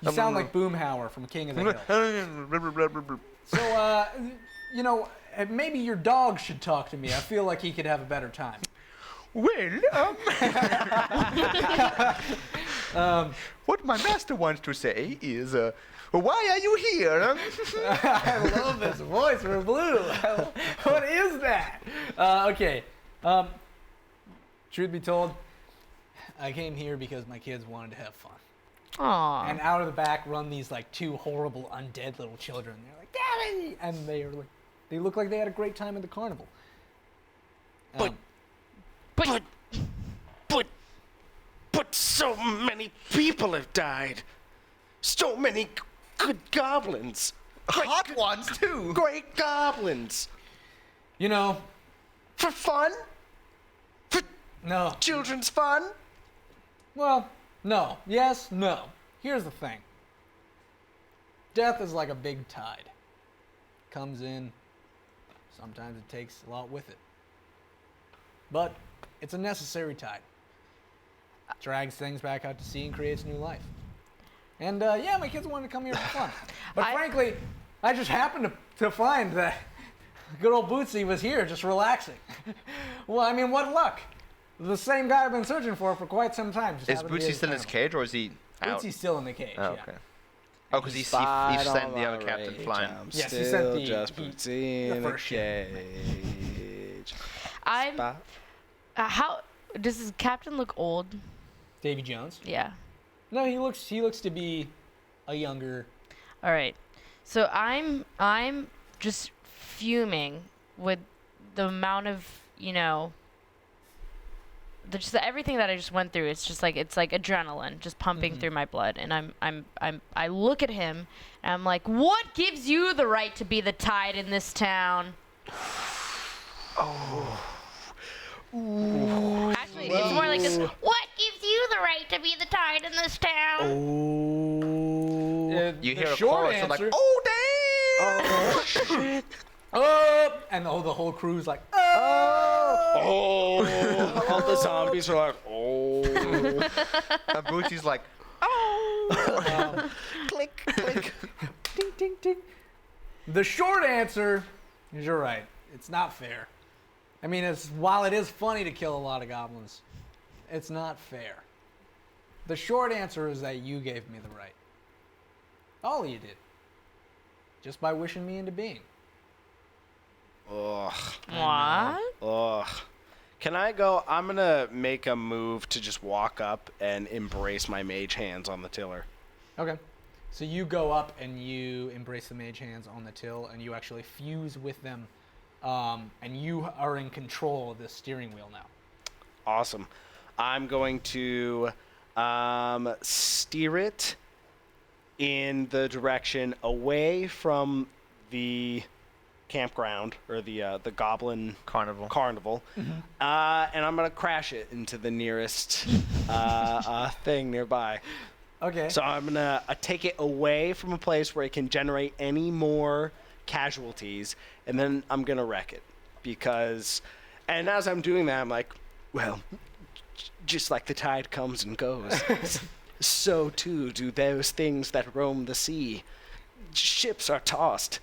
You sound like Boomhauer from King of the Hill. So, maybe your dog should talk to me. I feel like he could have a better time. Well, what my master wants to say is, why are you here? I love this voice for Blue. What is that? Okay. Truth be told, I came here because my kids wanted to have fun. Aww. And out of the back run these like 2 horrible undead little children. They're like, Daddy! And they look like they had a great time at the carnival. But so many people have died. So many good goblins. Hot ones too. Great goblins. For fun? For No. children's fun? Well, no. Yes, no. Here's the thing. Death is like a big tide. Comes in. Sometimes it takes a lot with it. But it's a necessary tide. Drags things back out to sea and creates new life. And my kids wanted to come here for fun. But frankly, I just happened to find that good old Bootsy was here just relaxing. Well, I mean, what luck. The same guy I've been searching for quite some time. Just Is happened to be Bootsy at still in his carnival. cage, or is he out? Bootsy's still in the cage, Oh, yeah. okay. Oh, because he Spied sent on the other my captain rage, flying. I'm Yes, he still sent the- just he- Bootsy the in a first ship. cage. I'm. Spot. How does this captain look old? Davy Jones? Yeah. No, he looks to be a younger. All right. So I'm just fuming with the amount of just everything that I just went through. It's just like adrenaline just pumping through my blood, and I look at him and I'm like, what gives you the right to be the tide in this town? Actually, it's more like this. What gives you the right to be the tide in this town? You The hear a short chorus of like, answer- oh damn! Oh shit! Oh, and the whole crew's like, Oh, all the zombies are like, oh. And Bootsy's like, Click, click. ding, ding, ding. The short answer is you're right. It's not fair. I mean, while it is funny to kill a lot of goblins, it's not fair. The short answer is that you gave me the right. All you did. Just by wishing me into being. Ugh. What? Ugh. Can I go? I'm going to make a move to just walk up and embrace my mage hands on the tiller. Okay. So you go up and you embrace the mage hands on the till, and you actually fuse with them, and you are in control of the steering wheel now. Awesome. I'm going to steer it in the direction away from the campground or the goblin carnival, and I'm gonna crash it into the nearest thing nearby. Okay. So I'm gonna take it away from a place where it can generate any more casualties, and then I'm gonna wreck it because. And as I'm doing that, I'm like, well, just like the tide comes and goes, so too do those things that roam the sea. Ships are tossed.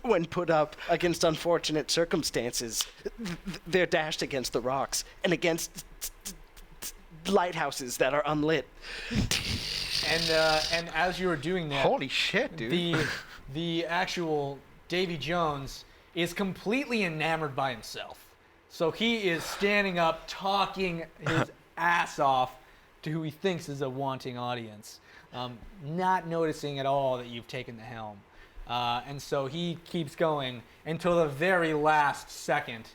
When put up against unfortunate circumstances, they're dashed against the rocks and against lighthouses that are unlit. And as you were doing that, holy shit, dude. the actual Davy Jones is completely enamored by himself. So he is standing up, talking his ass off to who he thinks is a wanting audience, not noticing at all that you've taken the helm. And so he keeps going until the very last second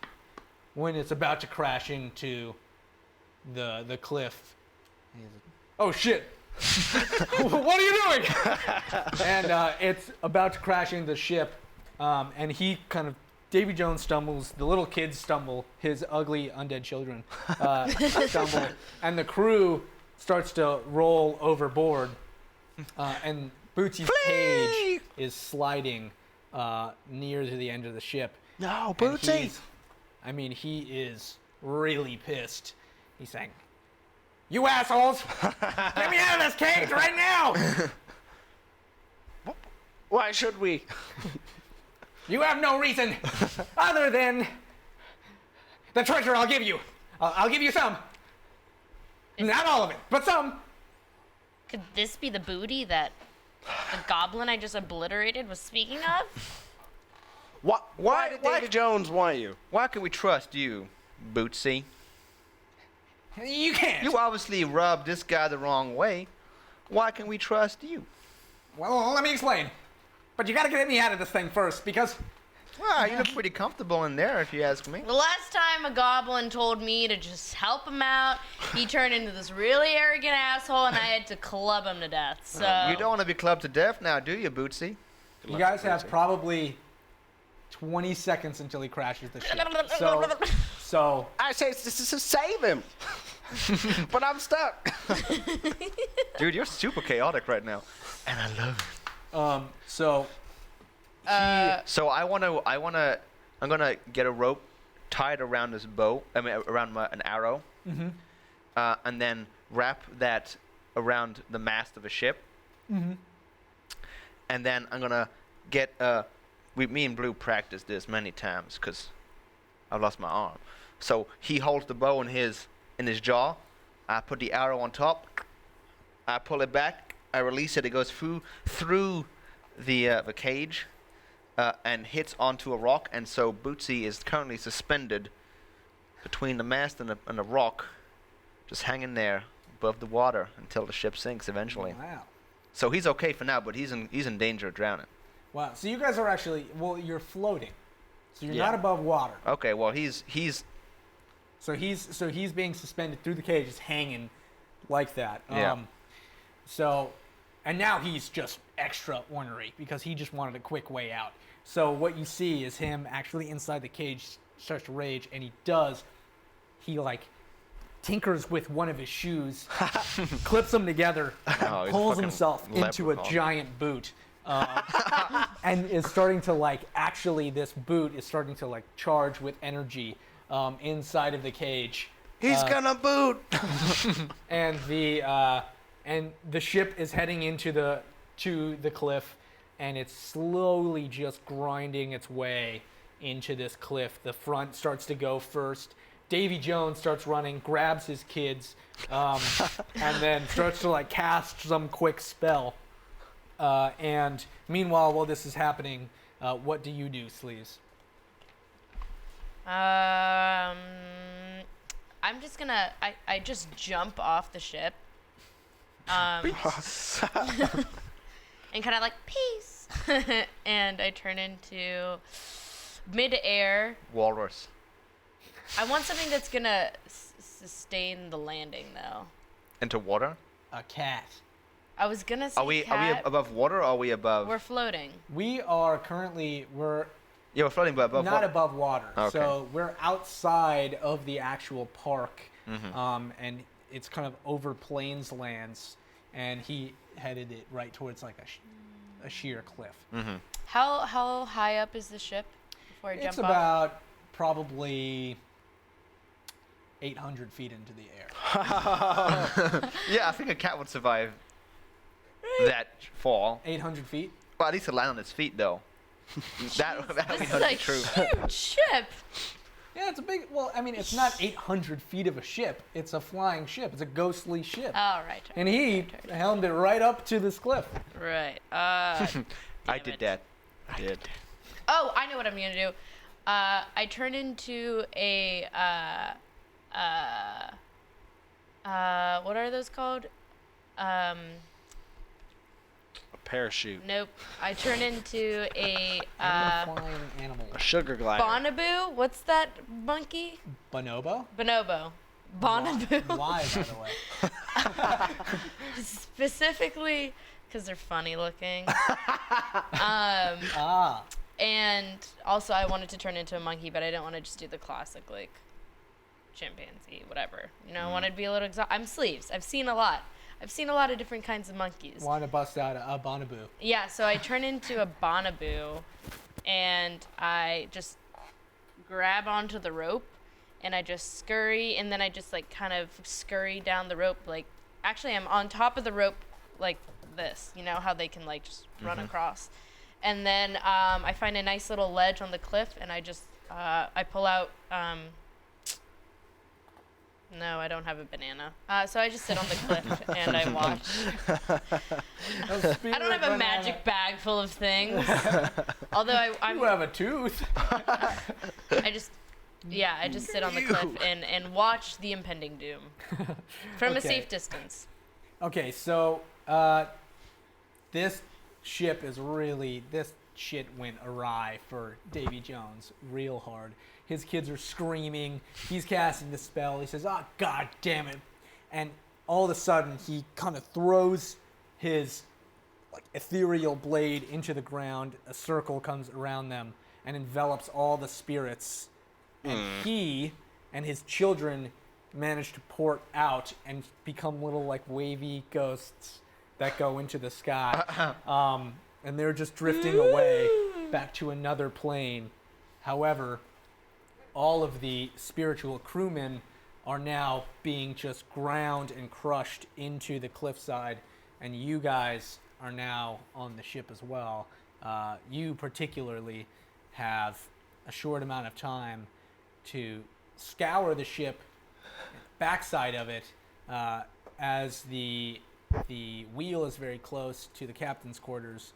when it's about to crash into the cliff. And he's like, oh shit! What are you doing? And it's about to crash into the ship, and he kind of, Davy Jones stumbles, the little kids stumble, his ugly undead children stumble, and the crew starts to roll overboard, and Bootsy's cage is sliding near to the end of the ship. No, And Bootsy. He is really pissed. He's saying, "You assholes! Get me out of this cage right now! Why should we? You have no reason other than the treasure I'll give you. I'll give you some. Not all of it, but some." Could this be the booty that the goblin I just obliterated was speaking of? Why did Davy Jones want you? Why can we trust you, Bootsy? You can't. You obviously rubbed this guy the wrong way. Why can we trust you? Well, let me explain. But you gotta get me out of this thing first, because Well, you look pretty comfortable in there, if you ask me. The last time a goblin told me to just help him out, he turned into this really arrogant asshole, and I had to club him to death. So You don't want to be clubbed to death now, do you, Bootsy? you guys have probably 20 seconds until he crashes the ship. So I say save him, but I'm stuck. Dude, you're super chaotic right now. And I love it. so So I'm gonna get a rope tied around this bow. I mean, around an arrow, and then wrap that around the mast of a ship. And then I'm gonna get me and Blue practiced this many times because I've lost my arm. So he holds the bow in his jaw. I put the arrow on top. I pull it back. I release it. It goes through the cage. And hits onto a rock, and so Bootsy is currently suspended between the mast and the rock, just hanging there above the water until the ship sinks eventually. wow. So he's okay for now, but he's in danger of drowning. Wow. So you guys are actually, well, you're floating. So you're Yeah. not above water. Okay, well he's So he's being suspended through the cage, just hanging like that. Yeah. And now he's just extra ornery because he just wanted a quick way out. So what you see is him actually inside the cage starts to rage, and he like tinkers with one of his shoes, clips them together, Oh, he's pulls fucking himself into a leprechaun. giant boot. And is starting to this boot is starting to like charge with energy inside of the cage. He's gonna boot. And the ship is heading into the cliff, and it's slowly just grinding its way into this cliff. The front starts to go first. Davy Jones starts running, grabs his kids, and then starts to like cast some quick spell. And meanwhile, while this is happening, what do you do, Sleeves? I'm just gonna. I just jump off the ship. And kind of like peace, and I turn into mid-air. Walrus. I want something that's gonna sustain the landing, though. Into water? A cat. I was gonna say Are we cat. above water or are we above? We're floating. We are currently Yeah, we're floating, but above not water. above water. Okay. So we're outside of the actual park, Mm-hmm. and it's kind of over plains lands, and he headed it right towards like a sheer cliff. Mm-hmm. How high up is the ship before I jump It's off? about probably 800 feet into the air. Yeah, I think a cat would survive that fall. 800 feet? Well, at least to land on its feet, though. that would This be is a true. huge ship. Yeah, it's a big. Well, I mean, it's not 800 feet of a ship. It's a flying ship. It's a ghostly ship. All right. And he helmed it right up to this cliff. Right. I damn did it. that. I did. Oh, I know what I'm gonna do. I turn into a what are those called? A parachute. Nope. I turn into a Flying animal. A sugar glider. bonobo. What's that monkey? Bonobo? Bonobo. Bonobo. Why, by the way? Specifically because they're funny looking. Ah. And also I wanted to turn into a monkey, but I didn't want to just do the classic like chimpanzee, whatever. You know, I wanted to be a little exotic. I'm Sleeves. I've seen a lot. I've seen a lot of different kinds of monkeys. Want to bust out a bonobo. Yeah, so I turn into a bonobo, and I just grab onto the rope, and I just scurry, and then I just like kind of scurry down the rope. Like, actually, I'm on top of the rope like this. You know how they can like just run across. And then I find a nice little ledge on the cliff, and I just I pull out. No, I don't have a banana. So I just sit on the cliff and I watch. I don't have a magic bag full of things. Although I'm. You have a tooth. I just sit on the cliff and watch the impending doom from a Okay. safe distance. Okay, so this ship is really this shit went awry for Davy Jones real hard. His kids are screaming. He's casting the spell. He says, "Oh, God damn it!" And all of a sudden, he kind of throws his like ethereal blade into the ground. A circle comes around them and envelops all the spirits. And he and his children manage to port out and become little like wavy ghosts that go into the sky. And they're just drifting away back to another plane. However, all of the spiritual crewmen are now being just ground and crushed into the cliffside, and you guys are now on the ship as well. You particularly have a short amount of time to scour the ship, backside of it, as the wheel is very close to the captain's quarters,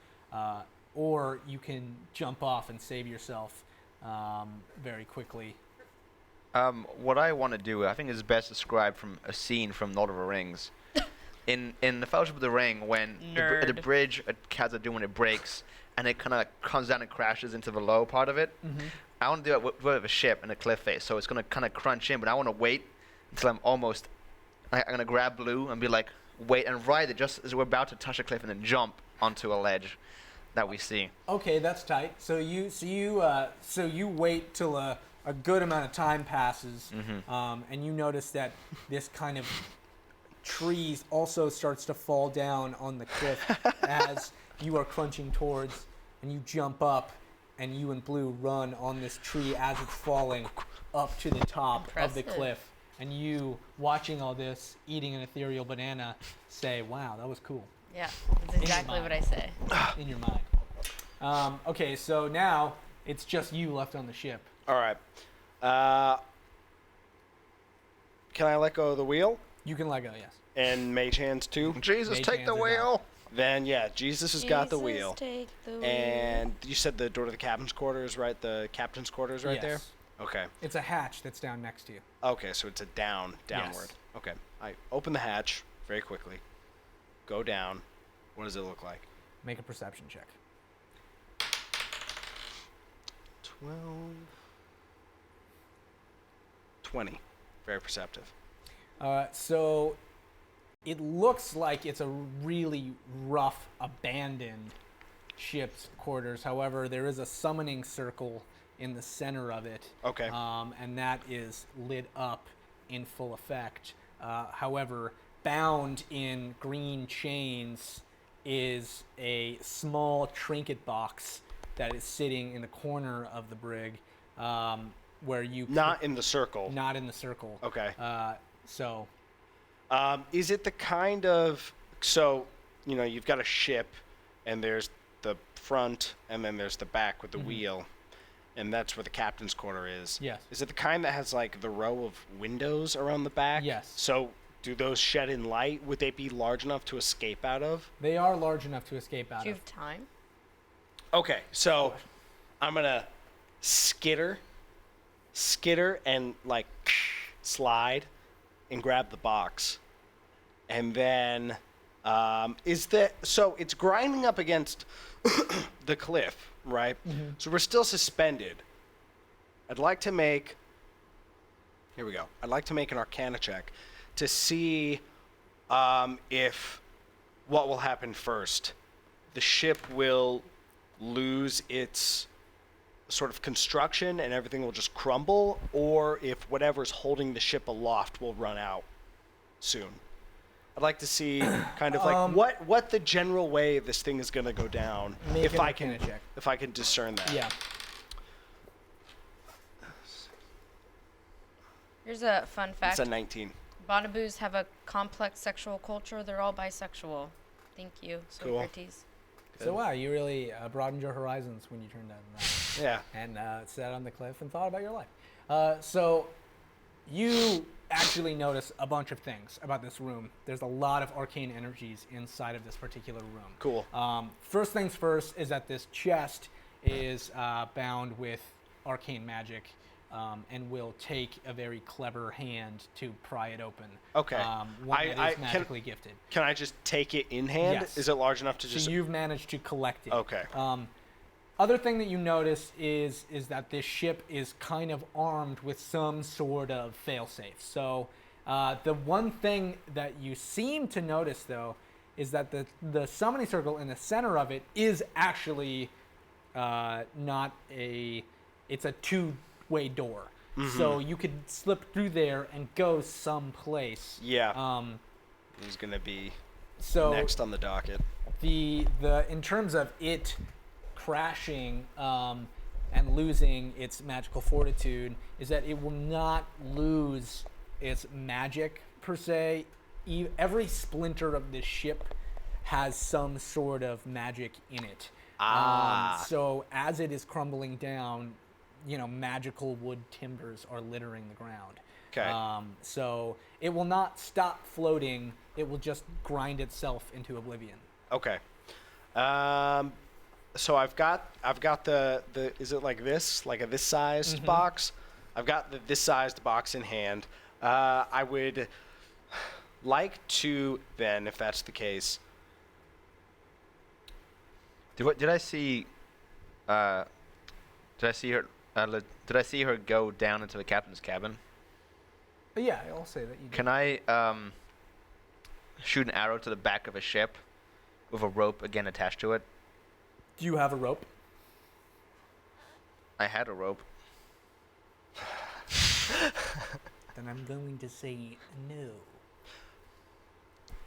or you can jump off and save yourself very quickly. What I want to do, I think, is best described from a scene from Lord of the Rings. In the Fellowship of the Ring, when the Nerd. bridge at Khazad-dûm, when it breaks, and it kind of comes down and crashes into the low part of it, I want to do it with a ship and a cliff face, so it's gonna kind of crunch in. But I want to wait until I'm almost. I'm gonna grab Blue and be like, wait and ride it just as we're about to touch a cliff and then jump onto a ledge that we see. Okay, that's tight. So you wait till a good amount of time passes, and you notice that this kind of tree also starts to fall down on the cliff as you are crunching towards, and you jump up, and you and Blue run on this tree as it's falling up to the top of the Impressive. cliff. And you, watching all this, eating an ethereal banana, say, "Wow, that was cool." Yeah, that's exactly what I say. In your mind. Okay, so now it's just you left on the ship. All right. Can I let go of the wheel? You can let go, yes. And mage hands too? Jesus, Mage take hands the are down. wheel. Then, yeah, Jesus has got the Jesus, wheel. take the wheel. And you said the door to the captain's quarters, right? The captain's quarters right there? Yes. Okay. It's a hatch that's down next to you. Okay, so it's a downward. Yes. Okay. I open the hatch very quickly. Go down. What does it look like? Make a perception check. 12. 20. Very perceptive. So it looks like it's a really rough, abandoned ship's quarters. However, there is a summoning circle in the center of it. Okay. And that is lit up in full effect. However, bound in green chains is a small trinket box that is sitting in the corner of the brig, where you Not in the circle. not in the circle. Okay. So Is it the kind of so you've got a ship, and there's the front, and then there's the back with the wheel, and that's where the captain's quarter is. Yes. Is it the kind that has like the row of windows around the back? Yes. So do those shed in light? Would they be large enough to escape out of? they are large enough to escape out Do you of. have time? Okay, so I'm gonna skitter and like slide and grab the box, and then so it's grinding up against the cliff, right? So we're still suspended. I'd like to make an Arcana check to see if what will happen first. The ship will lose its sort of construction and everything will just crumble, or if whatever's holding the ship aloft will run out soon. I'd like to see kind of like what the general way this thing is going to go down, Make if an I can Arcana check. if I can discern that. Yeah. Here's a fun fact. It's a 19. Bonobos have a complex sexual culture. They're all bisexual. Thank you, Cool. Socrates. So wow, you really broadened your horizons when you turned down that. Yeah. And sat on the cliff and thought about your life. So you actually notice a bunch of things about this room. There's a lot of arcane energies inside of this particular room. Cool. First things first is that this chest is bound with arcane magic, and will take a very clever hand to pry it open. Okay. One that is magically gifted. Can I just take it in hand? Yes. Is it large enough to just So you've managed to collect it. Okay. Other thing that you notice is that this ship is kind of armed with some sort of failsafe. So the one thing that you seem to notice, though, is that the summoning circle in the center of it is actually not a... It's a two-way door. So you could slip through there and go someplace. Yeah. Who's gonna be So next on the docket? the in terms of it crashing and losing its magical fortitude, is that it will not lose its magic per se. Every splinter of this ship has some sort of magic in it. So as it is crumbling down, magical wood timbers are littering the ground. Okay. So it will not stop floating. It will just grind itself into oblivion. Okay. So I've got the is it like this, like a this sized box? I've got this sized box in hand. I would like to then, if that's the case. Did I see? Did I see her Did I see her go down into the captain's cabin? But yeah, I'll say that you did. Can I shoot an arrow to the back of a ship with a rope again attached to it? Do you have a rope? I had a rope. Then I'm going to say no.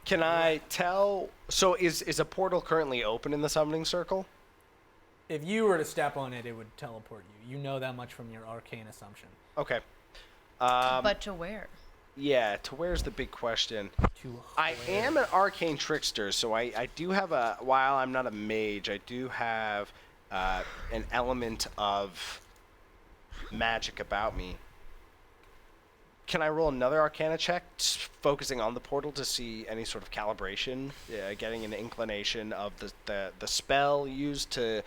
Can I tell? So is a portal currently open in the summoning circle? If you were to step on it, it would teleport you. You know that much from your arcane assumption. Okay. But to where? Yeah, to where's the big question? To I am an arcane trickster, so I do have a, while I'm not a mage, I do have an element of magic about me. Can I roll another arcana check, focusing on the portal to see any sort of calibration, getting an inclination of the spell used to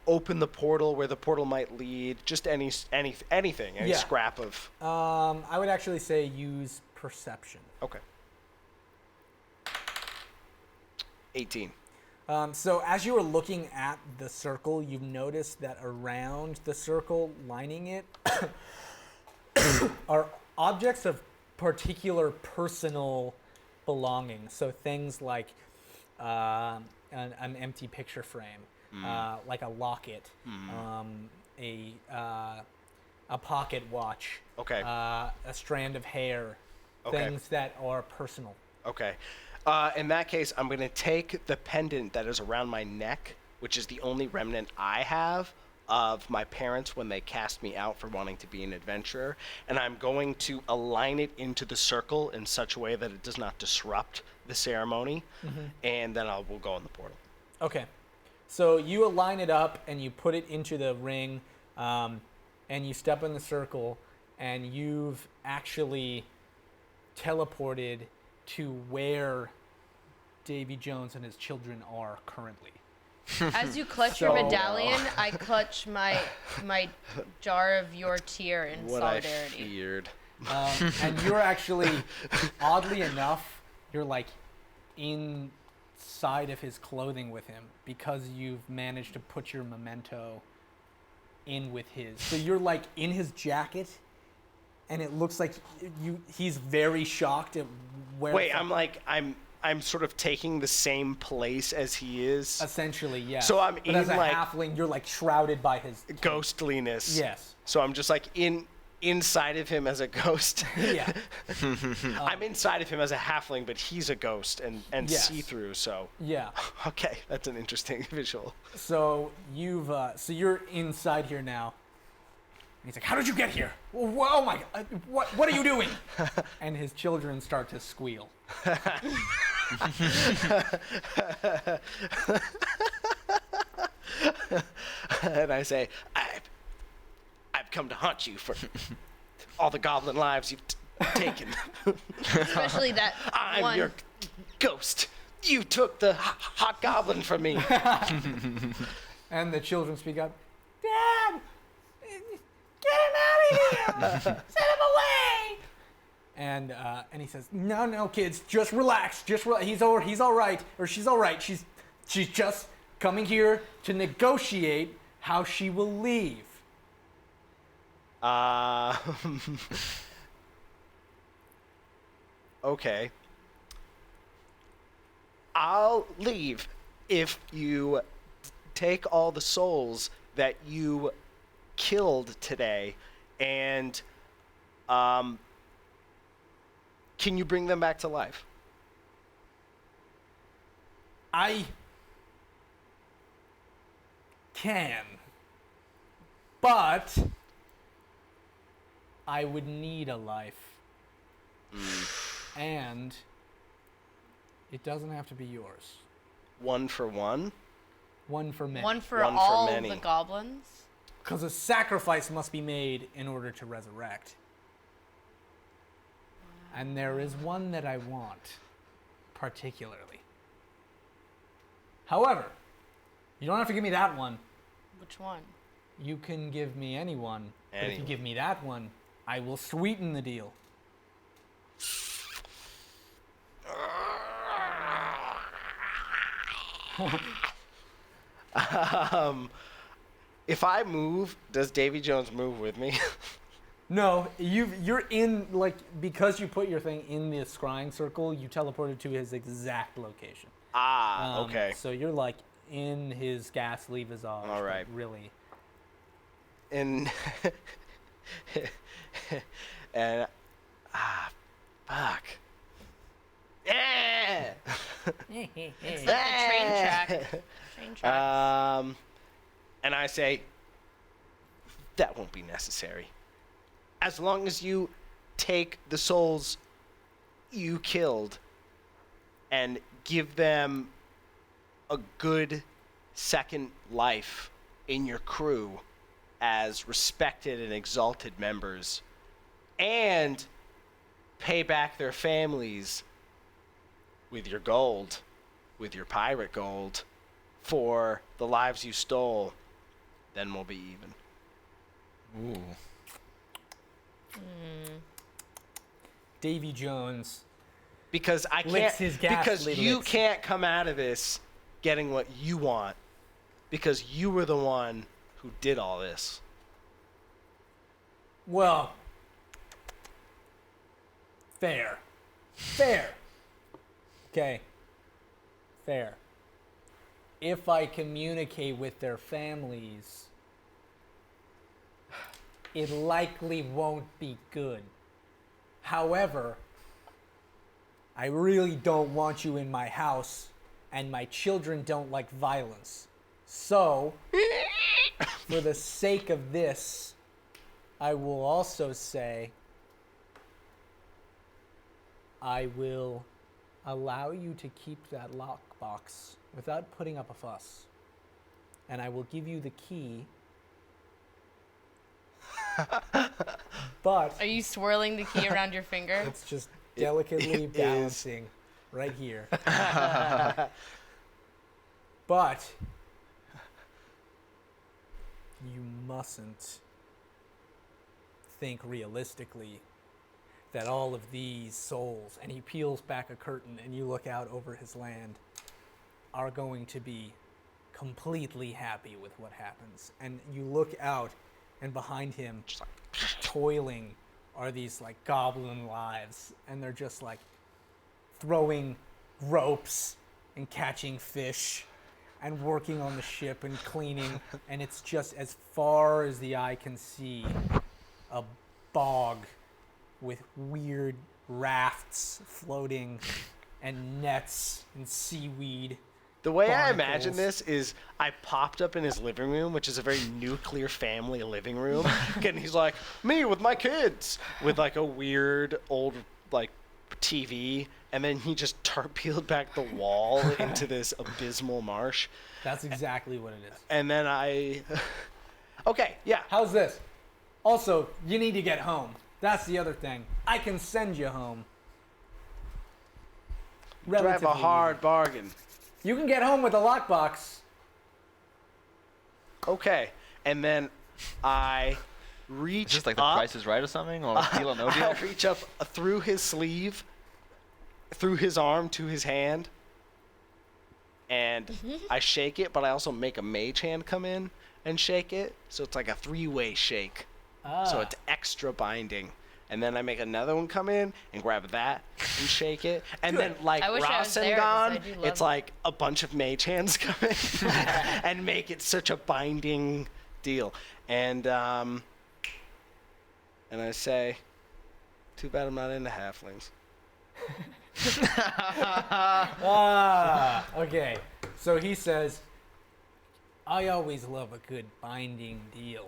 open the portal, where the portal might lead, just anything, any Yeah. scrap of... I would actually say use perception. Okay. 18. So as you are looking at the circle, you've noticed that around the circle lining it are objects of particular personal belonging. So things like an empty picture frame, like a locket, a pocket watch, Okay. a strand of hair, Okay. things that are personal. Okay. In that case, I'm going to take the pendant that is around my neck, which is the only remnant I have of my parents when they cast me out for wanting to be an adventurer, and I'm going to align it into the circle in such a way that it does not disrupt the ceremony, and then we'll go in the portal. Okay. So you align it up and you put it into the ring, and you step in the circle, and you've actually teleported to where Davy Jones and his children are currently. As you clutch your So- medallion, I clutch my jar of your tear in What solidarity. I feared. And you're actually, oddly enough, you're like inside of his clothing with him because you've managed to put your memento in with his. So you're like in his jacket, and it looks like he's very shocked at where. Wait, I'm sort of taking the same place as he is. Essentially, yeah. So I'm but as in, a like- halfling, you're like shrouded by his Ghostliness. Yes. So I'm just like inside of him as a ghost. Yeah. I'm inside of him as a halfling, but he's a ghost and Yes. see-through, so... Yeah. Okay, that's an interesting visual. So you're inside here now. And he's like, "How did you get here? Oh my God! What are you doing?" And his children start to squeal. And I say, I've come to haunt you for all the goblin lives you've taken. Especially that I'm one. your ghost. You took the hot goblin from me. And the children speak up, "Dad, get him out of here! Send him away!" And he says, "No, kids, just relax. He's all right, or she's all right. She's just coming here to negotiate how she will leave." Okay. I'll leave if you take all the souls that you killed today and can you bring them back to life? I can, but I would need a life. And it doesn't have to be yours. One for one? One for many. One for One for all many. the goblins. Because a sacrifice must be made in order to resurrect. And there is one that I want, particularly. However, you don't have to give me that one. Which one? You can give me any one. But if you Anyone. give me that one, I will sweeten the deal. If I move, does Davy Jones move with me? No, you're in, like, because you put your thing in the scrying circle, you teleported to his exact location. Okay. So you're, like, in his gas leave visage. All right. Really. And and fuck. Yeah. It's like the train track. Train track. And I say that won't be necessary. As long as you take the souls you killed and give them a good second life in your crew as respected and exalted members, and pay back their families with your gold, with your pirate gold, for the lives you stole, then we'll be even. Ooh. Davy Jones. Because I can't. Licks his gas Because lid you lips. can't come out of this getting what you want, because you were the one who did all this. Well, fair. Fair. Okay. Fair. If I communicate with their families, it likely won't be good. However, I really don't want you in my house, and my children don't like violence. So, for the sake of this, I will also say I will allow you to keep that lockbox without putting up a fuss. And I will give you the key. But Are you swirling the key around your finger? it's just delicately it is. balancing right here. But you mustn't think realistically that all of these souls, and he peels back a curtain and you look out over his land, are going to be completely happy with what happens. And you look out, and behind him, toiling, are these like goblin lives, and they're just like throwing ropes and catching fish and working on the ship and cleaning, and it's just as far as the eye can see, a bog with weird rafts floating and nets and seaweed. The way I imagine barnacles. this is I popped up in his living room, which is a very nuclear family living room. And he's like, me with my kids, with like a weird old like TV. And then he just peeled back the wall into this abysmal marsh. That's exactly what it is. And then I... Okay, yeah. How's this? Also, you need to get home. That's the other thing. I can send you home. Drive a Relatively hard bargain. easy. You can get home with a lockbox. Okay. And then I reach Is this like the up. Price is Right or something? Or Deal or No Deal? I reach up through his sleeve, through his arm to his hand, and I shake it, but I also make a mage hand come in and shake it, so it's like a three-way shake. So it's extra binding. And then I make another one come in and grab that and shake it. And then like I wish I was there 'cause I Rasengan, do love it's like a bunch of mage hands come in and make it such a binding deal. And I say, too bad I'm not into halflings. Okay. So he says, I always love a good binding deal.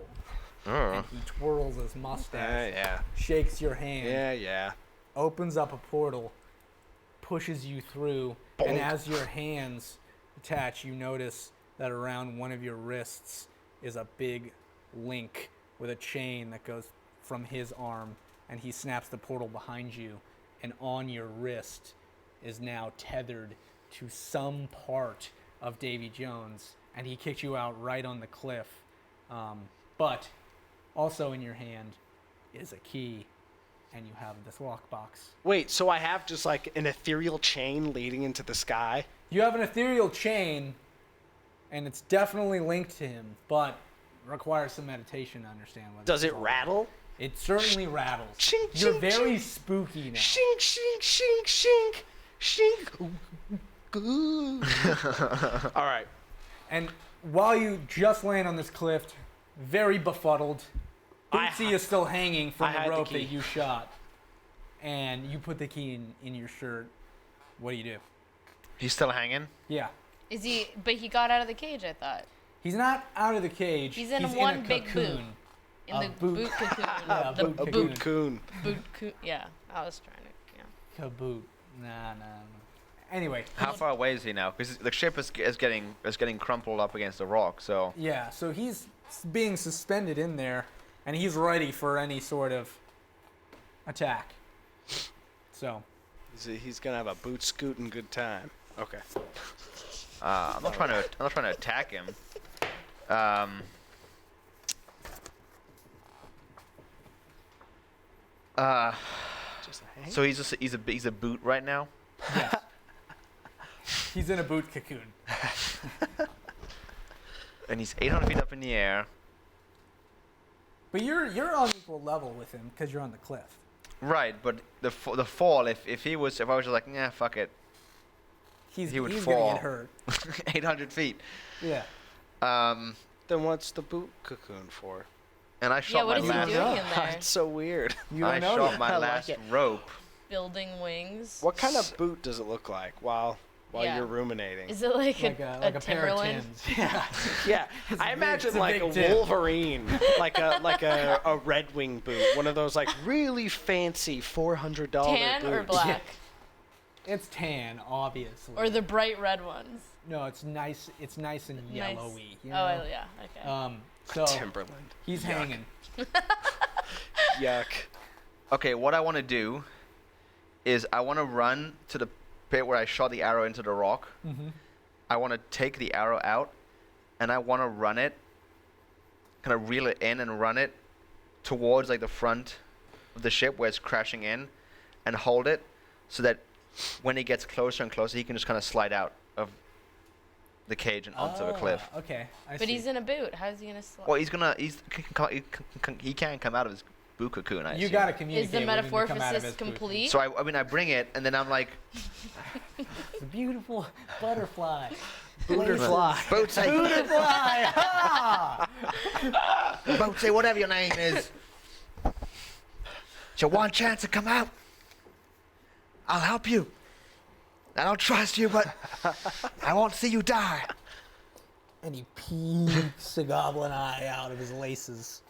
And he twirls his mustache, Yeah. shakes your hand, Yeah. opens up a portal, pushes you through, and as your hands attach, you notice that around one of your wrists is a big link with a chain that goes from his arm, and he snaps the portal behind you, and on your wrist is now tethered to some part of Davy Jones, and he kicked you out right on the cliff. But also in your hand is a key, and you have this lockbox. Wait, so I have just like an ethereal chain leading into the sky? You have an ethereal chain, and it's definitely linked to him, but requires some meditation to understand what. Does it's it all rattle? about. It certainly rattles. Shink, You're shink, very shink. spooky now. Shink, shink, shink, shink, shink. All right. And while you just land on this cliff, very befuddled, Bootsy is still hanging I from had the the rope key. that you shot. And you put the key in your shirt. What do? He's still hanging. Yeah. Is he? But he got out of the cage. I thought. He's not out of the cage. He's in a one big boot. cocoon. In A the boot. boot cocoon. Yeah, the boot A cocoon. boot coon. boot cocoon. Yeah, I was trying to. Yeah. Kaboot. Nah. Anyway. How far away is he now? Because the ship is getting crumpled up against the rock. So Yeah, so he's being suspended in there, and he's ready for any sort of attack. So. He's gonna have a boot scooting good time. Okay. I'm not trying to attack him. Just a hang. So he's a boot right now. Yes. He's in a boot cocoon. And he's 800 feet up in the air. But you're on equal level with him because you're on the cliff. Right, but the fall, if I was just like, nah, fuck it, He would he's fall. gonna get hurt. 800 feet. Yeah. Then what's the boot cocoon for? And I Yeah. shot What my is he last. doing in there? It's so weird. You I don't know shot my I like last it. rope. Building wings. What kind of boot does it look like while Yeah. you're ruminating? Is it like, Like a pair of Timberland? Timbs. Yeah. Yeah, I big- imagine it's a like big a tip. Wolverine, like a Red Wing boot, one of those like really fancy $400 Tan boots. or black? It's tan, obviously. Or the bright red ones? No, it's nice. It's nice and Nice. yellowy. You know? Oh, yeah. Okay. So Timberland. he's hanging. Yuck. Okay, what I want to do is I want to run to the pit where I shot the arrow into the rock. Mm-hmm. I want to take the arrow out, and I want to run it, kind of reel it in and run it towards like the front of the ship where it's crashing in, and hold it so that when he gets closer and closer, he can just kind of slide out of the cage and onto the cliff. Okay. I But see. he's in a boot. How's he gonna slide? Well, he can't come out of his boot cocoon. I You assume. gotta communicate. Is the with him to come out of metamorphosis his boot. complete? So I mean, I bring it, and then I'm like, It's a beautiful butterfly. Booterfly. Bootsy, Butterfly. Ah! Bootsy, whatever your name is. It's your one chance to come out. I'll help you. I don't trust you, but I won't see you die. And he peeks a goblin eye out of his laces.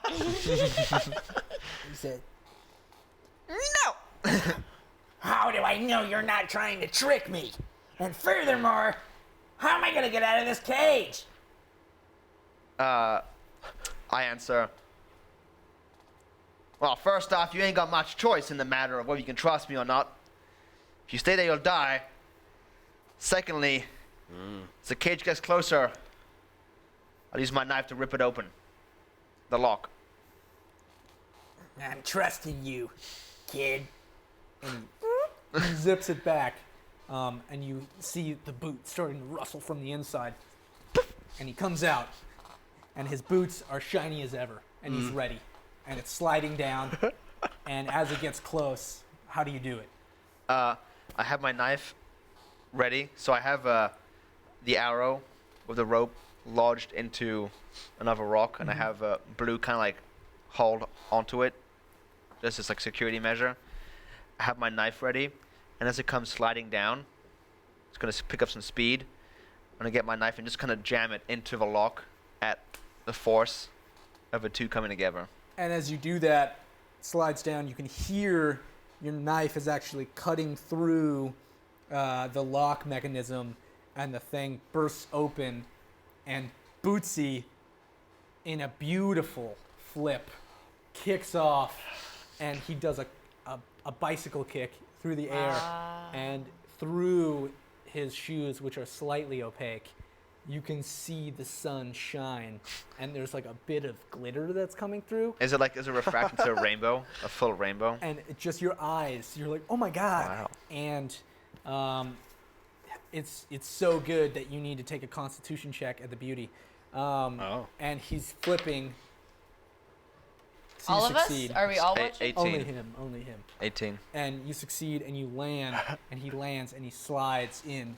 He said, No! How do I know you're not trying to trick me? And furthermore, how am I gonna get out of this cage? I answer, well, first off, you ain't got much choice in the matter of whether you can trust me or not. If you stay there, you'll die. Secondly, as the cage gets closer, I'll use my knife to rip it open. The lock. I'm trusting you, kid. he zips it back, and you see the boot starting to rustle from the inside. And he comes out, and his boots are shiny as ever, and he's ready. And it's sliding down, and as it gets close, how do you do it? I have my knife ready, so I have the arrow with the rope lodged into another rock, and I have a blue kind of like hold onto it. This is like security measure. I have my knife ready, and as it comes sliding down, it's gonna pick up some speed. I'm gonna get my knife and just kind of jam it into the lock at the force of the two coming together. And as you do that, it slides down, you can hear your knife is actually cutting through the lock mechanism, and the thing bursts open, and Bootsy, in a beautiful flip, kicks off, and he does a bicycle kick through the air, and through his shoes, which are slightly opaque, you can see the sun shine, and there's like a bit of glitter that's coming through. Is it refracted to a rainbow, a full rainbow? And it just your eyes, you're like, oh my god! Wow. And it's so good that you need to take a Constitution check at the beauty. And he's flipping. So All you of us? succeed. Are we all watching? 18. Only him. 18. And you succeed, and you land, and he lands, and he slides in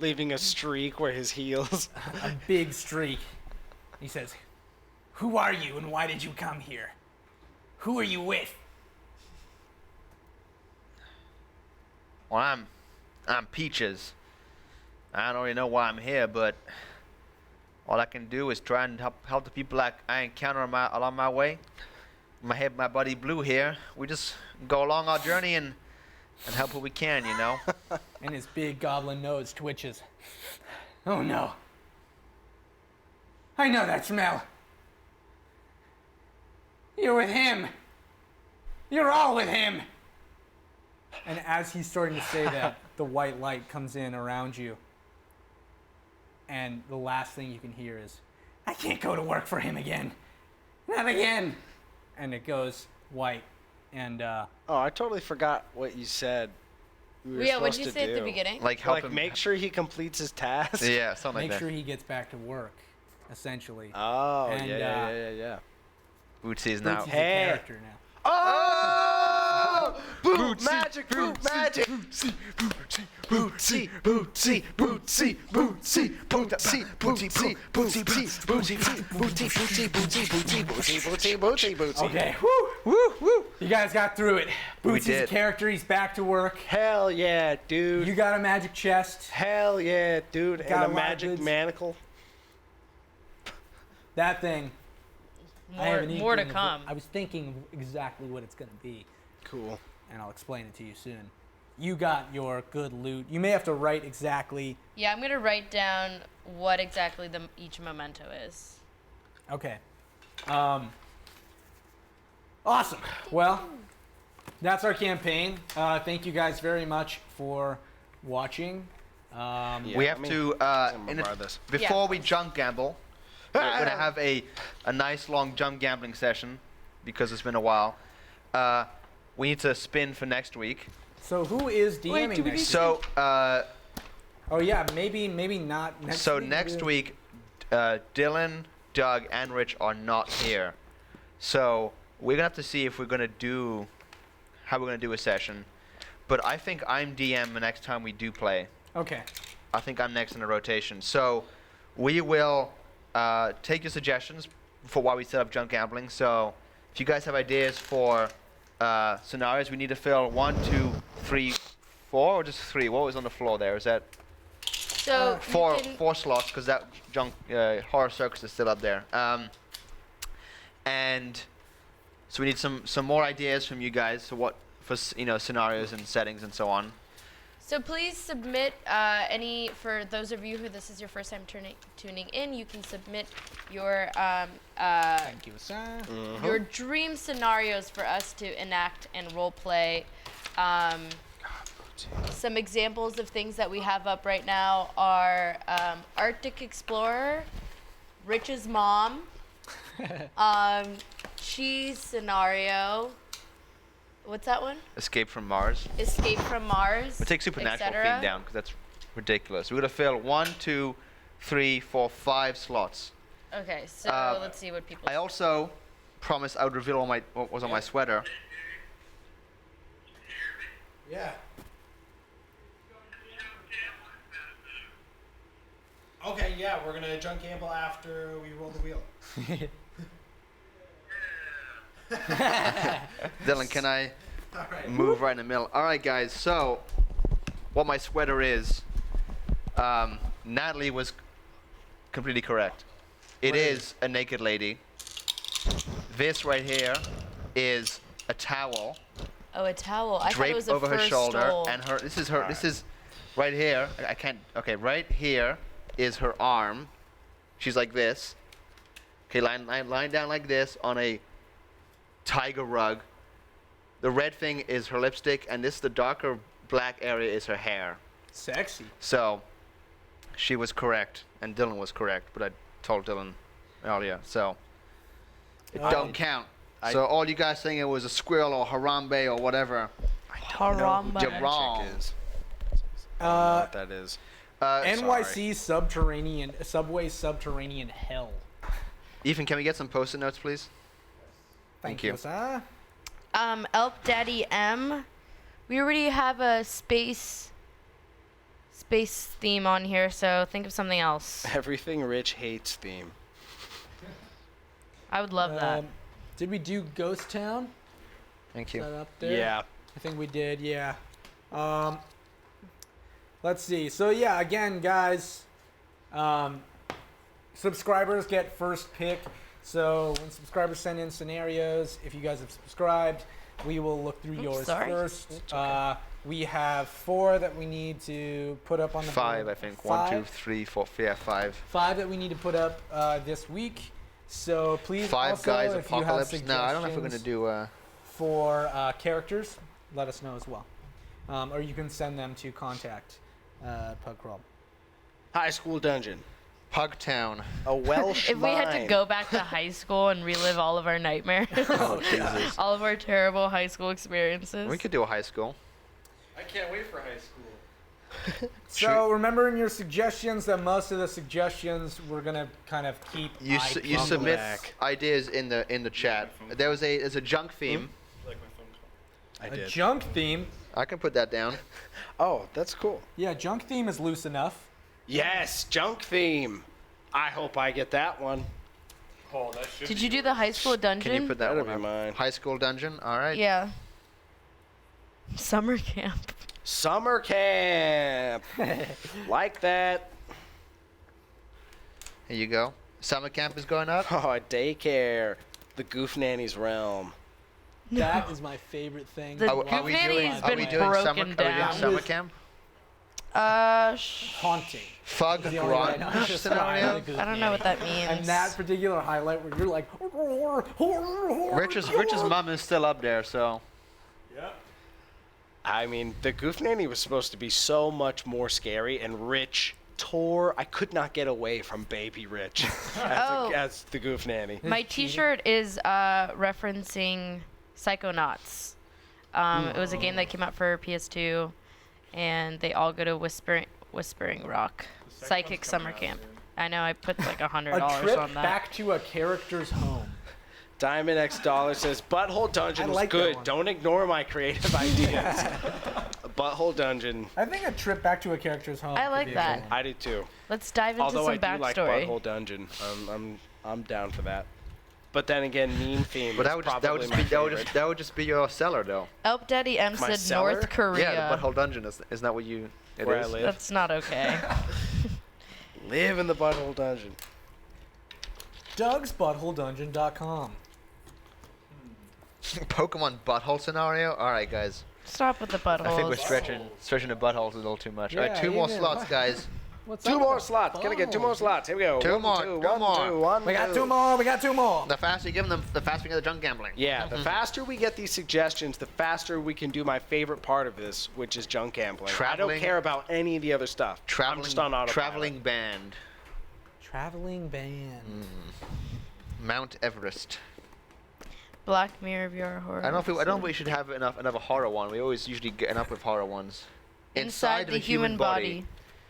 Leaving a streak where his heels. a big streak. He says, "Who are you, and why did you come here? Who are you with?" Well, I'm Peaches. I don't really know why I'm here, but all I can do is try and help the people I encounter along my way. My buddy Blue here. We just go along our journey and help what we can, you know. And his big goblin nose twitches. "Oh no. I know that smell. You're with him. You're all with him." And as he's starting to say that, the white light comes in around you. And the last thing you can hear is, "I can't go to work for him again. Not again." And it goes white. And Oh, I totally forgot what you said. We were Yeah, what supposed did you to say at the do. beginning? Like help Like him. make sure he completes his task. Yeah, something make like sure that. he gets back to work, essentially. Oh, And, yeah. Bootsy's Boots now. is a Hey. character now. Oh! Boot magic, boot magic. Bootsy, bootsy, bootsy, bootsy, bootsy, bootsy, bootsy, bootsy, bootsy, bootsy, bootsy. Okay, woo! You guys got through it. Boots is a did. character. He's back to work. Hell yeah, dude. You got a magic chest. Hell yeah, dude. Got And a a lot of magic goods. manacle. That thing. I have an More to inkling of come. I was thinking exactly what it's going to be, Cool. and I'll explain it to you soon. You got your good loot. You may have to write exactly. Yeah, I'm gonna write down what exactly each memento is. Okay. Awesome. Well, that's our campaign. Thank you guys very much for watching. Yeah, We have I mean, to I'm gonna borrow this. before we junk gamble. We're gonna have a nice long junk gambling session because it's been a while. We need to spin for next week. So who is DMing next week? So Oh yeah, maybe not next so week. next maybe- week, Dylan, Doug, and Rich are not here. So we're gonna have to see if we're gonna do how we're gonna do a session. But I think I'm DM the next time we do play. Okay. I think I'm next in the rotation. So we will take your suggestions for why we set up junk gambling. So if you guys have ideas for scenarios, we need to fill 1, 2, 3, 4, or just 3. What was on the floor there? Is that So you four can- four slots? Because that junk horror circus is still up there. And so we need some more ideas from you guys. So what for scenarios and settings and so on. So please submit for those of you who this is your first time tuning in, you can submit your Thank you, sir. your dream scenarios for us to enact and role play. Some examples of things that we have up right now are Arctic Explorer, Rich's mom, cheese scenario. What's that one? Escape from Mars. Escape from Mars. We'll take supernatural etc. theme down because that's ridiculous. We're gonna fill 1, 2, 3, 4, 5 slots. Okay, so let's see what people. I also promised I would reveal what was on my sweater. Yeah. Okay, yeah, we're gonna junk gamble after we roll the wheel. Dylan, can I Alright. move right in the middle? All right, guys. So, what my sweater is, Natalie was completely correct. It is a naked lady. This right here is a towel Oh, a towel. I thought it draped was a over her fur shoulder, stole. and her. This is her. This is right here. I can't. Okay, right here is her arm. She's like this. Okay, lying down like this on a tiger rug. The red thing is her lipstick, and the darker black area is her hair. Sexy. So, she was correct, and Dylan was correct, but I told Dylan earlier, so it don't count. So all you guys saying it was a squirrel or Harambe or whatever, Harambe. you're wrong. I don't know what that is. NYC subway subterranean hell. Ethan, can we get some post-it notes, please? Thank you. Sir. Elk Daddy M. We already have a space theme on here, so think of something else. Everything Rich hates theme. I would love that. Did we do Ghost Town? Thank Is you. that up there? Yeah. I think we did, yeah. Let's see. So yeah, again, guys, subscribers get first pick. So when subscribers send in scenarios, if you guys have subscribed, we will look through yours sorry. first. We have 4 that we need to put up on the 5, board. I think. 5? 1, 2, 3, 4. Yeah, 5. 5 that we need to put up this week. So please 5 also, guys if you have apocalypse. No, I don't know if we're gonna suggestions do. for characters, let us know as well. Or you can send them to contact Pugcrawl. High school dungeon. Pugtown. A Welsh If we had to mine. go back to high school and relive all of our nightmares, Oh Jesus. all of our terrible high school experiences. We could do a high school. I can't wait for high school. So remember in your suggestions that most of the suggestions we're gonna kind of keep. You IP submit back. ideas in the chat. There's a junk theme. I a did. junk theme. I can put that down. Oh, that's cool. Yeah, junk theme is loose enough. Yes, junk theme. I hope I get that one. Oh, that should Did you do the high school dungeon? Can you put that That'll one be up? mine. High school dungeon. All right. Yeah. Summer camp. Summer camp. Like that. Here you go. Summer camp is going up. Oh, daycare. The Goof Nanny's realm. That is my favorite thing. The Are Goof we Nanny doing? has Are been we doing broken summer? Are we doing down. summer camp? Haunting. Fug The only way I know how to grunge describe scenario. the Goof I don't know what that Nanny. means. And that particular highlight where you're like, Rich's mom is still up there, so. I mean, the Goof Nanny was supposed to be so much more scary, and Rich tore. I could not get away from baby Rich Oh. as the Goof Nanny. My T-shirt is referencing Psychonauts. It was a game that came out for PS2, and they all go to Whispering Rock Psychic Summer Camp. I know I put like $100 a trip on that. back to a character's home. Diamond X Dollar says Butthole Dungeon I was like that good. one. Don't ignore my creative ideas. Butthole Dungeon. I think a trip back to a character's home. I could like be a that. good one. I do too. Let's dive into Although some I do like backstory. Butthole Dungeon. I'm down for that. But then again, meme theme. But is that would just probably my favorite. that would just be your cellar though. Elp Daddy M My said cellar? North Korea. Yeah, the butthole dungeon isn't that what you? It Where I is. live. That's not okay. Live in the Butthole Dungeon. Doug'sButtholeDungeon.com. Pokemon butthole scenario. All right, guys. Stop with the buttholes. I think we're stretching the buttholes a little too much. All right, Yeah, 2 more even. slots, guys. What's Two up more with the slots. Gotta get 2 more buttholes? slots. Here we go. Two One, more, two, two one, more. two, one, We got two. 2 more. We got 2 more. The faster you give them, the faster we get the junk gambling. Yeah, the faster we get these suggestions, the faster we can do my favorite part of this, which is junk gambling. I Traveling- don't care about any of the other stuff. I'm just on autopilot. Traveling band. Traveling band. Mount Everest. Black Mirror VR horror. I don't know if we should have another horror one. We always usually get up with horror ones. Inside the human body.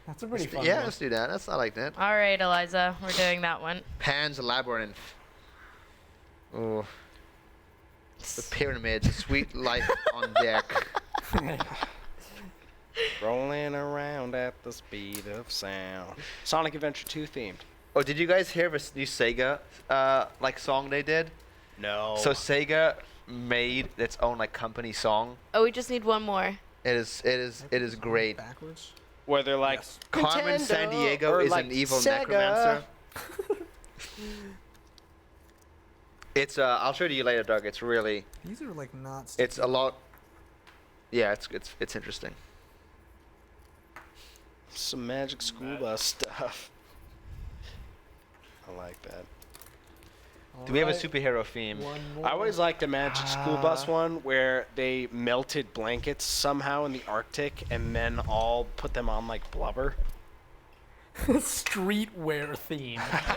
That's a pretty fun Yeah, one. let's do that. I like that. All right, Eliza, we're doing that one. Pan's Labyrinth. Oh. The pyramids, a sweet life on deck. Rolling around at the speed of sound. Sonic Adventure 2 themed. Oh, did you guys hear this new Sega song they did? No. So Sega made its own company song. Oh, we just need one more. It is great. Backwards. where they're like, Yes. Carmen Nintendo, Sandiego or is like an evil Sega. necromancer. It's I'll show you later, Doug. It's really These are like not. it's a lot. Yeah, it's interesting. Some Magic School Bus stuff. I like that. Do we have a superhero theme? One more. I always liked the Magic School Bus one where they melted blankets somehow in the Arctic and then all put them on like blubber. Streetwear theme. What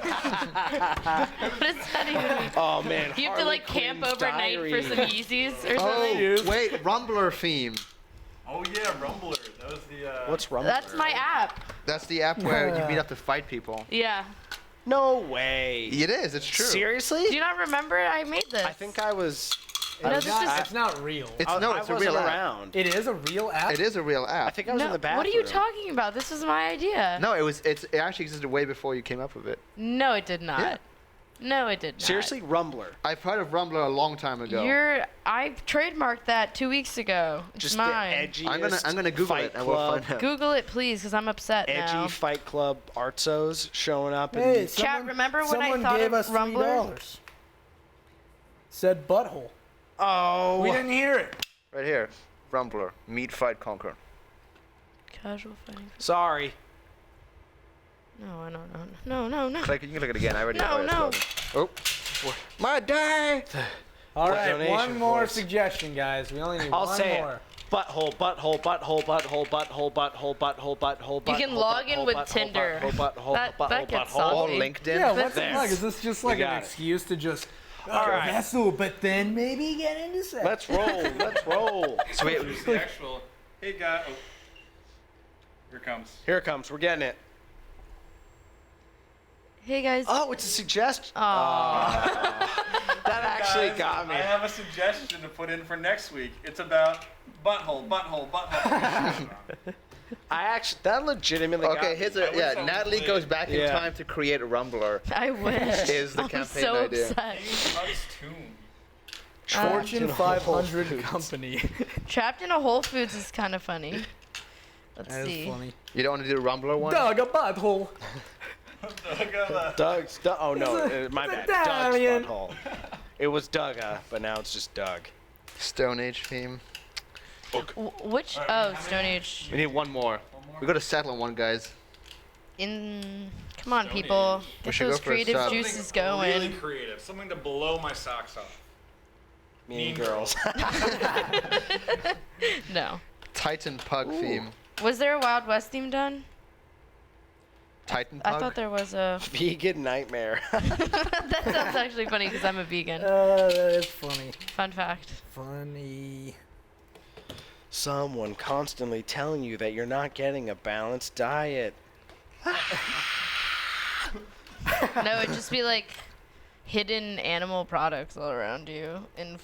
does that even mean? Oh man. You have to Harley like camp Quinn's overnight Diary. for some Yeezys or Oh, something? wait, Rumbler theme. Oh yeah, Rumbler. That was the. What's wrong? That's my app. That's the app where you meet up to fight people. Yeah. No way. It is. It's true. Seriously? Do you not remember? I made this. I think I was. No, It's this not, is. it's not real. It's I a wasn't real app. around. It is a real app? It is a real app. I think I was in the bathroom. What are you talking about? This was my idea. No, it actually existed way before you came up with it. No, it did not. Yeah. No, it did not. Seriously, Rumbler. I've heard of Rumbler a long time ago. I trademarked that 2 weeks ago. It's Just mine. the edgiest. I'm gonna Google Fight it and we'll Club, find out. Google it, please, because I'm upset Edgy now. Fight Club artsos showing up. Hey, And Chat, remember when I someone thought gave of us Rumbler? $3. Said butthole. oh, We didn't hear it. Right here, Rumbler, Meet, Fight, Conquer. Casual fighting. sorry. No, no. Click, you can click it again. I already. No, no. Oh, my day. All What right, donation one more voice? suggestion, guys. We only need I'll one say more. it. Butthole, butthole, butthole, butthole, butthole, butthole, butthole, butthole. You can log in with Tinder. That gets Oh, saucy. LinkedIn. Yeah, what the There. fuck? Is this just like We an got it. excuse to just All right. vessel, but then maybe get into sex? Let's roll. Let's roll. Sweet. Here's the actual. Hey, guy. Oh. Here it comes. Here it comes. We're getting it. Hey guys. Oh, it's a suggestion. Aw. That actually Guys, got me. I have a suggestion to put in for next week. It's about butthole, butthole, butthole. That legitimately got Okay, me. here's I a wish I yeah. was Natalie late. goes back in Yeah. time to create a Rumbler. I wish. Is the I'm campaign so idea. upset. Huck's tomb. Fortune in a Whole 500 Foods. company. Trapped in a Whole Foods is kind of funny. Let's That see. is funny. You don't want to do the Rumbler one? Dog a butthole. Doug's. Oh no, my bad. Doug's Italian. butthole. It was Douga, but now it's just Doug. Stone Age theme. Which? Oh, Stone Age. We need one more. We got to settle on one, guys. Come on, people. Get should those go for a creative sub. juices Really going. creative. Something to blow my socks off. Mean Girls. No. Titan Pug theme. Was there a Wild West theme done? Titan Pug. I thought there was a. Vegan nightmare. That sounds actually funny because I'm a vegan. That is funny. Fun fact. Funny. Someone constantly telling you that you're not getting a balanced diet. No, it'd just be like hidden animal products all around you. And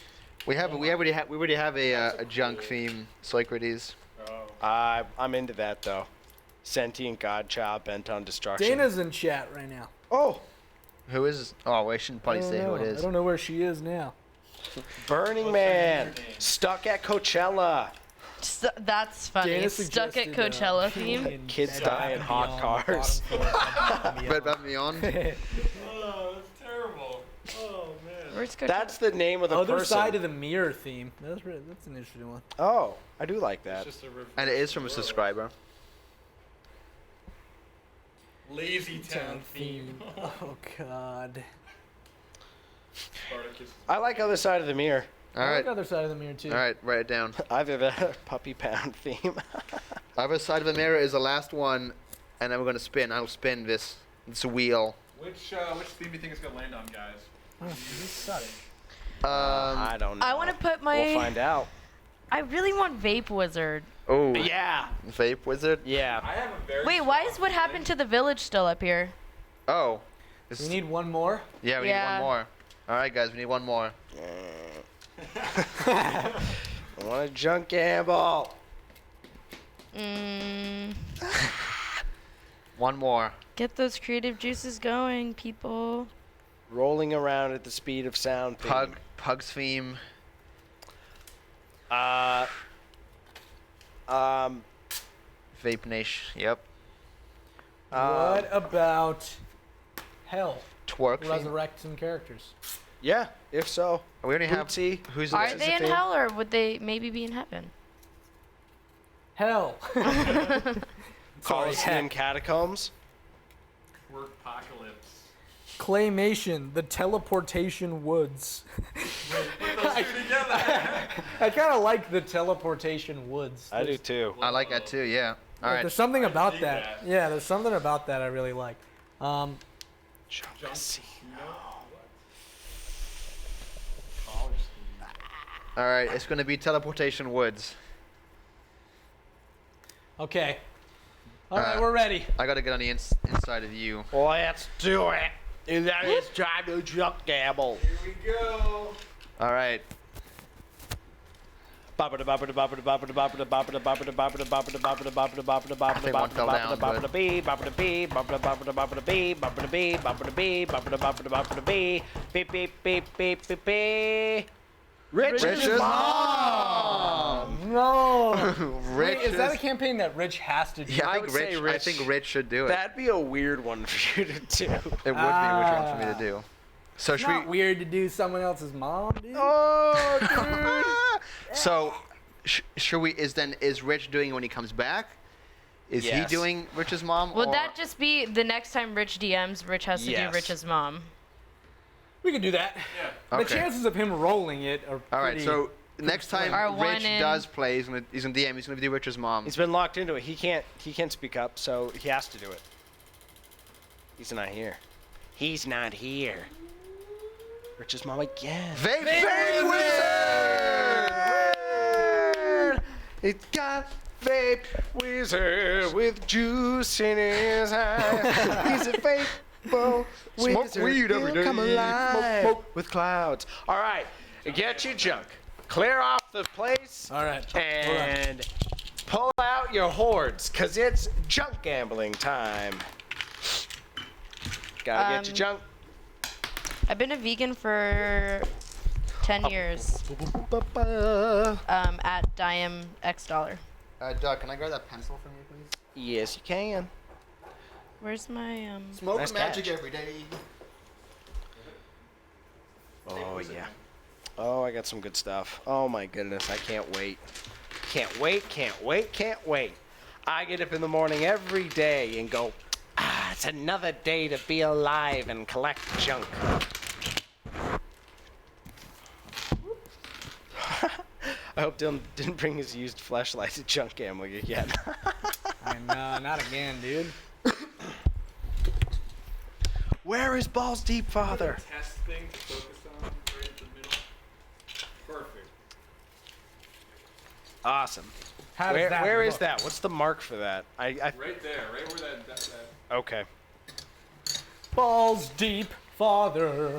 we already have a junk theme, Socrates. I'm into that though. Sentient godchild bent on destruction. Dana's in chat right now. Oh, Who is? Oh, I shouldn't probably say who it I is. don't know where she is now. Burning Man. Stuck at Coachella. that's funny. Dana Stuck at suggested, Coachella theme. in Kids Bed die in Bath & hot Beyond, cars. bottom floor, Bed Red Bath & Beyond. Oh, that's terrible. Oh, man. Where's Coachella? That's the name of the Other person. side of the mirror theme. That's an interesting one. Oh, I do like that. Just a reverse And it is from a subscriber. Lazy Town theme. Oh God. Spartacus. I like other side of the mirror. All I right. like other side of the mirror too. All right, write it down. Either the puppy pound theme. Other side of the mirror is the last one, and then we're gonna spin. I'll spin this wheel. Which theme do you think is gonna land on, guys? I don't know. I want to put my. We'll find out. I really want Vape Wizard. Oh, Yeah. Vape Wizard. Yeah. I have a very. Wait, why is What Happened to the Village still up here? Oh. We need one more. Yeah, we Yeah. need one more. All right, guys, we need one more. I want a junk gamble. One more. Get those creative juices going, people. Rolling around at the speed of sound. theme. Pug's theme. Vape Nation. Yep. What about Hell? Twerk theme. Resurrect some characters. Yeah, if so. We already have. Bootsy. Who's Are this? they in hell or would they maybe be in heaven? Hell. Coliseum Catacombs. Workpocalypse. Claymation, the teleportation woods. Put those two together. I kind of like the teleportation woods. I do too. I like that too. Yeah. All right. There's something about see that. that. Yeah, there's something about that I really like. College theme. All right. It's gonna be teleportation woods. Okay. All right, we're ready. I gotta get on the inside of you. Let's do it. And then it's time to junk gamble. Here we go. All right. I think one fell down, Rich's mom. No. Rich Wait, is that a campaign that Rich has to do? Yeah, I would say I think Rich should do it. That'd be a weird one for you to do. It would be a weird one for me to do. So It's should not we? weird to do someone else's mom, dude. Oh, dude. So, should we? Is Rich doing it when he comes back? Is he Yes. doing Rich's mom? Would or- that just be the next time Rich DMs, Rich has to Yes. do Rich's mom? We can do that. Yeah. The Okay. chances of him rolling it are All right. pretty- So next time Or one Rich in- does play, he's gonna DM. He's gonna do Rich's mom. He's been locked into it. He can't speak up, so he has to do it. He's not here. He's not here. Rich's mom again. Vape Wizard! It's got Vape Wizard with juice in his eyes. He's a vape Smoke wizard. weed every He'll day. come alive Smoke. with clouds. All right, get your junk. Clear off the place. All right. And pull out your hordes, cause it's junk gambling time. Gotta get your junk. I've been a vegan for 10 years. At Diem X dollar. Doug, can I grab that pencil from you, please? Yes, you can. Where's my Smoke Nice magic catch. every day. Oh yeah. Oh, I got some good stuff. Oh my goodness, I can't wait. Can't wait, can't wait, can't wait. I get up in the morning every day and go, it's another day to be alive and collect junk. I hope Dylan didn't bring his used flashlight to junk gambling again. I know, not again, dude. Where is Balls Deep Father? Test thing to focus on right in the middle. Perfect. Awesome. How does that Where is look? that? What's the mark for that? Right there, right where that Okay. Balls deep, father,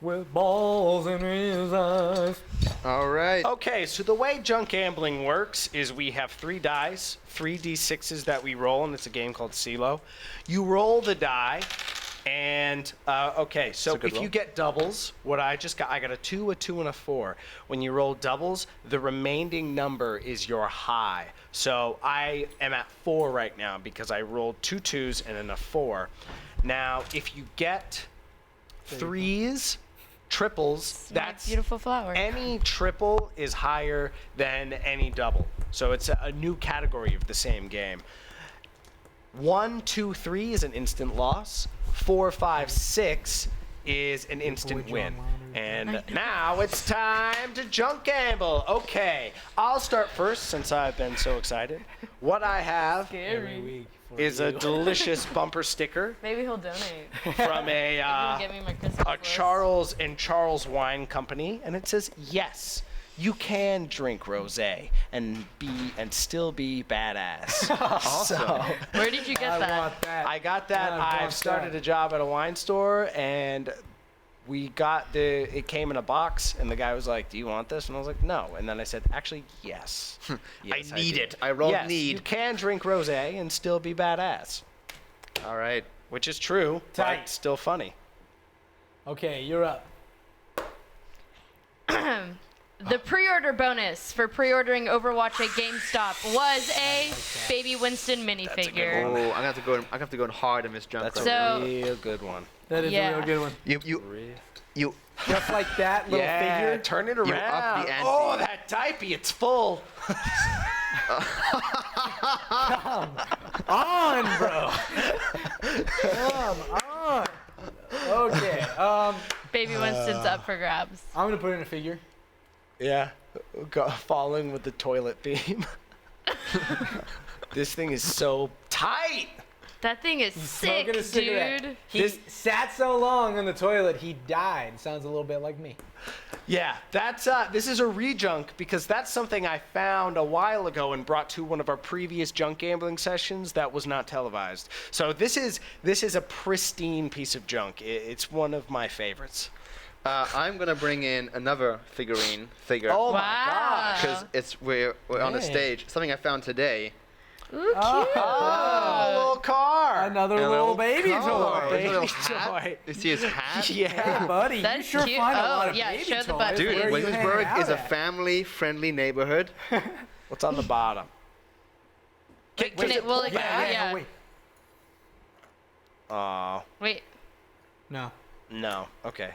with balls in his eyes. All right. Okay, so the way junk gambling works is we have 3 dice, 3 d6s that we roll, and it's a game called CeeLo. You roll the die, and okay, so if you get doubles, I got a 2, a 2, and a 4. When you roll doubles, the remaining number is your high. So I am at 4 right now because I rolled 2 2s and then a 4. Now, if you get 3s, triples, my that's beautiful flower? any triple is higher than any double. So it's a new category of the same game. 1, 2, 3 is an instant loss. 4, 5, 6 is an instant win. And now it's time to junk gamble. Okay, I'll start first since I've been so excited. What I have Every week for is you. a delicious bumper sticker Maybe he'll donate. from He'll get me my Christmas a list. Charles and Charles Wine Company, and it says, yes, you can drink rosé and still be badass. Awesome. Where did you get I that? want that. I got that. I want I've started that. a job at a wine store, and it came in a box, and the guy was like, do you want this? And I was like, no. And then I said, actually, yes. Yes, I need do. it. I rolled yes, need. you can drink rosé and still be badass, All right. which is true, Tight. but still funny. Okay, you're up. The pre-order bonus for pre-ordering Overwatch at GameStop was a Baby Winston minifigure. Oh, I have to go hard in this junk. That's right So- a real good one. That is Yeah. a real good one. You Just like that little Yeah, figure. turn it around. You up the ante. Oh, that diaper, it's full. On, bro. Come on. Okay. Baby Winston's up for grabs. I'm gonna put in a figure. Yeah, falling with the toilet theme. This thing is so tight. That thing is sick, Smoking a cigarette. dude. He sat so long in the toilet, he died. Sounds a little bit like me. Yeah, that's this is a rejunk because that's something I found a while ago and brought to one of our previous junk gambling sessions that was not televised. So this is a pristine piece of junk. It's one of my favorites. I'm gonna bring in another figure. Oh Wow. my gosh! Because we're on the Hey. stage. Something I found today. Ooh, cute. Oh, a little car. Another And a little little baby car. toy. Baby little toy. You see his hat? Hey, Yeah. buddy, That's you sure cute. find a Oh, lot of yeah, baby show the toys. butt, Dude, please. Where are you hanging Williamsburg out is a at? family-friendly neighborhood. What's on the bottom? Wait, can it? Will it? Yeah, no, wait. Oh, Wait. No. no. Okay.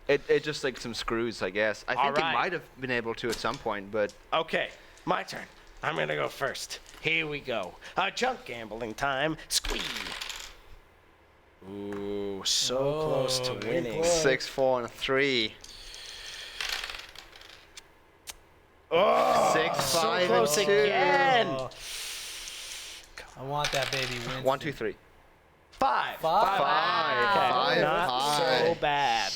It just like some screws, I guess. I think Alright. it might have been able to at some point, but Okay, my turn. I'm gonna go first. Here we go. Junk gambling time. Squee. Ooh, so close to very winning. close. 6, 4, and 3. Oh, 6, so 5, close and 2. again. Oh. I want that baby win. 1, 2, 3. Five. Five. Okay, Five not high. so bad.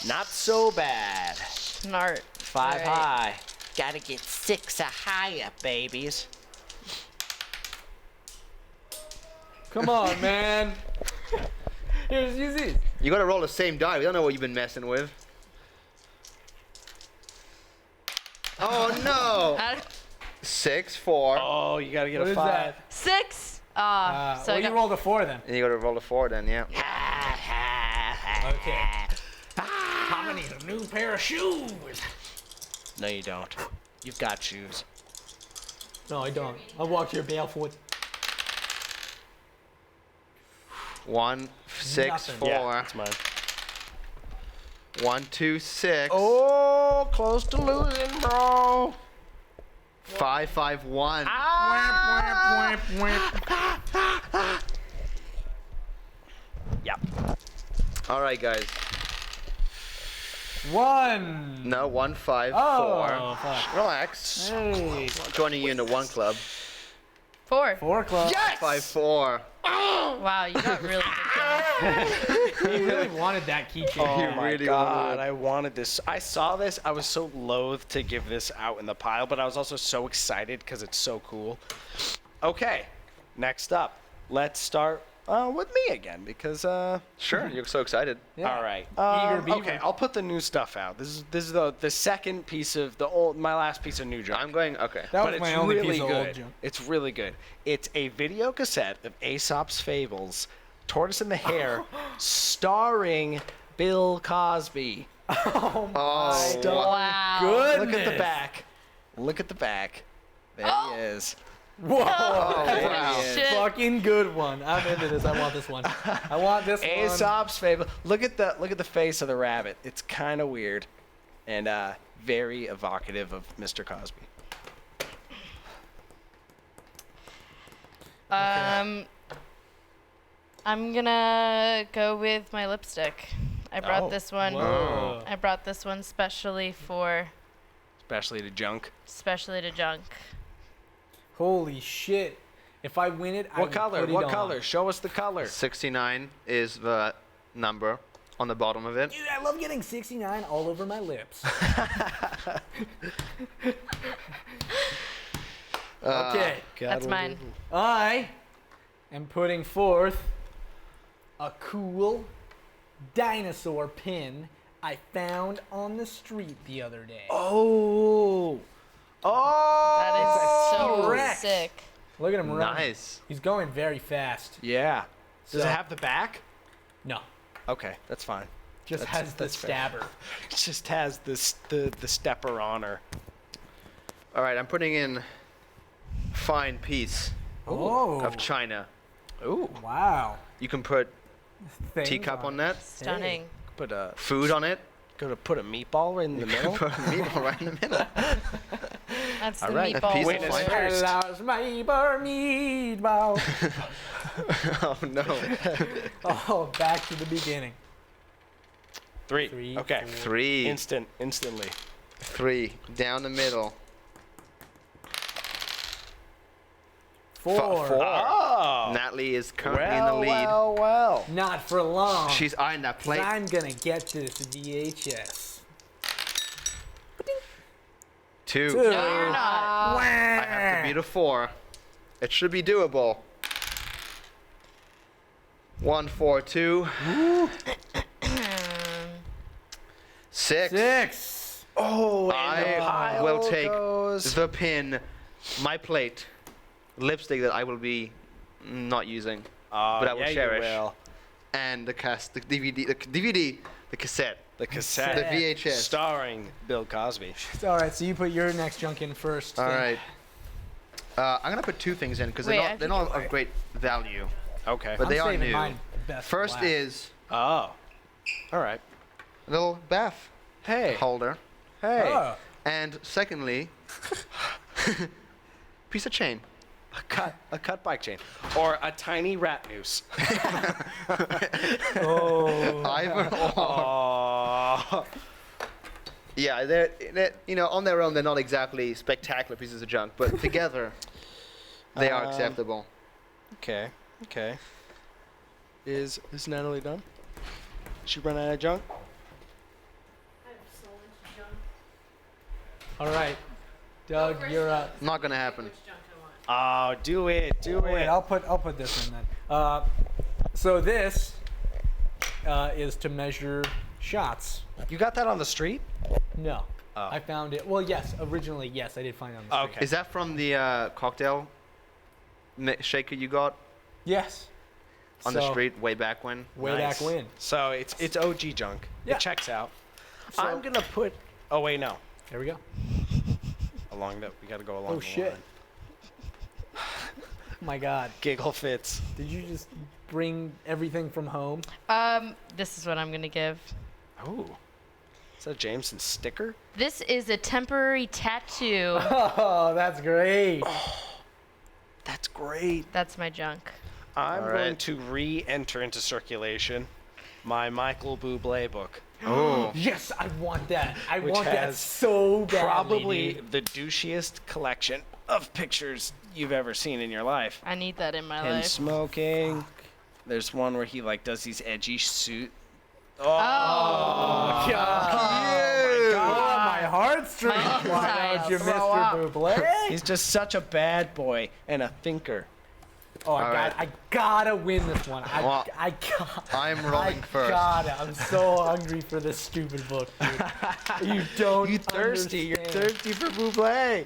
Not so bad. Smart. Five Right. high. Gotta get 6 higher, babies. Come on, man. Here's these. You gotta roll the same die. We don't know what you've been messing with. Oh no! Uh, 6, 4. Oh, you gotta get What a is 5. that? 6. So Well, I you got rolled a 4 then. And you gotta roll a 4 then, yeah. Okay. I'm gonna need a new pair of shoes. No, you don't. You've got shoes. No, I don't. I'll walk here barefoot. 1, 6, Nothing. 4. Yeah, that's mine. 1, 2, 6. Oh, close to losing, bro. 5, 5, 1. Yep. All right, guys. 1. No, 1, 5, Oh, 4. fuck. Relax. Hey. Joining you in the 1 club. 4. 4 club. Yes! 5, 4. Wow, you got really good. He really wanted that keychain. Oh You my really god, wanted it. I wanted this. I saw this. I was so loath to give this out in the pile, but I was also so excited because it's so cool. Okay, next up, let's start with me again because Sure, you're so excited. Yeah. all right. Eager beaver. Okay, I'll put the new stuff out. This is the second piece of my last piece of new junk. I'm going, okay. That but was it's my only really piece of good. old junk. It's really good. It's a video cassette of Aesop's Fables, Tortoise and the Hare, starring Bill Cosby. Oh, Wow. Good. Look at the back. Look at the back. There he is. Whoa. There wow. he is. Shit. Fucking good one. I'm into this. I want this one. I want this one. Aesop's Fable. Look at the face of the rabbit. It's kind of weird, and very evocative of Mr. Cosby. I'm gonna go with my lipstick. I brought Oh, this one. Whoa. I brought this one specially Especially to junk. to junk. Holy shit. If I win it, I What will color? put it What on. color? Show us the color. 69 is the number on the bottom of it. Dude, I love getting 69 all over my lips. Okay. That's mine. I am putting forth a cool dinosaur pin I found on the street the other day. Oh. Oh. That is so Correct. sick. Look at him run. Nice. He's going very fast. Yeah. Does So- it have the back? No, Okay, that's fine. just That's- has the that's fair. stabber. It just has the stepper on her. All right, I'm putting in fine piece Oh, of china. Ooh. wow. You can put Things teacup on that, Stunning. Put a food on it, put a meatball in the middle. put a meatball right in the middle. That's All the right, a meatball. piece of Witness fine- wizard. first. Loves my bar meatball. Oh no. Oh, back to the beginning. Three. Three, Okay. four. 3, Instantly. 3, down the middle. 4. Oh. Natalie is currently in the lead. Well. Not for long. She's eyeing that 'cause plate. I'm gonna get this VHS. 2. Two. No, you're not. I have to beat a 4. It should be doable. 1, 4, 2. 6. 6. Oh, and the I pile will take goes. the pin, my plate, lipstick that I will be not using, but I will yeah, cherish, You will. and the cassette, The cassette. the VHS. Starring Bill Cosby. All right, so you put your next junk in first. All then. right. I'm gonna put 2 things in because Wait, I they're think not of great value, Okay. but I'm they are saving new. mine best for First last. is Oh. All right. a little bath Hey. holder, Hey. Oh. and secondly, piece of chain. A cut bike chain. Or a tiny rat noose. Oh. Either or. Oh. Yeah, they're on their own they're not exactly spectacular pieces of junk, but together they are acceptable. Okay. Okay. Is Natalie done? She run out of junk? All right, Doug, you're up. Not gonna happen. Oh, do it. Do Wait, it. I'll put this in then. So this is to measure shots. You got that on the street? No, Oh. I found it. Well, yes, originally yes, I did find it on the street. Okay. Is that from the cocktail shaker you got Yes. on the So, street way back when? Way Nice. back when. So it's OG junk. Yeah. It checks out. I'm gonna put. Oh wait, no. There we go. Along the. We gotta go along Oh the shit. line. Oh my God. Giggle fits. Did you just bring everything from home? This is what I'm gonna give. Oh. Is that a Jameson sticker? This is a temporary tattoo. Oh, that's great. That's great. That's my junk. I'm All going right. to re-enter into circulation my Michael Bublé book. Oh. Yes, I want that. I Which want that has so badly. Probably dude. the douchiest collection of pictures you've ever seen in your life. I need that in my Him life. smoking. There's one where he like does these edgy suit. Oh, God. Oh, my heartstrings. My Why don't you, insides. Mr. Bublé? He's just such a bad boy and a thinker. Oh, All right. I gotta win this one. Well, I got. I'm rolling first. Gotta. I'm so hungry for this stupid book, dude. You don't. You thirsty? You're understand. thirsty for Bublé.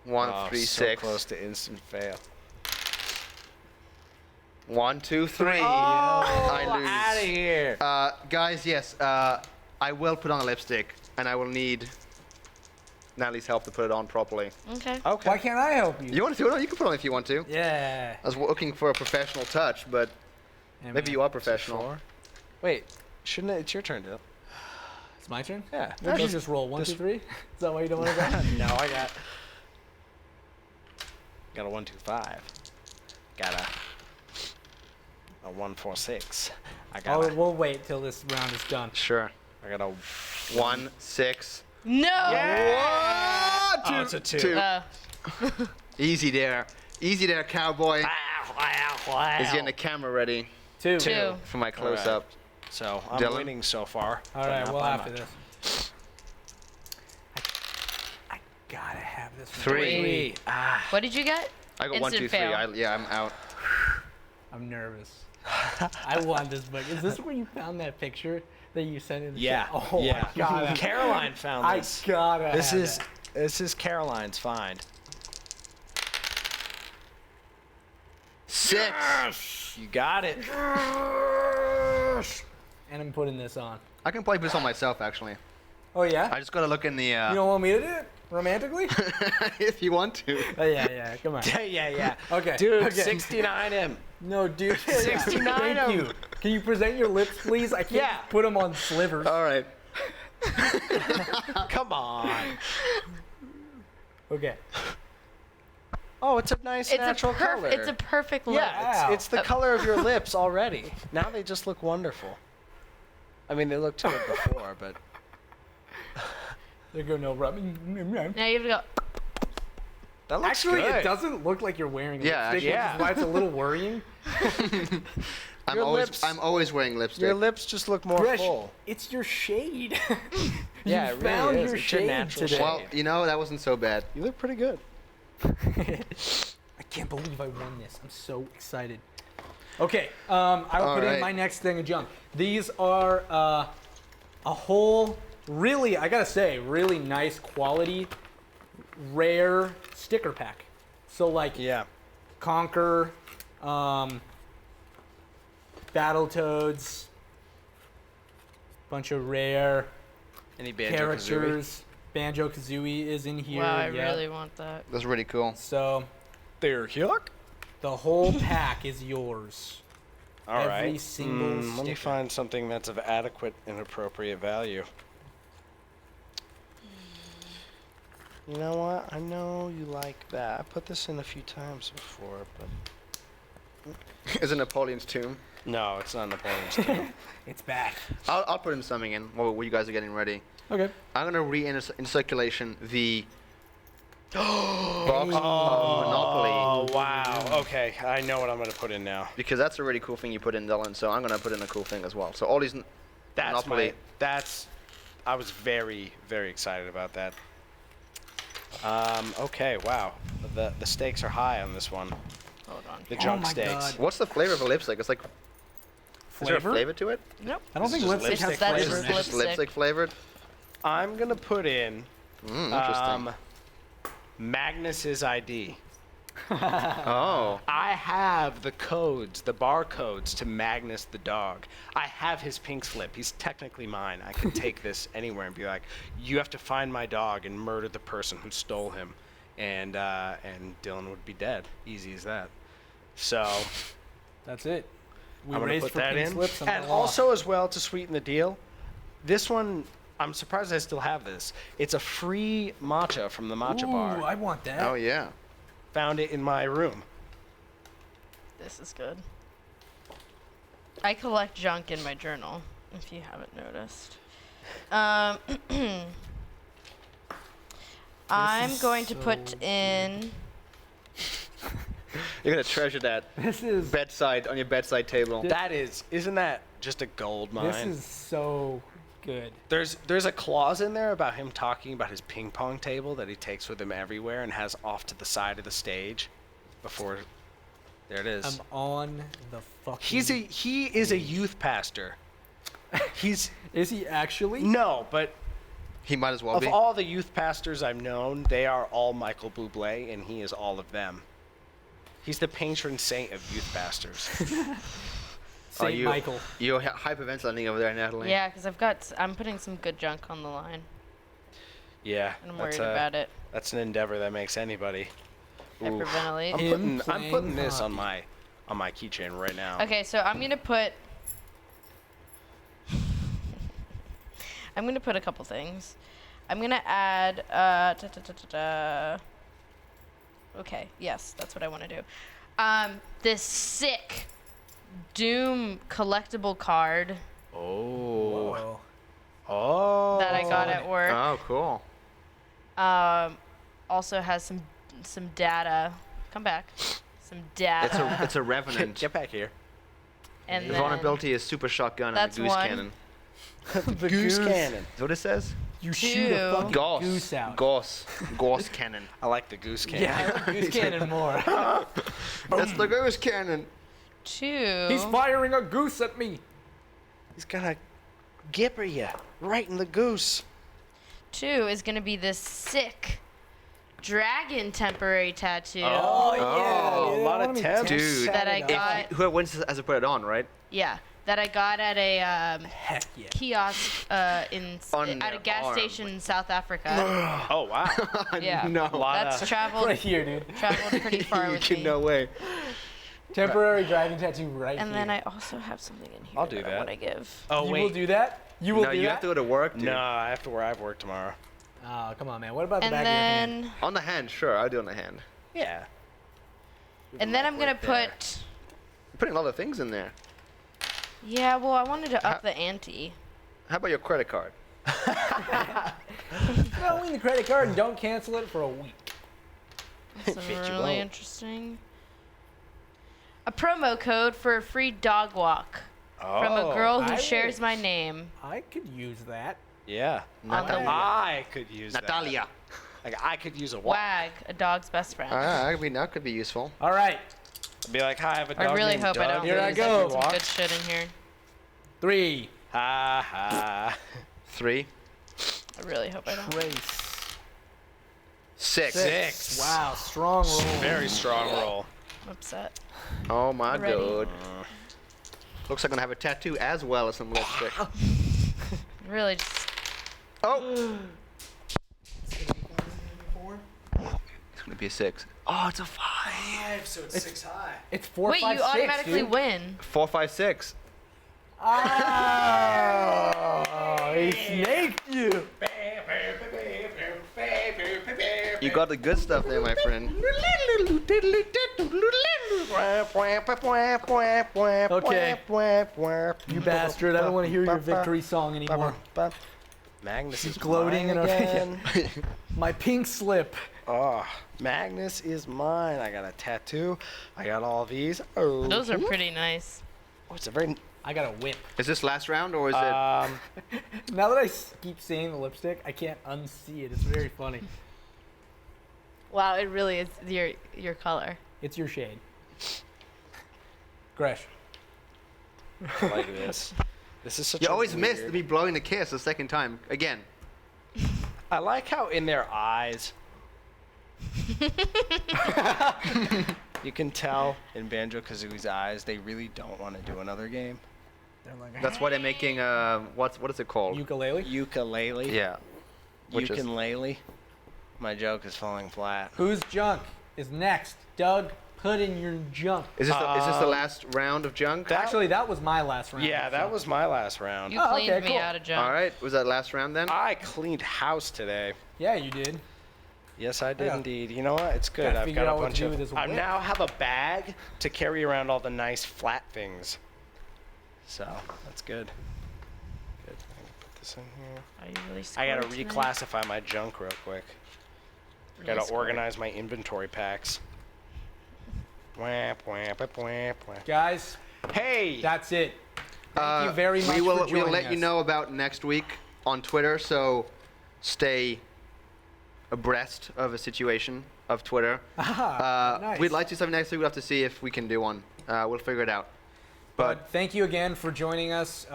1, Oh, 3, so 6. close to instant fail. 1, 2, 3. Oh, I lose. out of here. Guys, yes, I will put on a lipstick, and I will need Natalie's help to put it on properly. okay. Okay. Why can't I help you? You want to do it? You can put it on if you want to. Yeah. I was looking for a professional touch, but Yeah, maybe man. you are professional. 4. Wait, shouldn't it? It's your turn, Dylan. It's my turn. Yeah. Why don't you just roll 1, 2, 3? Is that why you don't want to go? No, I got a 1, 2, 5. Got a 1, 4, 6. I got Oh, a, we'll wait till this round is done. Sure. I got a 1, 6. No. Oh, it's a 2. Two. Easy there. Easy there, cowboy. Ah. Is getting the camera ready 2. Two. for my close-up. So I'm Dylan? winning so far. All but right, not well by after much. this. I gotta have this. one. 3. What did you get? I got 1, Instant 2, 3. fail. Yeah, I'm out. I'm nervous. I want this book. Is this where you found that picture that you sent in the Yeah. chat? Oh yeah. my god. Caroline found I this. gotta This have is that. this is Caroline's find. 6. You got it. And I'm putting this on. I can play this on myself, actually. Oh yeah? I just gotta look in the. You don't want me to do it? Romantically? if you want to. Oh yeah, come on. yeah. Okay. Dude, okay. 69 him. No, dude. 69 Thank of you. Can you present your lips, please? I can't Yeah. put them on slivers. All right. Come on. Okay. Oh, it's a nice natural color. It's a perfect look. Yeah, Wow. it's the color of your lips already. Now they just look wonderful. I mean, they looked good before, but There go no rubbing. Now you have to go. That looks Actually, good. it doesn't look like you're wearing Yeah, lipstick, actually- which is why it's a little worrying. I'm always wearing lipstick. Your lips just look more Gresh, full. it's your shade. Yeah, you it really found is. your It's your shade natural today. Well, you know, that wasn't so bad. You look pretty good. I can't believe I won this. I'm so excited. Okay, I will put in right. my next thing of junk. These are a whole, really, I gotta say, really nice quality, rare sticker pack. So like Yeah. Conquer, Battletoads, bunch of rare Any Banjo-Kazooie? characters. Banjo-Kazooie is in here. Wow, I yeah. really want that. That's really cool. So They're yuck. the whole pack is yours. All right. Every single Let me sticker. find something that's of adequate and appropriate value. You know what? I know you like that. I put this in a few times before, but Is it Napoleon's tomb? no, it's not Napoleon's tomb. It's back. I'll put in something in while you guys are getting ready. Okay. I'm gonna in circulation the box of Monopoly Oh wow. Okay, I know what I'm gonna put in now. because that's a really cool thing you put in, Dylan. So I'm gonna put in a cool thing as well. So all these That's Monopoly. I was very, very excited about that. Okay, wow. The stakes are high on this one. Hold on. The Oh junk my stakes. God. What's the flavor of a lipstick? It's like is there a flavor to it? Nope. I don't think just lipstick has lipstick That's flavor. just in it. Just lipstick. lipstick flavored? I'm gonna put in Interesting. Magnus's ID. Oh. I have the codes, the barcodes to Magnus the dog. I have his pink slip. He's technically mine. I can take this anywhere and be like, you have to find my dog and murder the person who stole him, and Dylan would be dead. Easy as that. So That's it. We I'm gonna raised put for that pink in. slips and And I lost. also, as well, to sweeten the deal, this one, I'm surprised I still have this. It's a free matcha from the matcha Ooh, bar. I want that. Oh yeah. Found it in my room. This is good. I collect junk in my journal, if you haven't noticed. I'm is going to so put in. You're gonna treasure that This is bedside on your bedside table. Isn't that just a gold mine? this is so good. There's a clause in there about him talking about his ping pong table that he takes with him everywhere and has off to the side of the stage before. There it is. I'm on the fucking. He is a youth pastor. He's Is he actually? no, but He might as well of be. all the youth pastors I've known, they are all Michael Bublé, and he is all of them. He's the patron saint of youth pastors. Saint you, Michael. You're hyperventilating over there, Natalie. Yeah, because I'm putting some good junk on the line, Yeah, and I'm worried about it. that's an endeavor that makes anybody. Hyperventilate. Him I'm putting playing this on hockey. my keychain right now. Okay, so I'm gonna put. I'm gonna put a couple things. I'm gonna add. Okay, yes, that's what I want to do. This sick Doom collectible card Oh. Whoa. Oh. that I got at work. Oh, cool. Also has some data. Come back. Some data. It's a revenant. Get back here. and The then vulnerability is super shotgun That's and the goose one. cannon. The Goose cannon. Is that what it says? You shoot a Two. fucking Goss. goose out. Goss cannon. I like the goose cannon. Yeah, I like goose cannon more. That's the goose cannon. 2. He's firing a goose at me. He's gonna gipper you right in the goose. 2 is gonna be this sick dragon temporary tattoo Oh, yeah. Oh, dude, a lot I of wanna be temps. Dude. that I tatted up. got. Whoever wins has to put it on, right? Yeah, that I got at a Heck yeah. kiosk On at a their gas arm. station in South Africa. Oh wow. Yeah. No. That's traveled Right here, dude. pretty far You with can me. no way. Temporary dragon tattoo right And here. then I also have something in here I'll do I that. want to give. Oh you wait. will do that? You will No, do you that? have to go to work, dude. No, I have to where I've worked tomorrow. Oh, come on, man. What about the And back of your hand? then On the hand, sure. I'll do it on the hand. Yeah. and then I'm gonna right there. put. You're putting a lot of things in there. Yeah, well, I wanted to up the ante. How about your credit card? Well, win the credit card and don't cancel it for a week. That's Fit you really won't. interesting. A promo code for a free dog walk from a girl who I shares wish. my name. I could use that. Yeah. Natalia. I could use Natalia. that. Like, I could use a walk. Wag, a dog's best friend. I mean, that could be useful. All right. Be like, hi, I have a dog I really named hope I Doug. don't Here I lose go. some good shit in here. 3. Ha ha. 3. I really hope I don't. Trace. 6. 6. Wow, strong roll. Very strong roll. I'm upset. Oh my Ready? god. Looks like I'm gonna have a tattoo as well as some lipstick. Really just. Oh! It's gonna be a 6. Oh, it's a 5. So it's 6 high. It's 4, Wait, 5, you 6, automatically dude. win. 4, 5, 6. Oh, he snaked you. You got the good stuff there, my friend. Okay. You bastard. I don't want to hear your victory song anymore. Magnus is gloating mine in our- again. My pink slip. Oh, Magnus is mine. I got a tattoo. I got all these. Oh, Those are pretty nice. oh, it's a very. I got a whip. Is this last round or is it? Now that I keep seeing the lipstick, I can't unsee it. It's very funny. Wow, it really is your color. It's your shade. Gresh. like this. This is such You a always weird... missed me blowing the kiss the second time. Again. I like how in their eyes you can tell in Banjo-Kazooie's eyes they really don't want to do another game. They're like, That's why they're making what is it called? ukulele. Ukulele. Yeah. Which is Ukulele. My joke is falling flat. Whose junk is next? Doug, put in your junk. is this the last round of junk? Actually, that was my last round. Yeah, that was my last round. You Oh, cleaned okay, me cool. out of junk. All right. Was that last round then? I cleaned house today. Yeah, you did. Yes, I did Yeah. indeed. You know what? It's good. Gotta I've figure got a out what bunch to do of. with this I whip. now have a bag to carry around all the nice flat things. So that's good. Good. I can put this in here. Are you really I gotta scored tonight? reclassify my junk real quick. Really Gotta scored. organize my inventory packs. Whamp, whamp, whamp, whamp, whamp. Guys, Hey! that's it. Thank you very much We'll for joining let you us. know about next week on Twitter, so stay abreast of the situation of Twitter. Nice. We'd like to do something next week. We'll have to see if we can do one. We'll figure it out. But thank you again for joining us.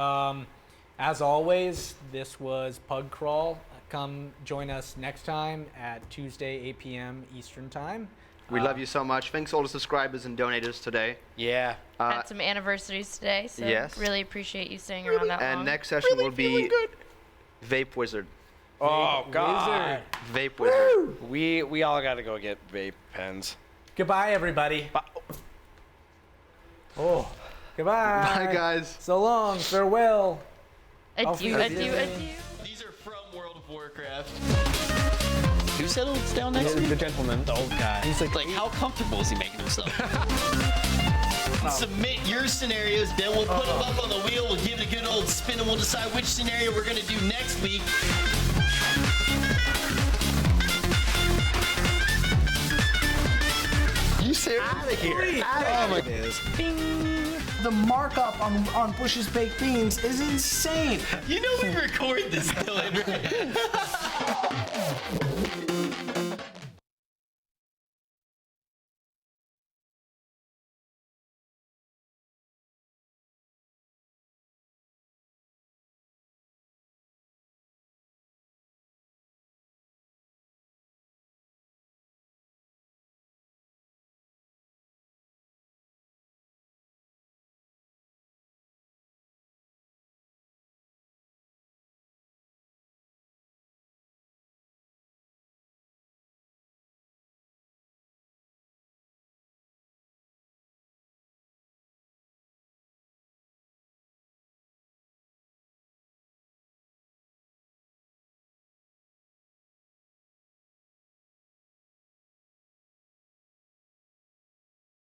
As always, this was Pug Crawl. Come join us next time at Tuesday, 8 p.m. Eastern Time. We love you so much. Thanks to all the subscribers and donators today. Yeah. Had some anniversaries today, so yes. really appreciate you staying around that And long. next session will be Vape Wizard. Oh, God. Wizard. Vape Wizard. We all gotta go get vape pens. Goodbye, everybody. Oh, goodbye. Bye, guys. So long. Farewell. Adieu, Auf adieu, Wiedersehen. adieu. These are from World of Warcraft. Who settles down next to me? The gentleman. The old guy. He's like, Like, how comfortable is he making himself? Submit your scenarios, then we'll put them up on the wheel, we'll give it a good old spin, and we'll decide which scenario we're going to do next week. You serious? Out of here. Oh my goodness. The markup on Bush's baked beans is insane. You know we record this, Dylan, right?